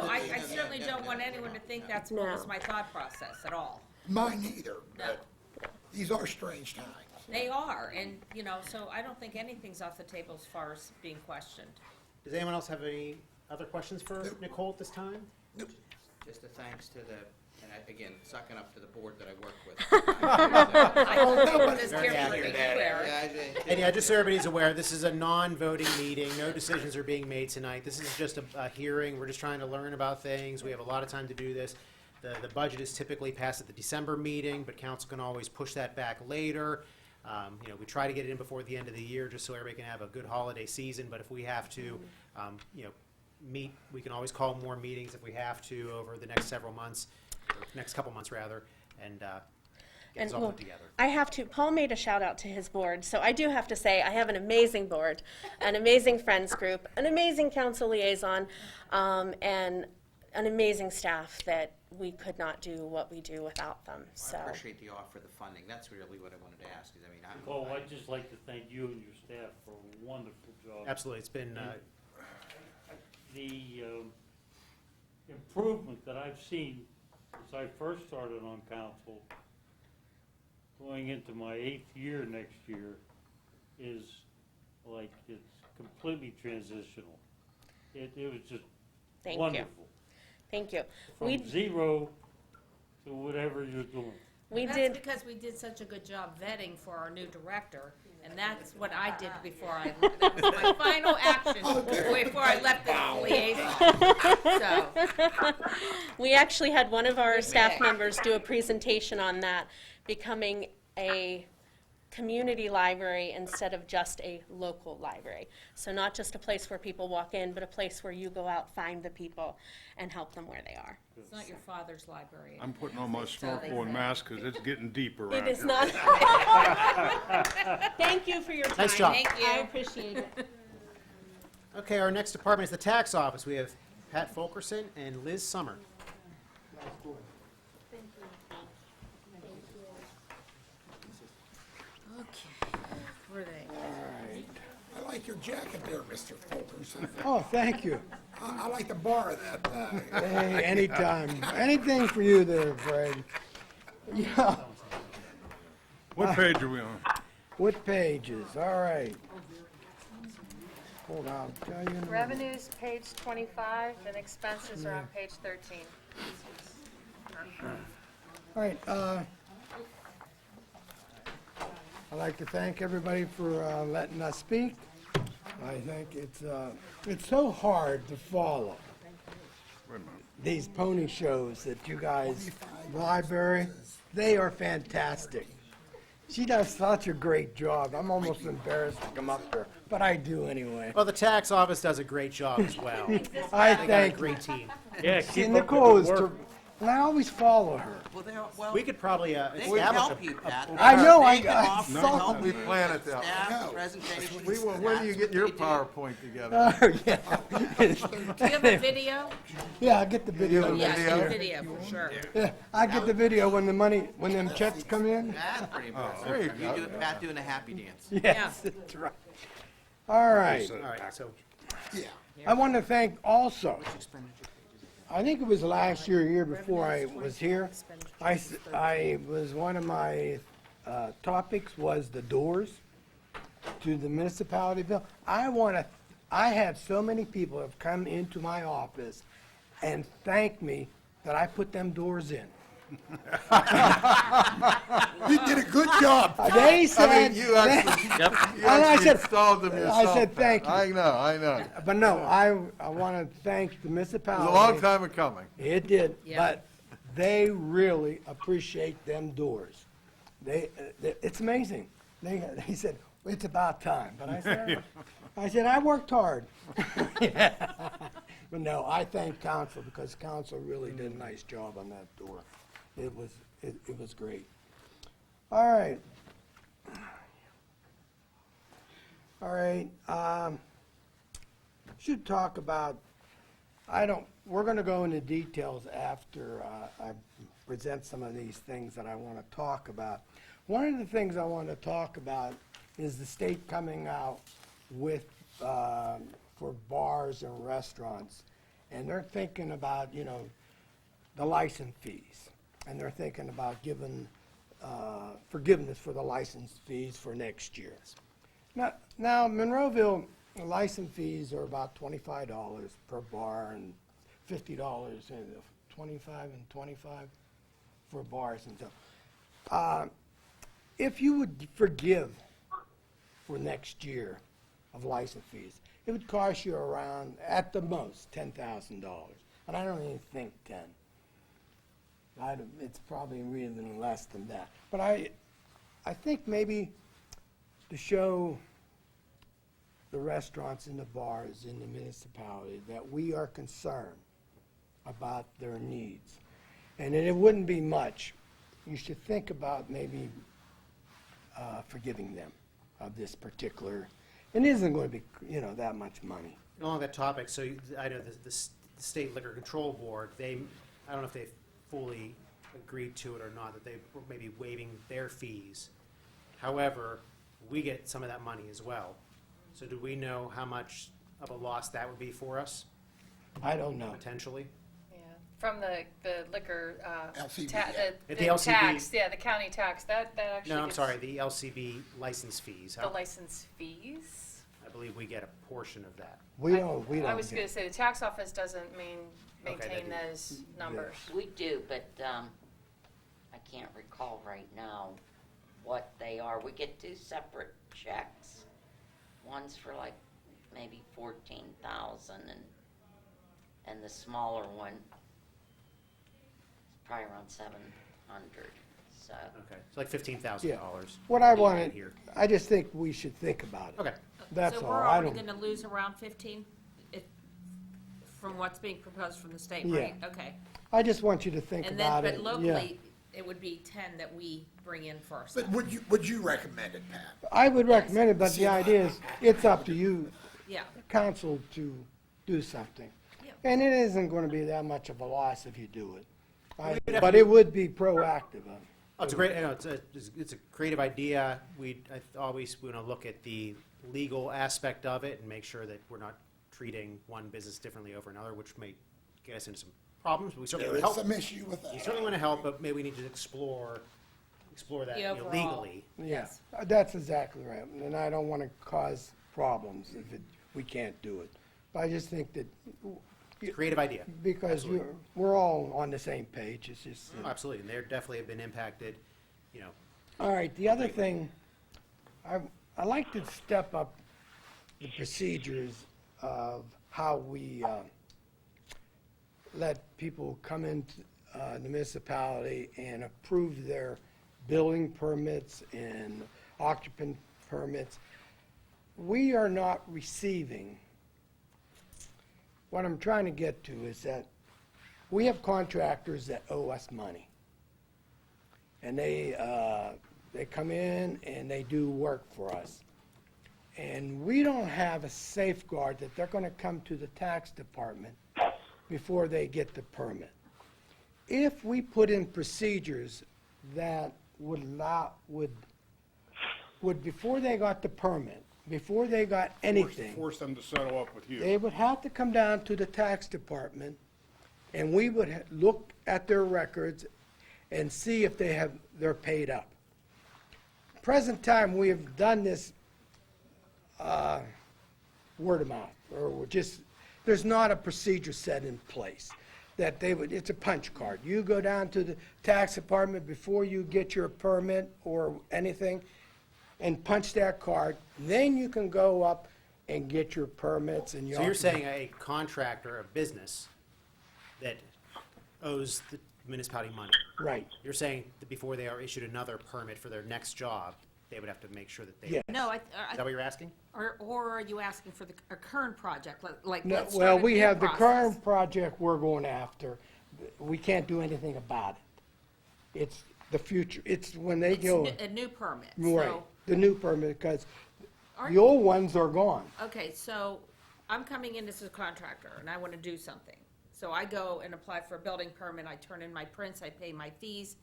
E: I certainly don't want anyone to think that was my thought process at all.
G: Mine either,
E: No.
G: but these are strange times.
E: They are, and, you know, so I don't think anything's off the table as far as being questioned.
A: Does anyone else have any other questions for Nicole at this time?
I: Just a thanks to the, and again, sucking up to the board that I work with.
E: I don't think this
A: Very
E: carefully
A: accurate.
E: clear.
A: And yeah, just so everybody's aware, this is a non-voting meeting. No decisions are being made tonight. This is just a hearing. We're just trying to learn about things. We have a lot of time to do this. The budget is typically passed at the December meeting, but council can always push that back later. You know, we try to get it in before the end of the year, just so everybody can have a good holiday season. But if we have to, you know, meet, we can always call more meetings if we have to over the next several months, or next couple months rather, and get this all
M: well,
A: put together.
M: I have to, Paul made a shout out to his board, so I do have to say I have an amazing board, an amazing friends group, an amazing council liaison, and an amazing staff that we could not do what we do without them, so.
I: I appreciate the offer of the funding. That's really what I wanted to ask, is, I mean,
C: Nicole, I'd just like to thank you and your staff for a wonderful job.
A: Absolutely, it's been,
C: The improvement that I've seen since I first started on council, going into my 8th year next year, is like, it's completely transitional. It was just
M: Thank you.
C: wonderful.
M: Thank you.
C: From zero to whatever you're doing.
M: We
E: That's
M: did,
E: because we did such a good job vetting for our new director, and that's what I did before I, that was my final action before I left the liaison. So,
M: we actually had one of our staff members do a presentation on that, becoming a community library instead of just a local library. So not just a place where people walk in, but a place where you go out, find the people, and help them where they are.
E: it's not your father's library.
N: I'm putting on my snorkel and mask because it's getting deeper around
M: It is
N: here.
M: not. Thank you for your time.
A: Nice job.
E: Thank you.
M: I appreciate it.
A: okay, our next department is the tax office. We have Pat Fulkerson and Liz Summer.
E: Okay, where are they?
G: I like your jacket there, Mr. Fulkerson.
O: Oh, thank you.
G: I like to borrow that.
O: Hey, anytime. Anything for you there, Fred. Yeah.
N: What page are we on?
O: What pages? All right. Hold on, I'll tell you in a minute.
H: Revenues, page 25, and expenses are on page 13.
O: All right, I'd like to thank everybody for letting us speak. I think it's so hard to follow
N: Wait a minute.
O: these pony shows that you guys, library, they are fantastic. She does such a great job. I'm almost embarrassed to come up here, but I do anyway.
A: Well, the tax office does a great job as well.
O: I
A: They got a
O: thank
A: great team.
C: Yeah,
O: See,
C: keep up
O: Nicole
C: with
O: is,
C: the work.
O: and I always follow her.
I: Well,
A: We could probably
I: they can
A: establish
I: help you, Pat.
O: I know,
I: They
O: I-
I: can
O: I
I: offer
O: saw
I: help
F: We
I: with
F: plan it that
I: staff,
G: way.
I: presentations.
F: When do you get your
I: That's what
F: PowerPoint together?
O: Oh, yeah.
E: Do you have a video?
O: Yeah, I get the video.
F: have a
E: Yes,
F: video?
E: a video, for sure.
O: Yeah, I get the video when the money, when them checks come in.
I: they do. That's pretty impressive.
F: there you
I: You do Pat doing a happy dance.
O: Yes, that's right. All right.
A: All right, so
G: Yeah.
O: I want to thank also, I think it was last year, year before I was here, I was, one of my topics was the doors to the municipality bill. I had so many people have come into my office and thanked me that I put them doors in.
G: You did a good job.
O: They said.
F: I mean, you actually, you
O: And I
F: actually
O: said-
F: installed them yourself.
O: I said,
F: Pat.
O: thank you.
F: I know.
O: But no, I want to thank the
F: It
O: municipality.
F: was a long time in coming.
O: It did,
E: Yeah.
O: but they really appreciate them doors. It's amazing. They said, it's about time, but I said, I worked hard. But no, I thank council because council really did a nice job on that door. It was great. All right. Should talk about, we're gonna go into details after I present some of these things that I wanna talk about. One of the things I want to talk about is the state coming out with, for bars and restaurants. And they're thinking about, the license fees. and they're thinking about giving forgiveness for the license fees for next year. Now, Monroeville license fees are about $25 per bar and $50 and 25 and 25 for bars and stuff. If you would forgive for next year of license fees, it would cost you around, at the most, $10,000. And I don't even think 10. It's probably even less than that. But I think maybe to show the restaurants and the bars in the municipality that we are concerned about their needs. And it wouldn't be much. You should think about maybe forgiving them of this particular, it isn't going to be, that much money.
A: Along that topic, so I know the State Liquor Control Board, I don't know if they've fully agreed to it or not, that they were maybe waiving their fees. However, we get some of that money as well. So do we know how much of a loss that would be for us,
O: I don't know.
A: potentially?
H: Yeah, from the liquor,
G: LCB,
A: If the LCB
H: tax, the county tax, that actually
A: No, I'm
H: gets
A: sorry, the LCB license fees.
H: the license fees.
A: I believe we get a portion of that.
O: We don't
H: I was
O: get
H: gonna say, the tax office doesn't
A: they
H: maintain
A: do.
H: those numbers.
B: We do, but I can't recall right now what they are. We get 2 separate checks. One's for like maybe 14,000 and the smaller one is probably around 700. So
A: Okay, it's like $15,000.
O: What I
A: we
O: wanted,
A: get here.
O: I just think we should think about it.
A: Okay,
O: That's
E: So
O: all.
E: we're
O: I
E: already
O: don't,
E: gonna lose around 15 from what's being proposed from the state,
O: Yeah.
E: right? Okay.
O: I just want you to think
E: And then,
O: about it.
E: but locally, it would be 10 that we bring in first.
G: But would you recommend it, Pat?
O: I would recommend it, but the idea is, it's up to you,
E: Yeah,
O: council, to do something.
E: Yeah.
O: And it isn't going to be that much of a loss if you do it.
A: would have
O: But
A: to-
O: it would be proactive.
A: oh, it's a great, it's a creative idea. I always want to look at the legal aspect of it and make sure that we're not treating one business differently over another, which may get us into some problems, but we certainly
G: There
A: want
G: is
A: to help.
G: some issue with
A: We
G: that.
A: certainly want to help, but maybe we need to explore that
E: The overall.
A: legally.
O: Yeah, that's exactly right. And I don't want to cause problems if we can't do it. But I just think that,
A: Creative idea.
O: because
A: Absolutely.
O: we're all on the same page, it's just.
A: Oh, absolutely, and they definitely have been impacted,
O: All right, the other thing, I like to step up the procedures of how we let people come into the municipality and approve their building permits and occupant permits. We are not receiving, what I'm trying to get to is that we have contractors that owe us money. And they come in and they do work for us. And we don't have a safeguard that they're going to come to the tax department before they get the permit. If we put in procedures that would before they got the permit, before they got anything,
N: Force them to settle up with you.
O: they would have to come down to the tax department, and we would look at their records and see if they're paid up. Present time, we have done this word of mouth, or there's not a procedure set in place that it's a punch card. You go down to the tax department before you get your permit or anything and punch that card, then you can go up and get your permits and your.
A: So you're saying a contractor, a business that owes the municipality money.
O: Right.
A: You're saying that before they are issued another permit for their next job, they would have to make sure that they.
O: Yes.
E: no,
A: Is that what you're asking?
E: or are you asking for a current project, like
O: No,
E: let's
O: well,
E: start a
O: we
E: new
O: have the
E: process.
O: current project we're going after. We can't do anything about it. It's the future. It's when they
E: It's
O: go.
E: a new permit,
O: Right,
E: so,
O: the new permit, because
E: Are-
O: the old ones are gone.
E: okay, so I'm coming in as a contractor and I want to do something. So I go and apply for a building permit, I turn in my prints, I pay my fees,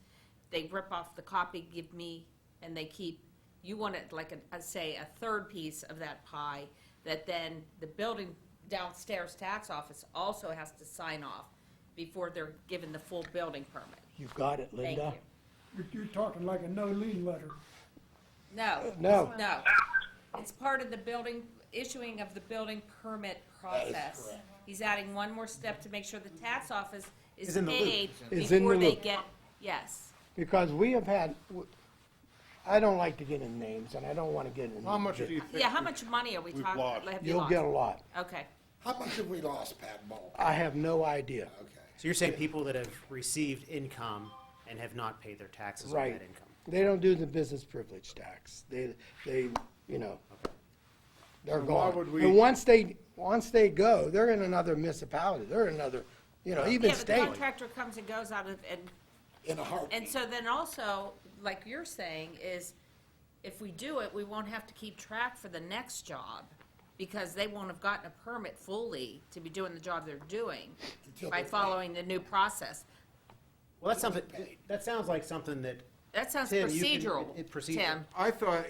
E: they rip off the copy, give me, and they keep, you want it like say a third piece of that pie that then the building downstairs tax office also has to sign off before they're given the full building permit.
O: You've got it,
E: Thank
O: Linda.
E: you.
D: You're talking like a no lien letter.
E: No.
O: No.
E: No. It's part of the building, issuing of the building permit process. He's adding one more step to make sure the tax office is
A: Is in the loop.
E: paid
O: Is in
E: before
O: the
E: they
O: loop.
E: get, yes.
O: Because we have had, I don't like to get in names, and I don't want to get in.
N: How much do you think?
E: Yeah, how much money are we
N: we've
E: talking?
N: lost?
E: Have you
O: You'll
E: lost?
O: get a lot.
E: Okay.
G: How much have we lost, Pat Bull?
O: I have no idea.
G: Okay.
A: So you're saying people that have received income and have not paid their taxes on
O: Right.
A: that income?
O: They don't do the business privilege tax. They, you know, they're
N: So why
O: gone.
N: would we-
O: And once they go, they're in another municipality. They're in another, even
E: Yeah, but the
O: state.
E: contractor comes and goes out of, and
G: In a heartbeat.
E: And so then also, like you're saying, is if we do it, we won't have to keep track for the next job because they won't have gotten a permit fully to be doing the job they're doing by following the new process.
A: Well, that's something, that sounds like something that,
E: That sounds
A: Tim, you can-
E: procedural,
A: it- procedural.
E: Tim.
F: I thought,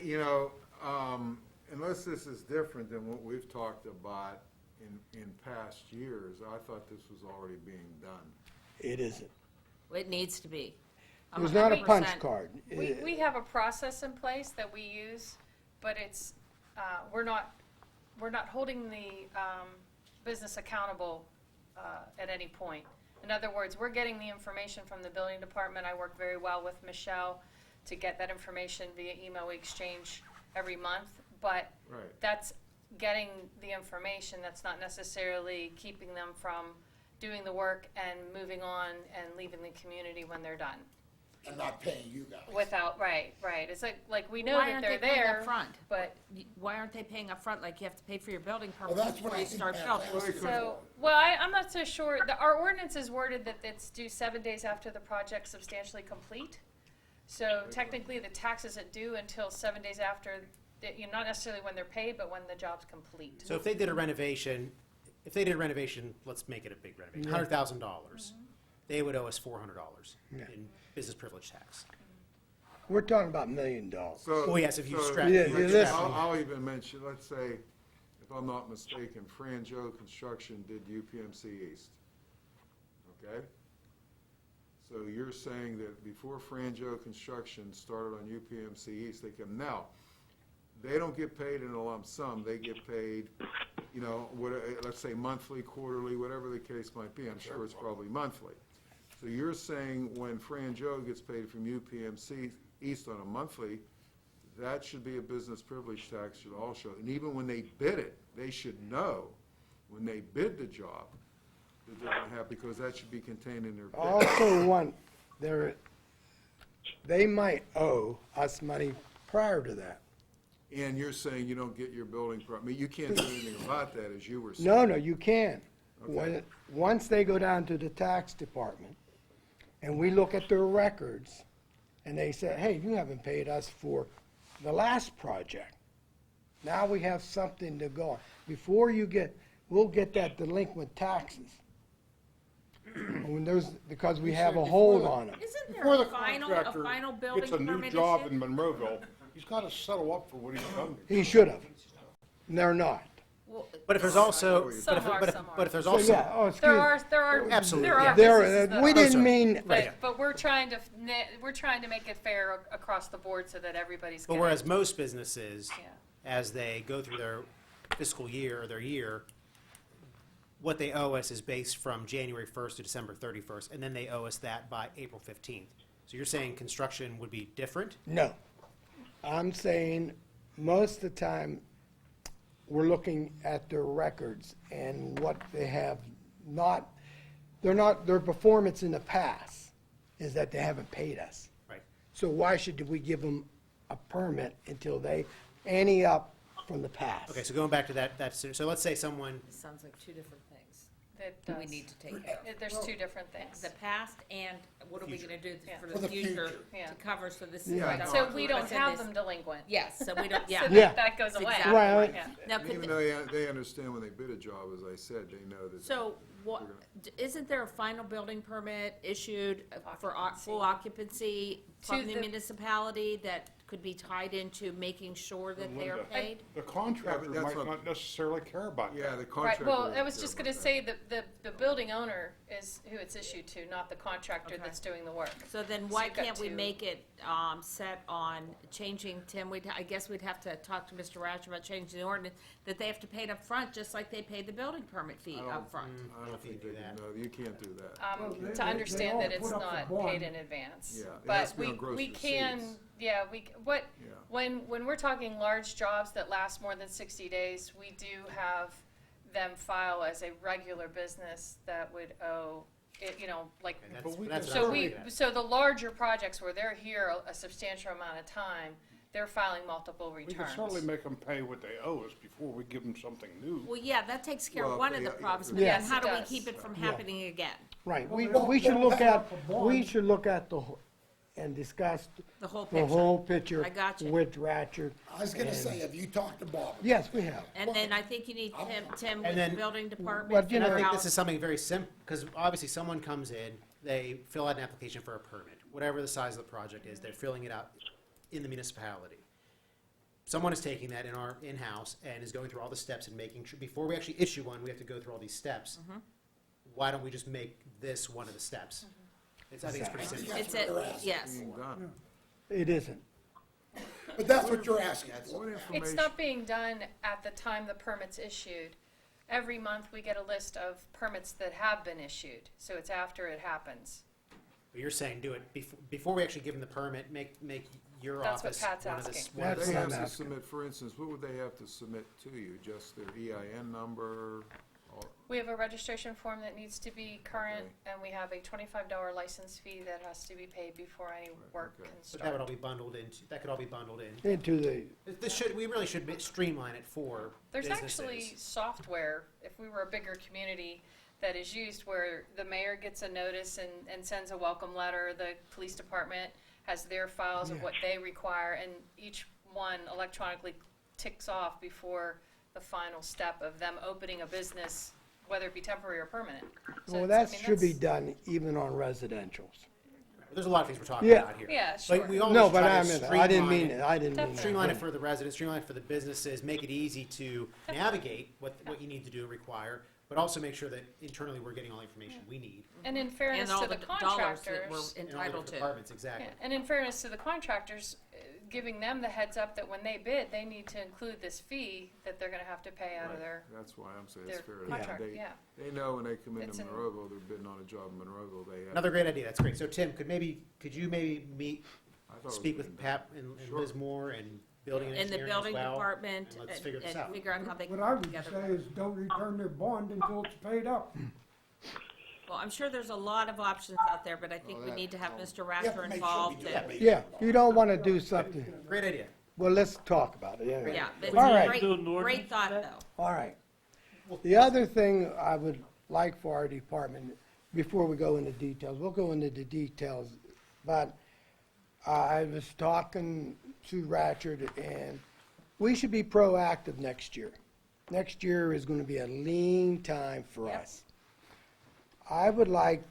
F: unless this is different than what we've talked about in past years, I thought this was already being done.
O: It isn't.
E: It needs to be. I'm
O: There's not a
E: 100%.
O: punch card.
H: We have a process in place that we use, but it's, we're not holding the business accountable at any point. In other words, we're getting the information from the building department. I work very well with Michelle to get that information via email. We exchange every month, but
F: Right.
H: that's getting the information. That's not necessarily keeping them from doing the work and moving on and leaving the community when they're done.
G: And not paying you guys.
H: Without, right. It's like we know
E: Why
H: that
E: aren't
H: they're
E: they paying
H: there,
E: up front?
H: but
E: Why aren't they paying up front? Like you have to pay for your building
G: Well,
E: permit
G: that's what
E: before
G: I
E: you
G: think
E: start
G: Pat's
E: building.
G: asking
H: so,
G: for.
H: well, I'm not so sure. Our ordinance is worded that it's due 7 days after the project's substantially complete. So technically, the tax isn't due until 7 days after, not necessarily when they're paid, but when the job's complete.
A: so if they did a renovation, let's make it a big renovation, $100,000, they would owe us $400
O: Yeah.
A: in business privilege tax.
O: We're talking about $1 million.
F: So-
A: Oh, yes, if you
F: so-
A: strap-
O: Yeah,
A: if you
O: yeah,
A: strap-
O: listen.
F: I'll even mention, let's say, if I'm not mistaken, Franjo Construction did UPMC East. Okay? So you're saying that before Franjo Construction started on UPMC East, they come, now, they don't get paid in a lump sum, they get paid, let's say monthly, quarterly, whatever the case might be, I'm sure it's probably monthly. So you're saying when Franjo gets paid from UPMC East on a monthly, that should be a business privilege tax, should also, and even when they bid it, they should know, when they bid the job, that they're gonna have, because that should be contained in their bid.
O: Also, they might owe us money prior to that.
F: And you're saying you don't get your building permit, you can't do anything about that, as you were saying.
O: No, you can.
F: Okay.
O: Once they go down to the tax department, and we look at their records, and they say, hey, you haven't paid us for the last project. Now we have something to go on. Before we'll get that delinquent taxes. Because we have a hold on them.
E: Isn't
N: Before
E: there
N: the
E: a final
N: contractor
E: building
N: gets a new
E: permit
N: job
E: issue?
N: in Monroeville, he's got to settle up for what he's done.
O: He should have. And they're not.
E: Well,
A: But if there's also,
H: Some are, some
A: but if there's
O: So,
A: also,
O: yeah, oh,
H: There
O: excuse.
H: are
A: Absolutely,
H: there
A: yeah.
H: are businesses that
O: We
H: are.
O: didn't mean,
H: But we're trying to make it fair across the board so that everybody's
A: but
H: getting.
A: whereas most businesses,
H: Yeah.
A: as they go through their fiscal year or their year, what they owe us is based from January 1st to December 31st, and then they owe us that by April 15th. So you're saying construction would be different?
O: no. I'm saying most of the time, we're looking at their records and what they have their performance in the past is that they haven't paid us.
A: Right.
O: So why should we give them a permit until they ante up from the past?
A: Okay, so going back to that, so let's say someone,
E: It sounds like two different things
H: It
E: that we
H: does.
E: need to take care of.
H: There's two different things.
E: The past and what are we gonna do
H: Yeah.
E: for
G: For
E: the
G: the
E: future
G: future.
H: Yeah.
E: to cover, so this is.
F: Yeah.
E: like
H: So
E: our-
H: we
E: like I
H: don't
E: said,
H: have
E: this-
H: them delinquent.
E: Yes, so we don't,
H: So
E: yeah.
O: Yeah.
H: that goes
E: That's
H: away.
E: exactly
O: Right.
H: Yeah.
E: Now, could
F: Even
E: the-
F: though they understand when they bid a job, as I said, they know that.
E: So, what, isn't there a final building permit issued for full occupancy from
H: To
E: the
H: the-
E: municipality that could be tied into making sure that they are
N: Linda,
E: paid?
N: The contractor
F: that's
N: might
F: what-
N: not necessarily care about that.
F: Yeah, the
H: Right,
F: contractor.
H: well, I was just gonna say that the building owner is who it's issued to, not the contractor
E: Okay.
H: that's doing the work.
E: So then
H: So
E: why
H: you've got
E: can't we
H: two.
E: make it, set on changing, Tim, I guess we'd have to talk to Mr. Ratcher about changing the ordinance, that they have to pay it up front, just like they pay the building permit fee up front.
F: I don't think they can, no, you can't do that.
D: Well, they-
H: To
D: they
H: understand
D: all
H: that it's
D: put up the
H: not paid
D: bond.
H: in advance.
F: Yeah, it has
H: But
F: to be on gross
H: we can,
F: receipts.
H: yeah,
F: Yeah.
H: when we're talking large jobs that last more than 60 days, we do have them file as a regular business that would owe, it, like,
A: And that's,
N: But we
A: that's
N: can-
A: what
H: so
A: I'm
H: we,
A: looking at.
H: so the larger projects where they're here a substantial amount of time, they're filing multiple
N: We
H: returns.
N: can certainly make them pay what they owe us before we give them something new.
E: Well, yeah, that takes care
F: Well,
E: of one of
F: they-
E: the problems, but
O: Yes,
E: then how
H: it
E: do we
H: does.
E: keep it from
O: Yeah.
E: happening again?
O: Right,
D: Well,
O: we,
D: they don't-
O: we should
D: they
O: look
D: don't
O: at,
D: have a bond.
O: we should look at and discuss
E: The whole
O: the
E: picture.
O: whole picture
E: I got you.
O: with Ratcher.
G: I was gonna
O: And-
G: say, have you talked to Bob?
O: Yes, we have.
E: And then I think you need Tim with
A: And
E: the
A: then-
E: building department.
O: Well, you
A: And I
O: know,
A: think
E: figure
A: this
E: out-
A: is something very simple, because obviously someone comes in, they fill out an application for a permit, whatever the size of the project is, they're filling it out in the municipality. Someone is taking that in-house and is going through all the steps and making sure, before we actually issue one, we have to go through all these steps. Why don't we just make this one of the steps? I think it's pretty simple.
E: It's a, yes.
F: Being done.
O: It isn't.
G: But that's what you're asking for.
F: What
H: It's
F: information,
H: not being done at the time the permit's issued. Every month, we get a list of permits that have been issued, so it's after it happens.
A: But you're saying do it before we actually give them the permit, make your
H: That's what
A: office
H: Pat's
A: one of the,
H: asking.
A: one of the
O: That's
F: they
O: what
F: have
O: I'm
F: to
O: asking.
F: submit, for instance, what would they have to submit to you? Just their EIN number? or-
H: We have a registration form that needs to be current, and we have a $25 license fee that has to be paid before any work
F: okay.
H: can
A: But that would all
H: start.
A: be bundled into, that could all be bundled in.
O: Into the,
A: We really should streamline it for
H: There's
A: businesses.
H: actually software, if we were a bigger community, that is used where the mayor gets a notice and sends a welcome letter, the police department has their files of what they require, and each one electronically ticks off before the final step of them opening a business, whether it be temporary or permanent. So
O: well,
H: it's-
O: that
H: I mean,
O: should be
H: that's-
O: done even on residentials.
A: There's a lot of things we're talking
O: Yeah.
A: about here.
H: Yeah,
A: But
H: sure.
A: we always
O: No, but
A: try
O: I
A: to
O: mean, I didn't
A: streamline
O: mean
A: it.
O: it, I didn't mean
H: Definitely.
O: that.
A: Streamline it for the residents, streamline it for the businesses, make it easy to navigate what you need to do and require, but also make sure that internally we're getting all the information we need.
H: And in fairness
E: And all
H: to the
E: the dollars that
H: contractors.
E: we're
A: in all the
E: entitled
A: different
E: to.
A: departments, exactly.
H: Yeah, and in fairness to the contractors, giving them the heads up that when they bid, they need to include this fee that they're gonna have to pay out of
F: Right.
H: their,
F: That's why I'm saying it's
H: their
F: fair.
H: contract,
F: They-
H: yeah.
F: They know when they come
H: It's
F: into
H: in-
F: Monroeville, they're bidding on a job in Monroeville, they have.
A: Another great idea, that's great. So Tim, could you maybe
F: I thought it was
A: speak
F: being
A: with
F: done.
A: Pat and
F: Sure.
A: Liz Moore and building and
E: In the
A: engineering as
E: building
A: well?
E: department,
A: And let's figure this
E: and
A: out.
E: figure out how they
D: What
E: can
D: I
E: work
D: would
E: together.
D: say is don't return their bond until it's paid up.
E: Well, I'm sure there's a lot of options out there, but I think we need to have Mr.
G: You have
E: Rather
G: to make sure we
E: involved.
G: do
E: and-
G: it.
O: Yeah, you don't want to do something,
A: Great idea.
O: well, let's talk about it, anyway.
E: Yeah, but
O: All right.
E: great,
C: Do an ordinance
E: great thought,
C: for that?
E: though.
O: All right. The other thing I would like for our department, before we go into details, we'll go into the details, but I was talking to Ratchard, and we should be proactive next year. Next year is gonna be a lean time for
E: Yep.
O: us. I would like,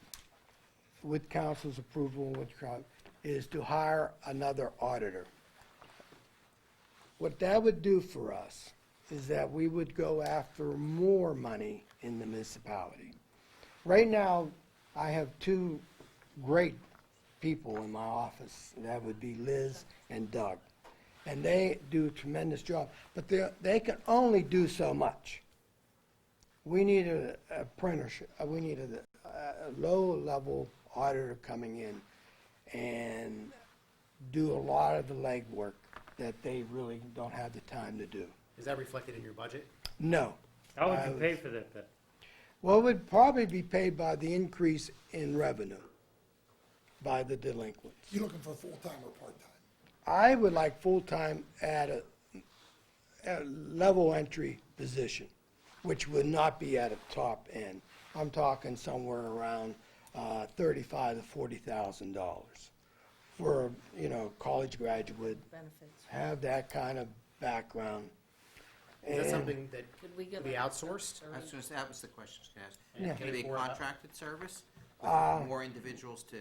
O: with council's approval, is to hire another auditor. What that would do for us is that we would go after more money in the municipality. Right now, I have two great people in my office. That would be Liz and Doug. And they do a tremendous job, but they can only do so much. We need a apprenticeship, we need a low-level auditor coming in and do a lot of the legwork that they really don't have the time to do.
A: Is that reflected in your budget?
O: No.
C: How would
O: I
C: you
O: was-
C: pay for that then?
O: Well, it would probably be paid by the increase in revenue by the delinquents.
G: You looking for full-time or part-time?
O: I would like full-time at a level entry position, which would not be at a top end. I'm talking somewhere around $35,000 to $40,000 for, college graduate,
E: Benefits.
O: have that kind of background.
A: Is that
O: And-
A: something that
E: Could we
A: could
E: get
A: be
E: like
A: outsourced?
I: I was gonna say, that was the question I was gonna ask.
O: Yeah.
I: Can it be a
A: Pay for,
I: contracted service with more individuals to,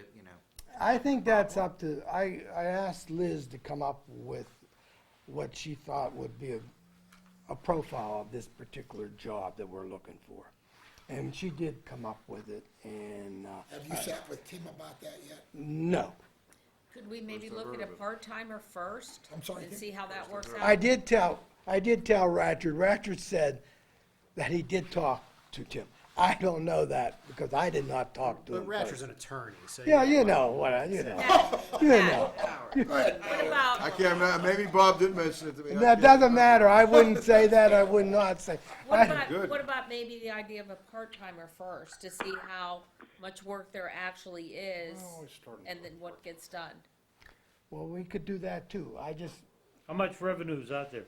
O: I think that's up to, I asked Liz to come up with what she thought would be a profile of this particular job that we're looking for. And she did come up with it, and,
G: Have you sat with Tim about that yet?
O: no.
E: Could we maybe look at a part-timer first?
G: I'm sorry,
E: And
G: Kim?
E: see how that works out?
O: I did tell Ratchard. Ratchard said that he did talk to Tim. I don't know that because I did not talk to him.
A: But Ratcher's
O: first.
A: an attorney, so.
O: Yeah, you know what, you know. You know.
E: What about,
F: I can't remember, maybe Bob did mention it to me. I
O: That
F: can't
O: doesn't
F: remember.
O: matter. I wouldn't say that. I would not say.
F: Good.
E: what about maybe the idea of a part-timer first, to see how much work there actually is, and then what gets done?
O: Well, we could do that too. I just,
C: How much revenue is out there?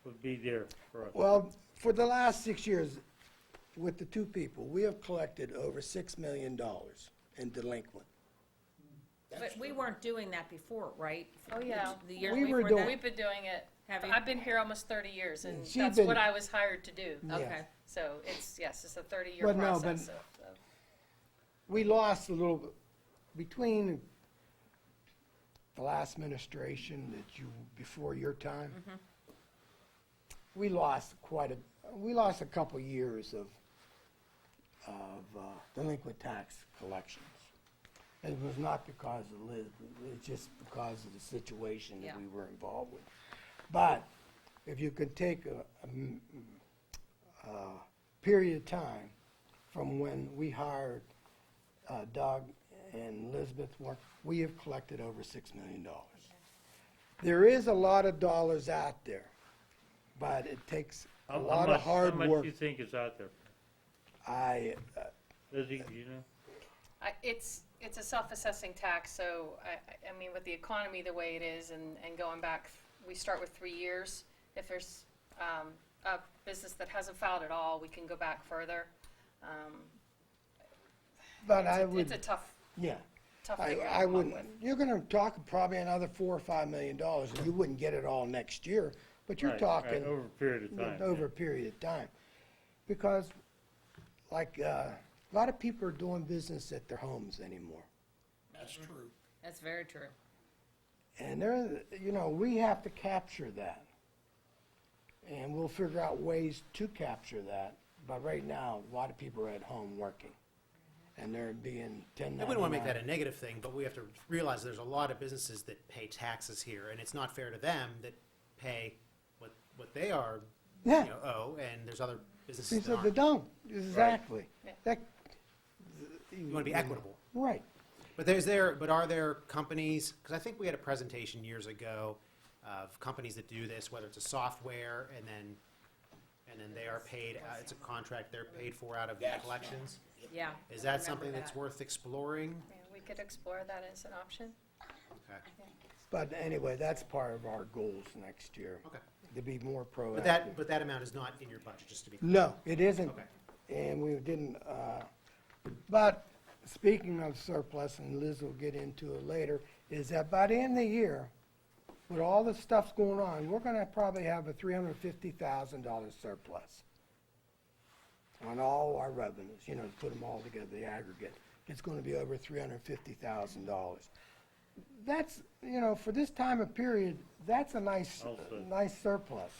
C: Would be there for us?
O: well, for the last 6 years, with the two people, we have collected over $6 million in delinquent.
E: But we weren't doing that before, right?
H: Oh, yeah.
E: The years
O: We were
E: before
O: doing-
E: that?
H: We've been doing it,
E: Have you?
H: I've been here almost 30 years, and
O: She's
H: that's
O: been-
H: what I was hired to do.
O: Yeah.
E: Okay.
H: So it's, yes, it's a 30-year
O: But no,
H: process
O: but-
H: of
O: We lost a little bit between the last administration that you, before your time. We lost we lost a couple years of delinquent tax collections. It was not because of Liz, it's just because of the situation that
E: Yeah.
O: we were involved with. But if you could take a period of time from when we hired Doug and Elizabeth Warren, we have collected over $6 million. There is a lot of dollars out there, but it takes a lot of hard
C: How much
O: work.
C: do you think is out there? Lizzie, do you know?
H: it's a self-assessing tax, so I mean, with the economy the way it is and going back, we start with 3 years. If there's a business that hasn't filed at all, we can go back further.
O: But I would,
H: It's a tough
O: yeah.
H: figure to
O: I
H: come up
O: wouldn't,
H: with.
O: you're gonna talk probably another $4 or $5 million, and you wouldn't get it all next year, but you're
C: Right,
O: talking.
C: right, over a period of time,
O: Over
C: yeah.
O: a period of time. Because, like, a lot of people are doing business at their homes anymore.
G: That's true.
E: That's very true.
O: And we have to capture that. And we'll figure out ways to capture that. But right now, a lot of people are at home working. And they're being 1099.
A: I wouldn't want to make that a negative thing, but we have to realize there's a lot of businesses that pay taxes here, and it's not fair to them that pay what they are,
O: Yeah.
A: owe, and there's other
O: They
A: businesses that
O: said they
A: aren't.
O: don't, exactly.
H: Yeah.
O: That,
A: You want to be equitable.
O: right.
A: But are there companies, because I think we had a presentation years ago of companies that do this, whether it's a software and then they are paid, it's a contract, they're paid for out of the collections.
E: Yeah.
A: Is that
E: Remember
A: something that's
E: that.
A: worth exploring?
H: Yeah, we could explore that as an option.
A: Okay.
O: But anyway, that's part of our goals next year.
A: Okay.
O: To be more proactive.
A: But that amount is not in your budget, just to be clear.
O: No, it isn't.
A: Okay.
O: And we didn't, but speaking of surplus, and Liz will get into it later, is that by the end of the year, with all the stuff's going on, we're gonna probably have a $350,000 surplus on all our revenues, to put them all together, the aggregate. It's gonna be over $350,000. That's, for this time of period, that's a nice surplus.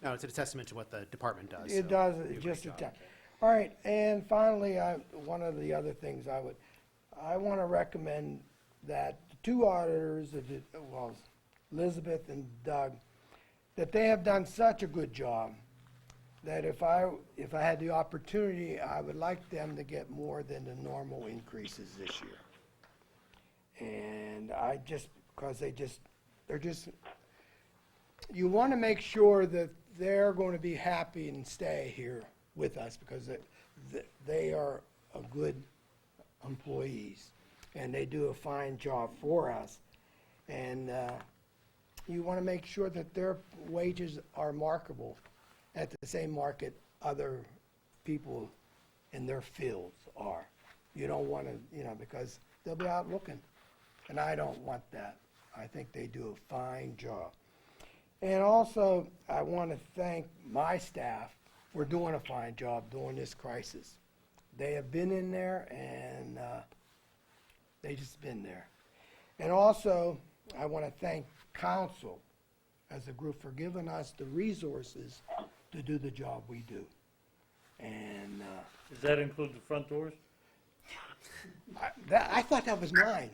A: No, it's a testament to what the department does.
O: It
A: so
O: does,
A: you do a
O: just a
A: great
O: tad.
A: job.
O: All right, and finally, one of the other things I want to recommend that the two auditors, Elizabeth and Doug, that they have done such a good job that if I had the opportunity, I would like them to get more than the normal increases this year. And because they're just, you want to make sure that they're going to be happy and stay here with us because they are a good employees and they do a fine job for us. And you want to make sure that their wages are marketable at the same market other people in their fields are. You don't want to, because they'll be out looking. And I don't want that. I think they do a fine job. And also, I want to thank my staff for doing a fine job during this crisis. They have been in there and They just been there. And also, I want to thank council as a group for giving us the resources to do the job we do. And
C: Does that include the front doors?
O: I thought that was mine.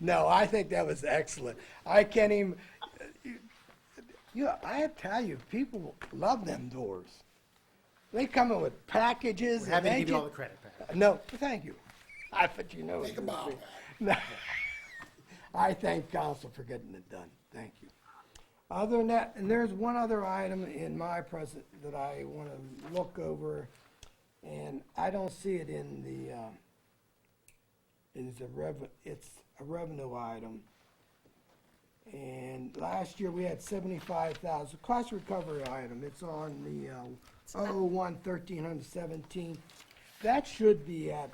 O: No, I think that was excellent. I can't even, I tell you, people love them doors. They come in with packages.
A: We're happy to
O: and they
A: give you all
O: get-
A: the credit, Pat.
O: No, thank you. I bet you know.
G: Take a bow.
O: No. I thank council for getting it done. Thank you. Other than that, and there's one other item in my present that I want to look over, and I don't see it in the, it's a revenue item. And last year, we had 75,000, cost recovery item, it's on the, 1317. That should be at,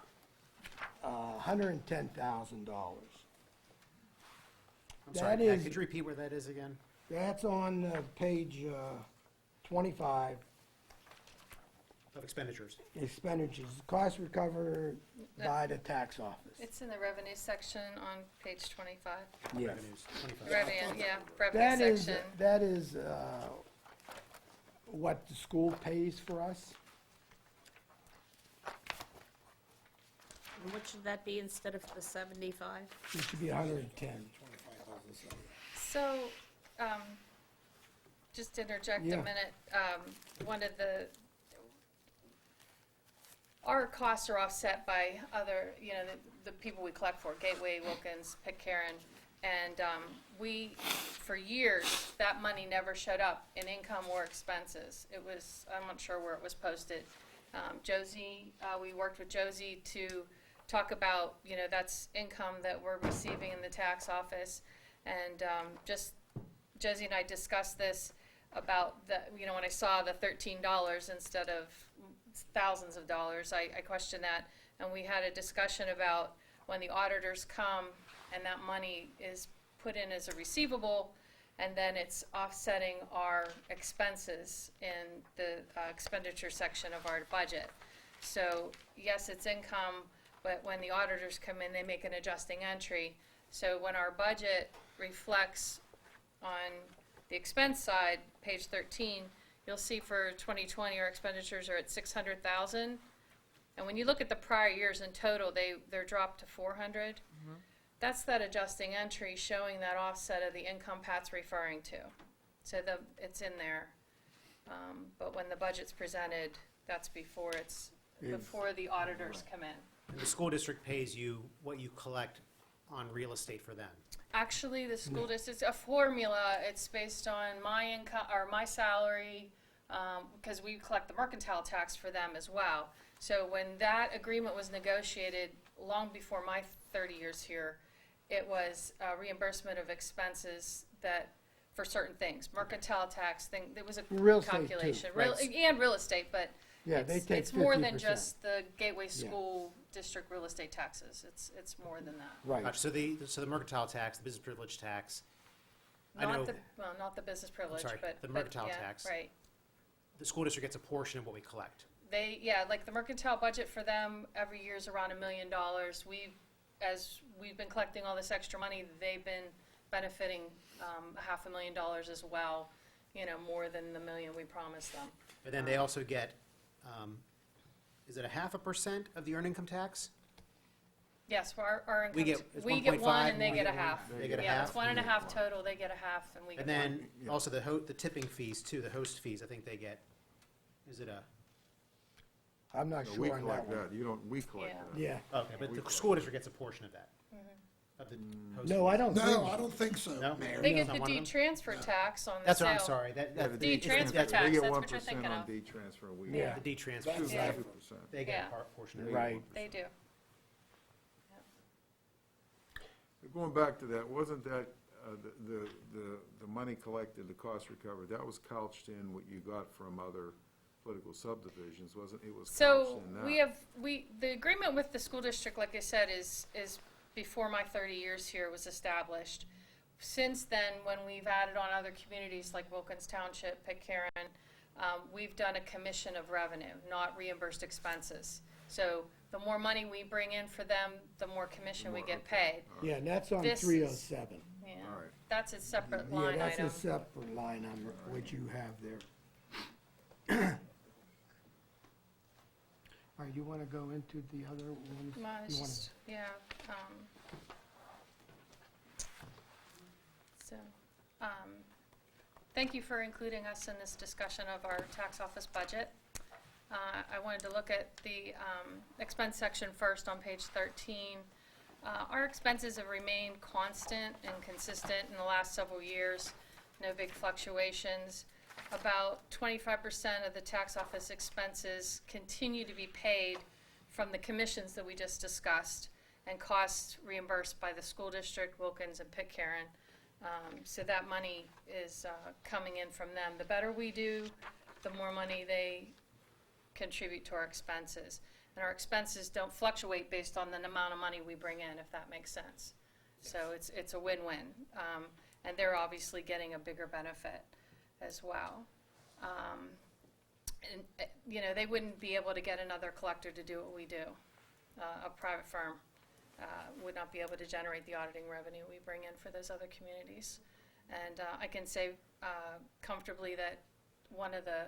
O: $110,000.
A: I'm sorry,
O: That
A: Pat,
O: is-
A: could you repeat where that is again?
O: That's on page 25,
A: Of expenditures.
O: expenditures, cost recovered by the tax office.
P: It's in the revenue section on page 25.
O: Yes.
A: Revenues, 25.
P: Revenue, yeah,
O: That
P: revenue
O: is,
P: section.
O: that is what the school pays for us.
E: And what should that be instead of the 75?
O: It should be 110.
P: So, just to interject a
O: Yeah.
P: minute, one of our costs are offset by other, the people we collect for, Gateway, Wilkins, Pitcairn, and for years, that money never showed up in income or expenses. It was, I'm not sure where it was posted. Josie, we worked with Josie to talk about, that's income that we're receiving in the tax office. And just Josie and I discussed this about when I saw the $13 instead of thousands of dollars, I questioned that. And we had a discussion about when the auditors come and that money is put in as a receivable, and then it's offsetting our expenses in the expenditure section of our budget. So yes, it's income, but when the auditors come in, they make an adjusting entry. So when our budget reflects on the expense side, page 13, you'll see for 2020 our expenditures are at 600,000. And when you look at the prior years in total, they're dropped to 400. That's that adjusting entry showing that offset of the income Pat's referring to. So it's in there. But when the budget's presented, that's before the auditors come in.
A: And the school district pays you what you collect on real estate for them.
P: Actually, the school district's a formula. It's based on my income or my salary, because we collect the mercantile tax for them as well. So when that agreement was negotiated long before my 30 years here, it was a reimbursement of expenses that for certain things, mercantile tax thing. There was a
O: Real estate, too.
P: calculation,
A: Right.
P: and real estate, but
O: Yeah, they take
P: it's more than
O: 50%.
P: just the Gateway School District real estate taxes. It's more than that.
O: Right.
A: Gotcha. So the mercantile tax, the business privilege tax, I know-
P: Not the business privilege,
A: sorry,
P: but.
A: the
P: but
A: mercantile
P: yeah,
A: tax.
P: Right.
A: the school district gets a portion of what we collect.
P: Like the mercantile budget for them every year is around $1 million. As we've been collecting all this extra money, they've been benefiting $500,000 as well, more than the $1 million we promised them.
A: And then they also get, is it 0.5% of the earned income tax?
P: Yes, for our income,
A: We get- it's
P: we get
A: 1.5,
P: one and they
A: we
P: get a
A: get
P: half.
A: one. They get a
P: Yeah,
A: half?
P: it's 1.5 total, they get a half, and we get
A: And
P: one.
A: then also the tipping fees too, the host fees, I think they get, is it a,
O: I'm not
F: No,
O: sure
F: we
O: on that
F: collect
O: one.
F: that, you don't, we collect
P: Yeah.
F: that.
O: Yeah.
A: okay, but
F: We
A: the
F: collect
A: school district gets a portion of that? Of the host
O: No, I
A: fees?
O: don't think
G: No,
O: so.
G: I don't think so,
A: No?
G: Mayor.
P: They
A: No.
P: get
A: Not
P: the
A: one of them?
P: D-transfer tax on the
A: That's
P: sale.
A: what I'm sorry,
F: Yeah,
A: that.
P: D transfer
F: They
P: tax,
F: get
P: that's what you're
F: 1%
P: thinking
F: on
P: of.
F: D-transfer, we
O: Yeah.
A: The D-transfer,
G: That's
P: Yeah.
F: 2%.
A: they get
P: Yeah.
A: a portion of
F: They
A: it.
F: get
O: Right.
F: 1%.
P: They do.
F: Going back to that, wasn't that, the money collected, the cost recovered, that was couched in what you got from other political subdivisions, wasn't, it was couched
P: So
F: in that?
P: the agreement with the school district, like I said, is before my 30 years here was established. Since then, when we've added on other communities like Wilkins Township, Pitcairn, we've done a commission of revenue, not reimbursed expenses. So the more money we bring in for them, the more commission we get paid.
O: Yeah, and that's on
P: This is-
O: 307.
P: Yeah,
F: All right.
P: that's a separate
O: Yeah,
P: line
O: that's
P: item.
O: a separate line on what you have there. All right, you want to go into the other ones?
P: Well, it's
O: You wanna-
P: just, yeah, so, thank you for including us in this discussion of our tax office budget. I wanted to look at the, expense section first on page 13. Our expenses have remained constant and consistent in the last several years, no big fluctuations. About 25% of the tax office expenses continue to be paid from the commissions that we just discussed and costs reimbursed by the school district, Wilkins, and Pitcairn. So that money is coming in from them. The better we do, the more money they contribute to our expenses. And our expenses don't fluctuate based on the amount of money we bring in, if that makes sense. So it's a win-win. And they're obviously getting a bigger benefit as well. And, you know, they wouldn't be able to get another collector to do what we do. A private firm would not be able to generate the auditing revenue we bring in for those other communities. And I can say comfortably that one of the,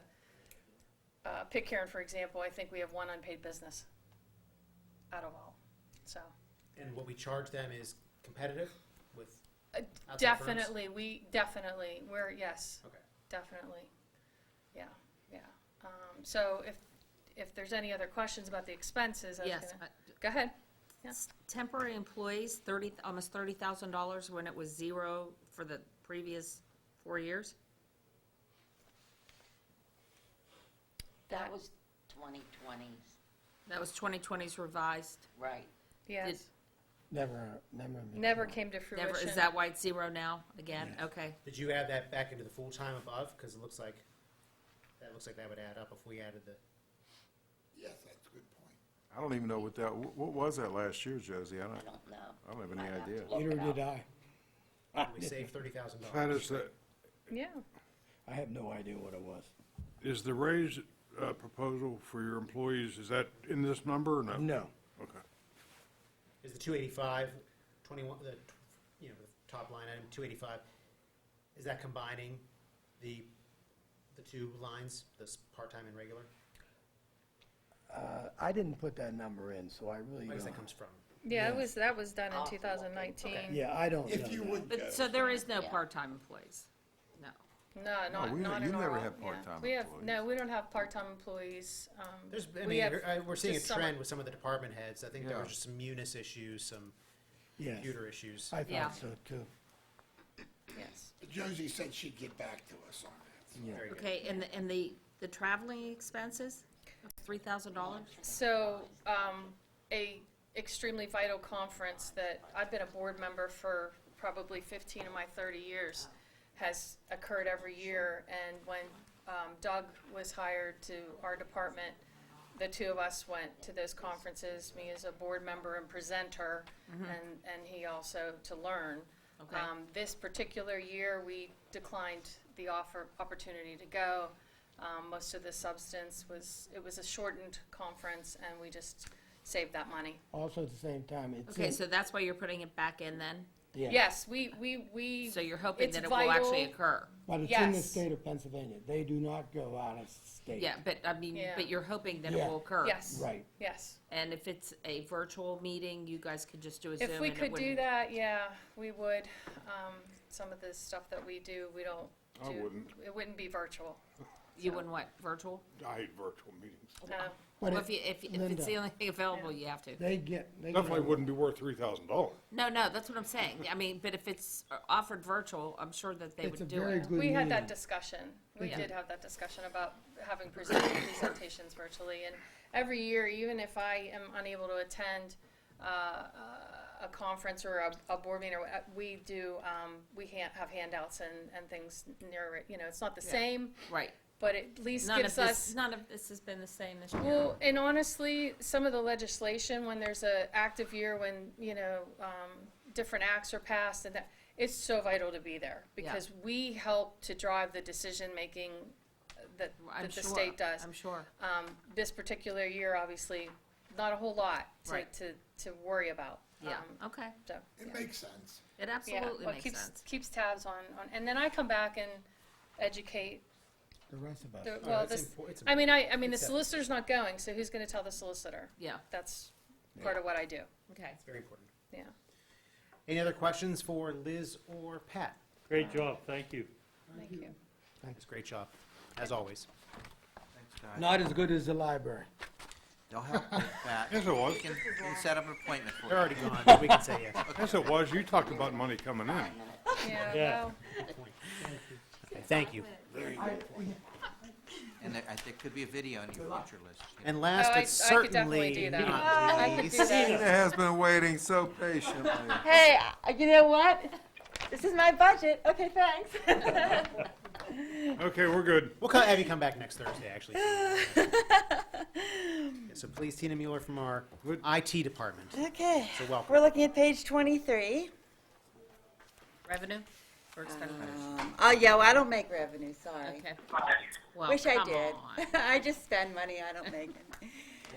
P: Pitcairn, for example, I think we have one unpaid business out of all, so.
A: And what we charge them is competitive with outside firms?
P: Definitely, we're, yes.
A: Okay.
P: Definitely, yeah. So if there's any other questions about the expenses, I was
E: Yes,
P: gonna, go ahead. Yeah.
E: temporary employees, almost $30,000 when it was zero for the previous 4 years?
B: That was 2020's,
E: That was 2020's revised.
B: right.
P: Yes,
O: Never
P: came to fruition.
E: Never, is that why it's zero now, again?
O: Yes.
E: Okay.
A: Did you add that back into the full-time above? Because it looks like that would add up if we added the,
G: Yes, that's a good point.
F: I don't even know what was that last year, Josie? I
B: I
F: don't
B: don't know.
F: have any
B: I'd have to
F: idea.
B: look it
O: Neither
B: up.
O: did I.
A: we saved $30,000.
N: How does that,
P: Yeah,
O: I have no idea what it was.
N: is the raise proposal for your employees, is that in this number or no?
O: No.
N: Okay.
A: Is the 285, 21, the top line item, 285, is that combining the two lines, this part-time and regular?
O: I didn't put that number in, so I really
A: I guess that
O: don't.
A: comes from,
P: yeah, that was done
B: Oh,
P: in 2019.
A: okay.
O: Yeah, I don't know
G: If you
O: that.
G: would,
E: But, so there is no
B: Yeah.
E: part-time employees? No.
P: No, not
F: you
P: in
F: never
P: our-
F: had
P: yeah.
F: part-time
P: We have,
F: employees.
P: no, we don't have part-time employees.
A: there's, I
P: We
A: mean,
P: have
A: we're seeing a
P: just summer.
A: trend with some of the department heads. I think there
F: Yeah.
A: was just some munis issues, some
O: Yes,
A: computer issues.
O: I
E: Yeah.
O: thought so too.
P: Yes.
G: Josie said she'd get back to us on that.
O: Yeah.
A: Very good.
E: Okay, and the traveling expenses, $3,000?
P: So, a extremely vital conference that I've been a board member for probably 15 of my 30 years has occurred every year. And when Doug was hired to our department, the two of us went to those conferences, me as a board member and presenter, and he also to learn.
E: Okay.
P: This particular year, we declined the opportunity to go. Most of the substance it was a shortened conference, and we just saved that money.
O: Also, at the same time, it's
E: Okay,
O: in,
E: so that's why you're putting it back in then?
O: yeah.
P: Yes, we.
E: So you're hoping
P: it's
E: that it will actually
P: vital.
E: occur?
O: But it's in the
P: Yes.
O: state of Pennsylvania. They do not go out of state.
E: Yeah, but I mean,
P: Yeah.
E: but you're hoping that it
O: Yeah.
E: will occur?
P: Yes.
O: Right.
P: Yes.
E: And if it's a virtual meeting, you guys could just do a Zoom?
P: If we
E: and it
P: could do
E: wouldn't-
P: that, yeah, we would. Some of the stuff that we do, we don't
N: I
P: do.
N: wouldn't.
P: It wouldn't be virtual.
E: You wouldn't what, virtual?
N: I hate virtual meetings.
P: No.
O: But
E: Well,
O: it-
E: if it's
O: Linda,
E: the only thing available, you have to.
O: they get.
N: Definitely wouldn't be worth $3,000.
E: No, that's what I'm saying. I mean, but if it's offered virtual, I'm sure that they
O: It's a
E: would do
O: very
E: it.
O: good
P: We had that
O: meeting.
P: discussion. We
O: Yeah.
P: did have that discussion about having presentations virtually. And every year, even if I am unable to attend a conference or a board meeting, we do, we have handouts and things near it. You know, it's not the same,
E: Right.
P: but it at least gives us.
E: None of this has been the same this year.
P: Well, and honestly, some of the legislation, when there's a active year, when, different acts are passed, and that, it's so vital to be there, because we help to drive the decision-making that
E: I'm
P: the
E: sure.
P: state does.
E: I'm sure.
P: This particular year, obviously, not a whole lot
E: Right.
P: to worry about.
E: Yeah, okay.
P: So,
G: It makes sense.
E: It
P: yeah,
E: absolutely
P: well,
E: makes
P: keeps,
E: sense.
P: keeps tabs on, and then I come back and educate
O: The rest of us.
P: the,
A: Oh,
P: well,
A: it's
P: this,
A: it's
P: I mean, the
A: definitely-
P: solicitor's not going, so who's gonna tell the solicitor?
E: Yeah,
P: That's part of what I do,
E: okay.
A: It's very important.
P: yeah.
A: Any other questions for Liz or Pat?
C: Great job, thank you.
P: Thank you.
A: Thanks, great job, as always.
I: Thanks, guys.
O: Not as good as the library.
I: They'll help with that.
N: Yes, it was.
I: We can set up an appointment for you.
A: They're already gone, but we can say yes.
N: Yes, it was. You talked about money coming in.
P: Yeah,
C: Yeah.
P: well,
A: Okay, thank you.
I: And there could be a video on your future list.
A: And last
P: Oh,
A: but
P: I could definitely
A: certainly
P: do that.
A: not
P: I could
A: least,
P: do that.
F: Tina has been waiting so patiently.
K: Hey, you know what? This is my budget. Okay, thanks.
N: Okay, we're good.
A: we'll have you come back next Thursday, actually. Okay, so please, Tina Mueller from our
N: Good.
A: IT department.
K: Okay,
A: So welcome.
K: we're looking at page 23.
E: Revenue or expenditures?
K: Oh, yeah, well, I don't make revenue, sorry.
E: Okay. Well,
K: Wish I
E: come
K: did.
E: on.
K: I just spend money, I don't make it.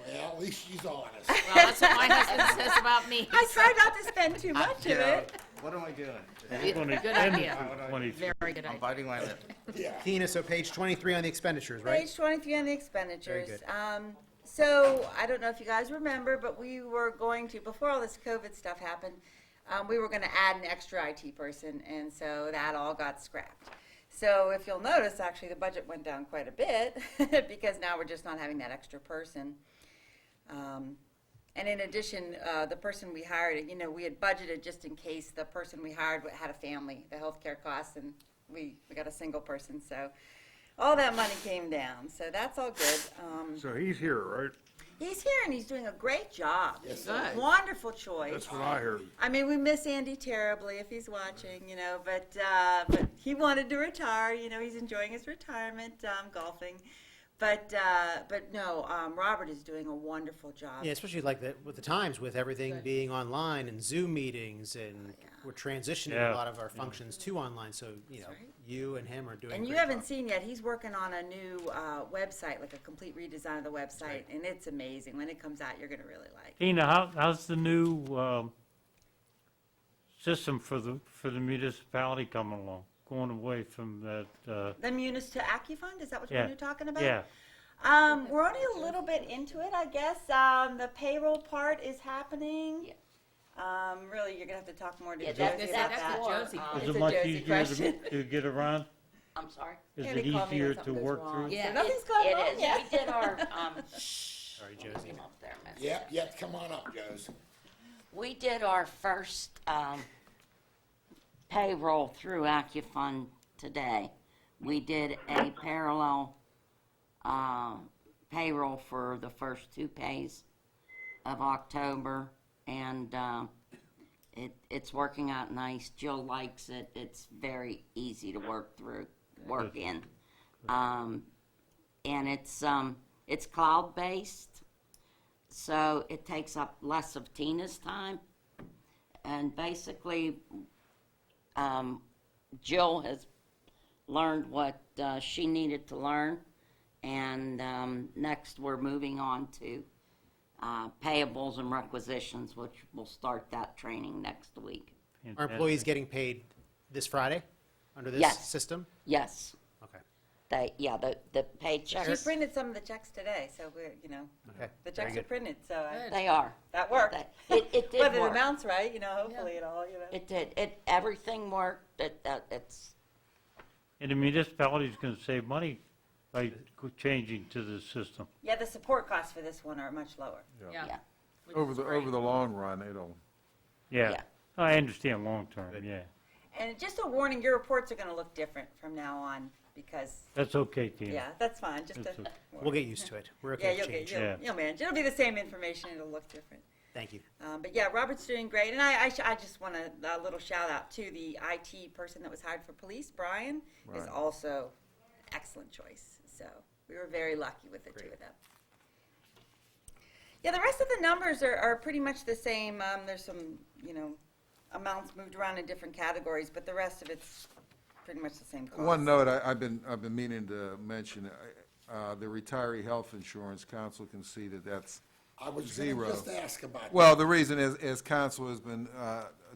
G: Well, at least she's honest.
E: Well, that's what my husband says about me.
K: I try not to spend too much of
I: Yeah.
K: it.
I: What am I doing?
C: We're gonna
E: Good
C: end
E: idea.
C: it to 23.
E: Very good
I: I'm
E: idea.
I: biting my lip.
A: Tina, so page 23 on the expenditures, right?
K: Page 23 on the expenditures.
A: Very good.
K: So, I don't know if you guys remember, but we were going to, before all this COVID stuff happened, we were gonna add an extra IT person, and so that all got scrapped. So if you'll notice, actually, the budget went down quite a bit, because now we're just not having that extra person. And in addition, the person we hired, you know, we had budgeted just in case the person we hired had a family, the healthcare costs, and we got a single person, so all that money came down, so that's all good.
N: So he's here, right?
K: He's here and he's doing a great job.
G: Yes,
E: Good.
K: Wonderful choice.
N: That's what I heard.
K: I mean, we miss Andy terribly if he's watching, you know, but he wanted to retire. You know, he's enjoying his retirement, golfing. But no, Robert is doing a wonderful job.
A: Yeah, especially like with the times, with everything being online and Zoom meetings, and we're transitioning
C: Yeah.
A: a lot of our functions to online. So you know, you and him are doing.
K: And
A: a
K: you
A: great
K: haven't
A: job.
K: seen yet, he's working on a new website, like a complete redesign of the website, and it's amazing. When it comes out, you're going to really like it.
C: Tina, how's the new system for the municipality coming along? Going away from that,
K: The Munis to AccuFund, is that what
C: Yeah.
K: you're talking about?
C: yeah.
K: We're only a little bit into it, I guess. The payroll part is happening. Really, you're gonna have to talk more to
B: Yeah,
K: Josie about
E: that's
K: that.
E: the Josie
K: It's
C: Is
K: a
C: it much
K: Josie
C: easier
K: question.
C: to get around?
B: I'm sorry.
C: Is
K: Can't
C: it
K: he call me when
C: easier to
K: something goes
C: work
K: wrong?
C: through?
K: So nothing's gone
B: It
K: wrong
B: is.
K: yet.
B: We did our,
A: Sorry, Josie.
B: came up there, messed
G: Yep,
B: up.
G: yep, come on up, Joes.
B: We did our first payroll through AccuFund today. We did a parallel payroll for the first 2 pays of October, and it's working out nice. Jill likes it. It's very easy to work through, work in. And it's cloud-based, so it takes up less of Tina's time. And basically, Jill has learned what she needed to learn, and next we're moving on to payables and requisitions, which we'll start that training next week.
A: Are employees getting paid this Friday under this
B: Yes.
A: system?
B: Yes,
A: Okay.
B: the paychecks,
K: She printed some of the checks today, so we're, you know,
A: Okay.
K: the
A: Very
K: checks are
A: good.
K: printed, so
E: Good.
B: they are.
K: that worked.
B: It did
K: Whether the
B: work.
K: amount's right, you know, hopefully it all, you know.
B: It did. Everything worked. It's
C: And the municipality's gonna save money by changing to the system.
K: Yeah, the support costs for this one are much lower.
E: Yeah.
B: yeah.
E: Which
F: Over
E: is
F: the,
E: great.
F: over the long run, it'll,
C: Yeah,
B: Yeah.
C: I understand long-term, yeah.
K: And just a warning, your reports are gonna look different from now on, because,
C: That's okay, Tina.
K: yeah, that's fine, just
C: That's
K: a.
C: okay.
A: We'll get used to it. We're
K: Yeah,
A: okay
K: you'll
A: to
K: get,
A: change.
C: Yeah.
K: you'll manage. It'll be the same information, it'll look different.
A: Thank you.
K: But yeah, Robert's doing great, and I just want a little shout out to the IT person that was hired for police, Brian, is
F: Right.
K: also excellent choice. So we were very lucky with the two of them. Yeah, the rest of the numbers are pretty much the same. There's some, you know, amounts moved around in different categories, but the rest of it's pretty much the same cost.
F: one note, I've been meaning to mention, the retiree health insurance, council can see that that's
G: I was gonna
F: zero.
G: just ask about that.
F: Well, the reason is, as council has been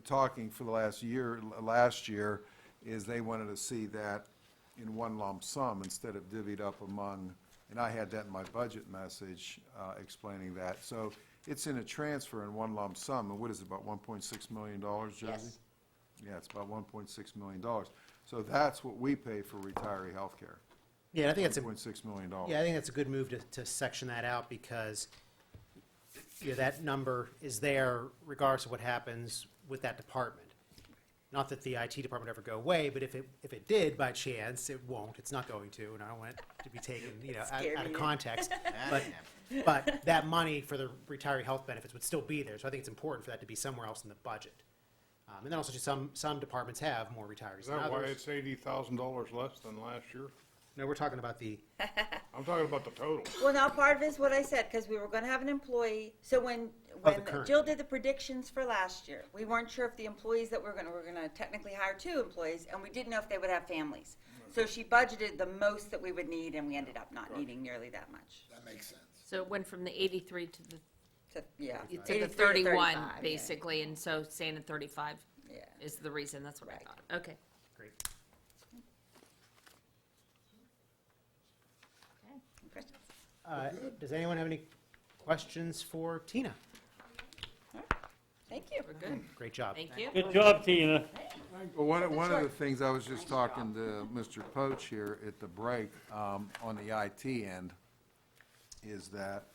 F: talking for the last year, is they wanted to see that in one lump sum instead of divvied up among, and I had that in my budget message explaining that. So it's in a transfer in one lump sum, and what is it, about $1.6 million, Josie?
B: Yes.
F: Yeah, it's about $1.6 million. So that's what we pay for retiree health care.
A: Yeah, I think it's
F: $1.6 million.
A: Yeah, I think that's a good move to section that out because, you know, that number is there regardless of what happens with that department. Not that the IT department would ever go away, but if it did by chance, it won't. It's not going to, and I don't want it to be taken, you know, out of context. But that money for the retiree health benefits would still be there, so I think it's important for that to be somewhere else in the budget. And then also, just some departments have more retirees
N: Is
A: than
N: that why
A: others.
N: it's $80,000 less than last year?
A: No, we're talking about the,
N: I'm talking about the total.
Q: Well, now, part of it is what I said, because we were gonna have an employee, so when
A: current
Q: Jill did the predictions for last year, we weren't sure if the employees that we're gonna technically hire 2 employees, and we didn't know if they would have families. So she budgeted the most that we would need, and we ended up not needing nearly that much.
G: That makes sense.
E: So it went from the 83 to the,
Q: Yeah.
E: to the
Q: 83 to
E: 31,
Q: 35, yeah.
E: basically, and so staying at 35
Q: Yeah.
E: is the reason, that's what I
Q: Right.
E: thought. Okay.
A: great.
Q: Questions?
A: Does anyone have any questions for Tina?
Q: Thank you.
E: We're good.
A: Great job.
E: Thank you.
C: Good job, Tina.
F: Well, one of the things, I was just talking to Mr. Poach here at the break, on the IT end, is that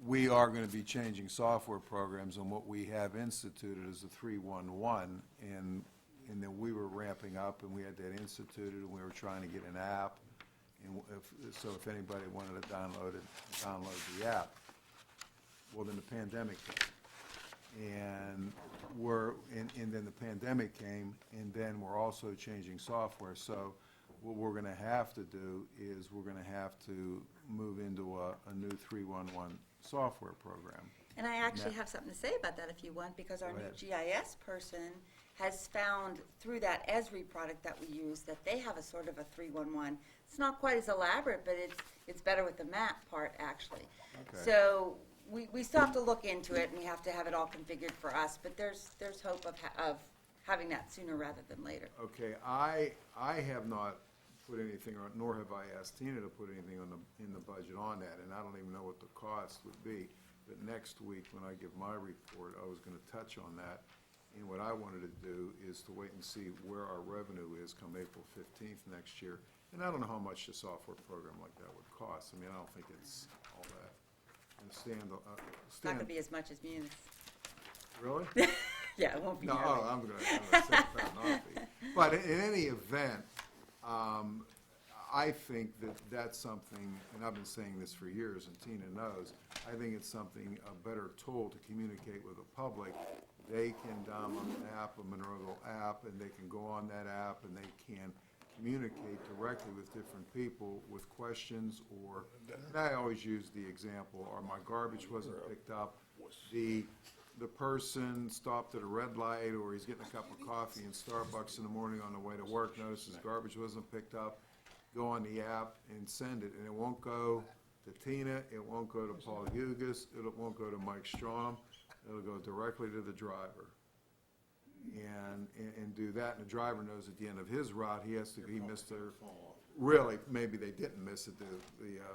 F: we are gonna be changing software programs, and what we have instituted is the 311, and then we were ramping up, and we had that instituted, and we were trying to get an app, and so if anybody wanted to download the app. Well, then the pandemic came. And then the pandemic came, and then we're also changing software. So what we're gonna have to do is we're gonna have to move into a new 311 software program.
Q: And I actually have something to say about that if you want, because our
F: Go
Q: new
F: ahead.
Q: GIS person has found through that Esri product that we use, that they have a sort of a 311. It's not quite as elaborate, but it's better with the map part, actually.
F: Okay.
Q: So we still have to look into it, and we have to have it all configured for us, but there's hope of having that sooner rather than later.
F: Okay, I have not put anything on, nor have I asked Tina to put anything in the budget on that, and I don't even know what the cost would be. But next week, when I give my report, I was gonna touch on that. And what I wanted to do is to wait and see where our revenue is come April 15th next year. And I don't know how much a software program like that would cost. I mean, I don't think it's all that. And
Q: It's not gonna be as much as Munis.
F: Really?
Q: Yeah, it won't be
F: No,
Q: nearly.
F: I'm gonna say that not be. But in any event, I think that's something, and I've been saying this for years, and Tina knows, I think it's something, a better tool to communicate with the public. They can download an app, a Monroeville app, and they can go on that app, and they can communicate directly with different people with questions, or, and I always use the example, or my garbage wasn't picked up, the person stopped at a red light, or he's getting a cup of coffee in Starbucks in the morning on the way to work, notices garbage wasn't picked up, go on the app and send it, and it won't go to Tina, it won't go to Paul Hugas, it won't go to Mike Strom, it'll go directly to the driver. And do that, and the driver knows at the end of his route, he missed their, really, maybe they didn't miss it, the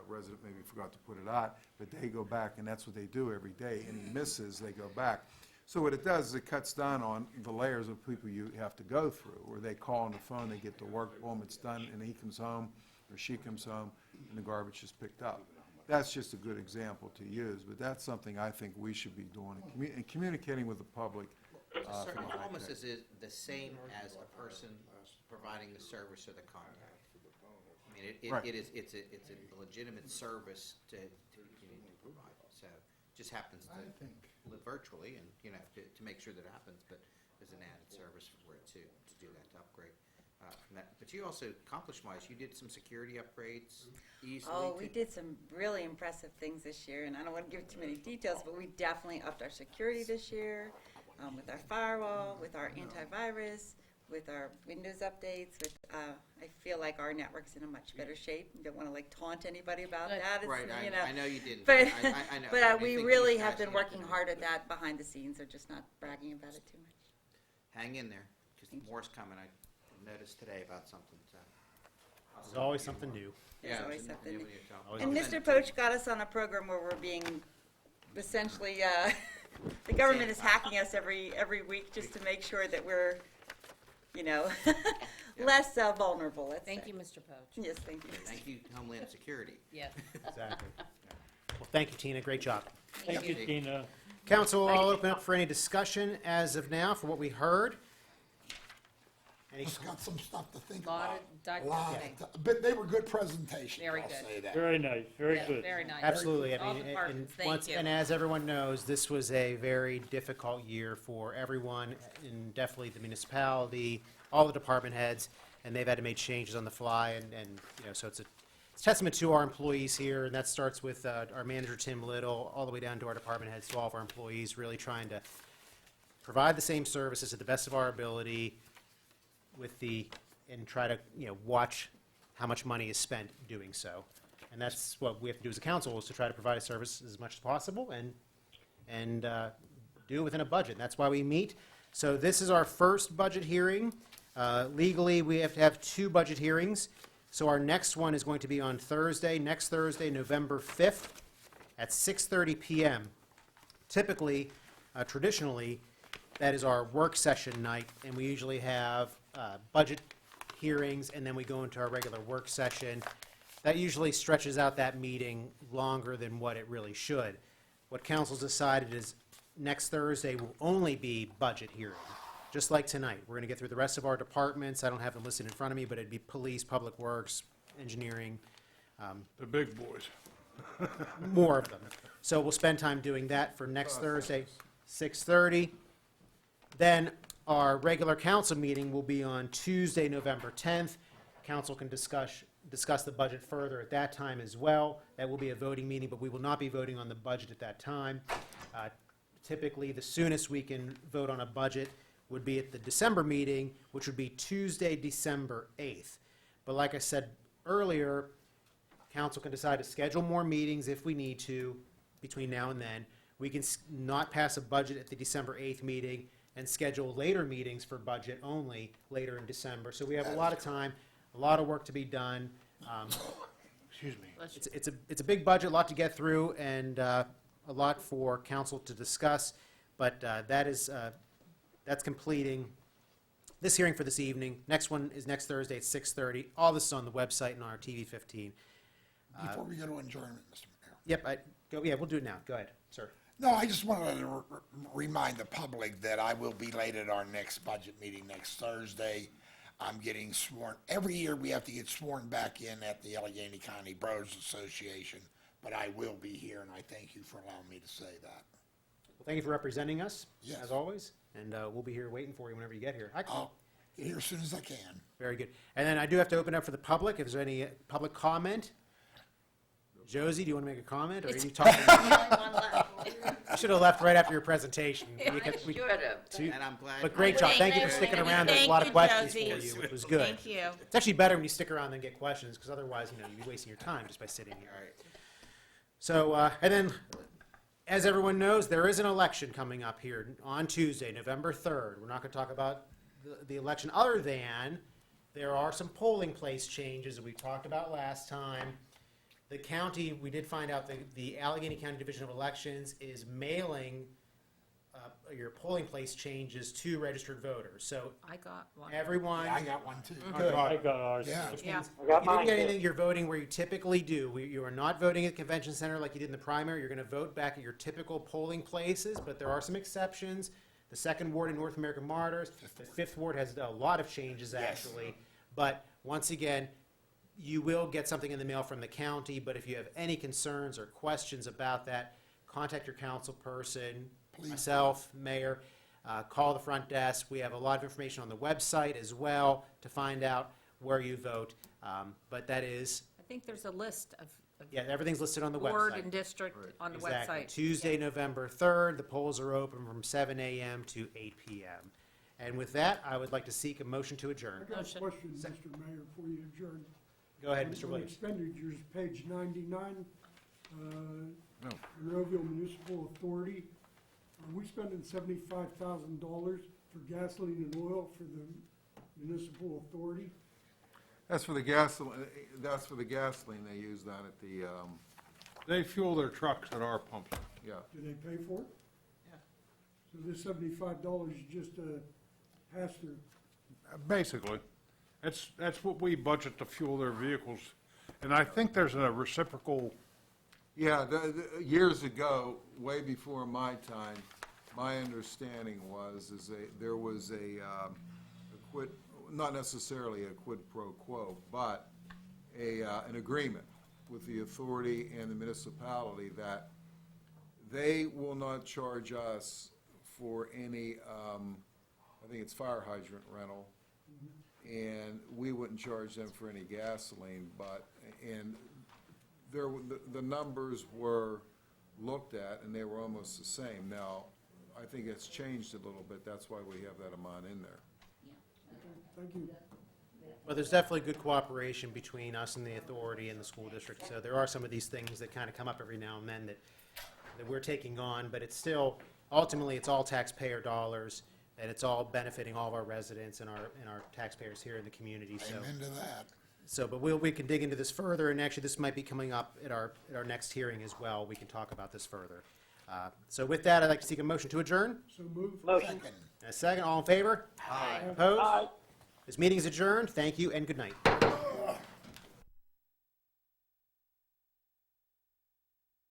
F: resident maybe forgot to put it out, but they go back, and that's what they do every day, any misses, they go back. So what it does is it cuts down on the layers of people you have to go through, or they call on the phone, they get to work, boom, it's done, and he comes home, or she comes home, and the garbage is picked up. That's just a good example to use, but that's something I think we should be doing, and communicating with the public.
I: It's almost as the same as a person providing the service or the contact. I mean,
F: Right.
I: it's a legitimate service to continue to provide. So it just happens to live virtually, and to make sure that it happens. But there's an added service for it to do that, to upgrade from that. But you also accomplishment-wise, you did some security upgrades easily.
Q: Oh, we did some really impressive things this year, and I don't want to give too many details, but we definitely upped our security this year, with our firewall, with our antivirus. with our Windows updates, with, I feel like our network's in a much better shape. Don't want to like taunt anybody about
E: Good.
Q: that. It's,
I: Right,
Q: you
I: I know you didn't.
Q: But,
I: I know.
Q: but
I: I
Q: we
I: think
Q: really
I: these
Q: have
I: guys
Q: been
I: have
Q: working
I: to
Q: hard at that behind the scenes. They're just not bragging about it too much.
I: Hang in there, because more's coming. I noticed today about something, so.
A: There's always something new.
Q: There's
I: Yeah,
Q: always
I: it's-
Q: something
I: yeah,
Q: new.
I: when you tell-
A: Always
Q: And
A: something
Q: Mr. Poach got us on a program where we're being essentially, the government is hacking us every week just to make sure that we're, you know, less vulnerable, let's say.
E: Thank you, Mr. Poach.
Q: Yes, thank you.
I: Thank you, Homeland Security.
E: Yes.
A: Exactly. Well, thank you, Tina. Great job.
C: Thank you, Tina.
A: Council, I'll open up for any discussion as of now for what we heard. Any
G: Just got some stuff to think
E: Lot
G: about.
E: of
G: A lot
E: documenting.
G: But they were good presentations,
E: Very
G: I'll
E: good.
G: say that.
C: Very nice, very
E: Yeah,
C: good.
E: very nice.
A: Absolutely.
E: All
A: I mean,
E: departments, thank
A: once,
E: you.
A: and as everyone knows, this was a very difficult year for everyone, and definitely the municipality, all the department heads, and they've had to make changes on the fly, and you know, so it's testament to our employees here, and that starts with our manager, Tim Little, all the way down to our department heads, to all of our employees, really trying to provide the same services to the best of our ability and try to, you know, watch how much money is spent doing so. And that's what we have to do as a council, is to try to provide a service as much as possible and do it within a budget. And that's why we meet. So this is our first budget hearing. Legally, we have to have 2 budget hearings. So our next one is going to be on next Thursday, November 5th at 6:30 PM. Typically, traditionally, that is our work session night, and we usually have budget hearings, and then we go into our regular work session. That usually stretches out that meeting longer than what it really should. What council's decided is next Thursday will only be budget hearing, just like tonight. We're gonna get through the rest of our departments. I don't have them listed in front of me, but it'd be police, public works, engineering,
N: The big boys.
A: more of them. So we'll spend time doing that for next Thursday, 6:30. Then our regular council meeting will be on Tuesday, November 10th. Council can discuss the budget further at that time as well. That will be a voting meeting, but we will not be voting on the budget at that time. Typically, the soonest we can vote on a budget would be at the December meeting, which would be Tuesday, December 8th. But like I said earlier, council can decide to schedule more meetings if we need to between now and then. We can not pass a budget at the December 8th meeting and schedule later meetings for budget only later in December. So we have a lot of time, a lot of work to be done.
N: Excuse me.
A: It's a big budget, a lot to get through, and a lot for council to discuss. But that's completing this hearing for this evening. Next one is next Thursday at 6:30. All this is on the website and on our TV 15.
G: Before we go to adjournment, Mr. Mayor.
A: Yep, we'll do it now. Go ahead, sir.
G: No, I just wanted to remind the public that I will be late at our next budget meeting next Thursday. I'm getting sworn, every year we have to get sworn back in at the Allegheny County Brewers Association, but I will be here, and I thank you for allowing me to say that.
A: Well, thank you for representing us,
G: Yes.
A: as always, and we'll be here waiting for you whenever you get here.
G: I'll get here as soon as I can.
A: Very good. And then I do have to open up for the public. If there's any public comment. Josie, do you want to make a comment, or are you talking? You should have left right after your presentation.
B: Yeah,
A: We
B: I
A: could- we-
B: should have.
A: two-
I: And I'm glad.
A: But great job. Thank you for sticking around. There's a lot of questions for
E: Josie.
A: you, which was good.
E: Thank you.
A: It's actually better when you stick around than get questions, because otherwise, you know, you'd be wasting your time just by sitting here. So, and then, as everyone knows, there is an election coming up here on Tuesday, November 3rd. We're not going to talk about the election, other than there are some polling place changes that we talked about last time. The county, we did find out the Allegheny County Division of Elections is mailing your polling place changes to registered voters. So
E: I got one.
A: everyone.
G: Yeah, I got one too.
C: I got ours.
G: Yeah.
A: Which
E: Yeah.
A: means you didn't get anything, you're voting where you typically do. You are not voting at the convention center like you did in the primary. You're going to vote back at your typical polling places, but there are some exceptions. The 2nd Ward in North American Martyrs, the 5th Ward has a lot of changes, actually. But once again, you will get something in the mail from the county, but if you have any concerns or questions about that, contact your council person, myself, mayor, call the front desk. We have a lot of information on the website as well to find out where you vote. But that is,
E: I think there's a list of
A: yeah, everything's listed on the
E: ward
A: website.
E: and district on the
A: Exactly.
E: website.
A: Tuesday, November 3rd, the polls are open from 7 a.m. to 8 p.m. And with that, I would like to seek a motion to
D: I
A: adjourn.
D: got a
E: Motion.
D: question, Mr. Mayor, before you adjourn.
A: Go ahead,
D: On-
A: Mr.
D: on
A: Williams.
D: Expenditures, page 99,
F: No.
D: Monroeville Municipal Authority. Are we spending $75,000 for gasoline and oil for the municipal authority?
F: That's for the gasoline, they use down at the,
N: They fuel their trucks at our pumps.
F: yeah.
D: Do they pay for it? Yeah. So this $75 is just a pass-through?
N: Basically. That's what we budget to fuel their vehicles. And I think there's a reciprocal,
F: Yeah, years ago, way before my time, my understanding there was not necessarily a quid pro quo, but an agreement with the authority and the municipality that they will not charge us for any, I think it's fire hydrant rental, and we wouldn't charge them for any gasoline, and the numbers were looked at, and they were almost the same. Now, I think it's changed a little bit, that's why we have that amount in there.
D: Thank you.
A: Well, there's definitely good cooperation between us and the authority and the school district, so there are some of these things that kind of come up every now and then that we're taking on, but it's still, ultimately, it's all taxpayer dollars, and it's all benefiting all of our residents and our taxpayers here in the community, so.
G: Amen to that.
A: So, but we can dig into this further, and actually, this might be coming up at our next hearing as well. We can talk about this further. So with that, I'd like to seek a motion to adjourn.
D: So move.
G: Second.
A: A second, all in favor?
G: Aye.
A: Opposed? This meeting is adjourned. Thank you and good night.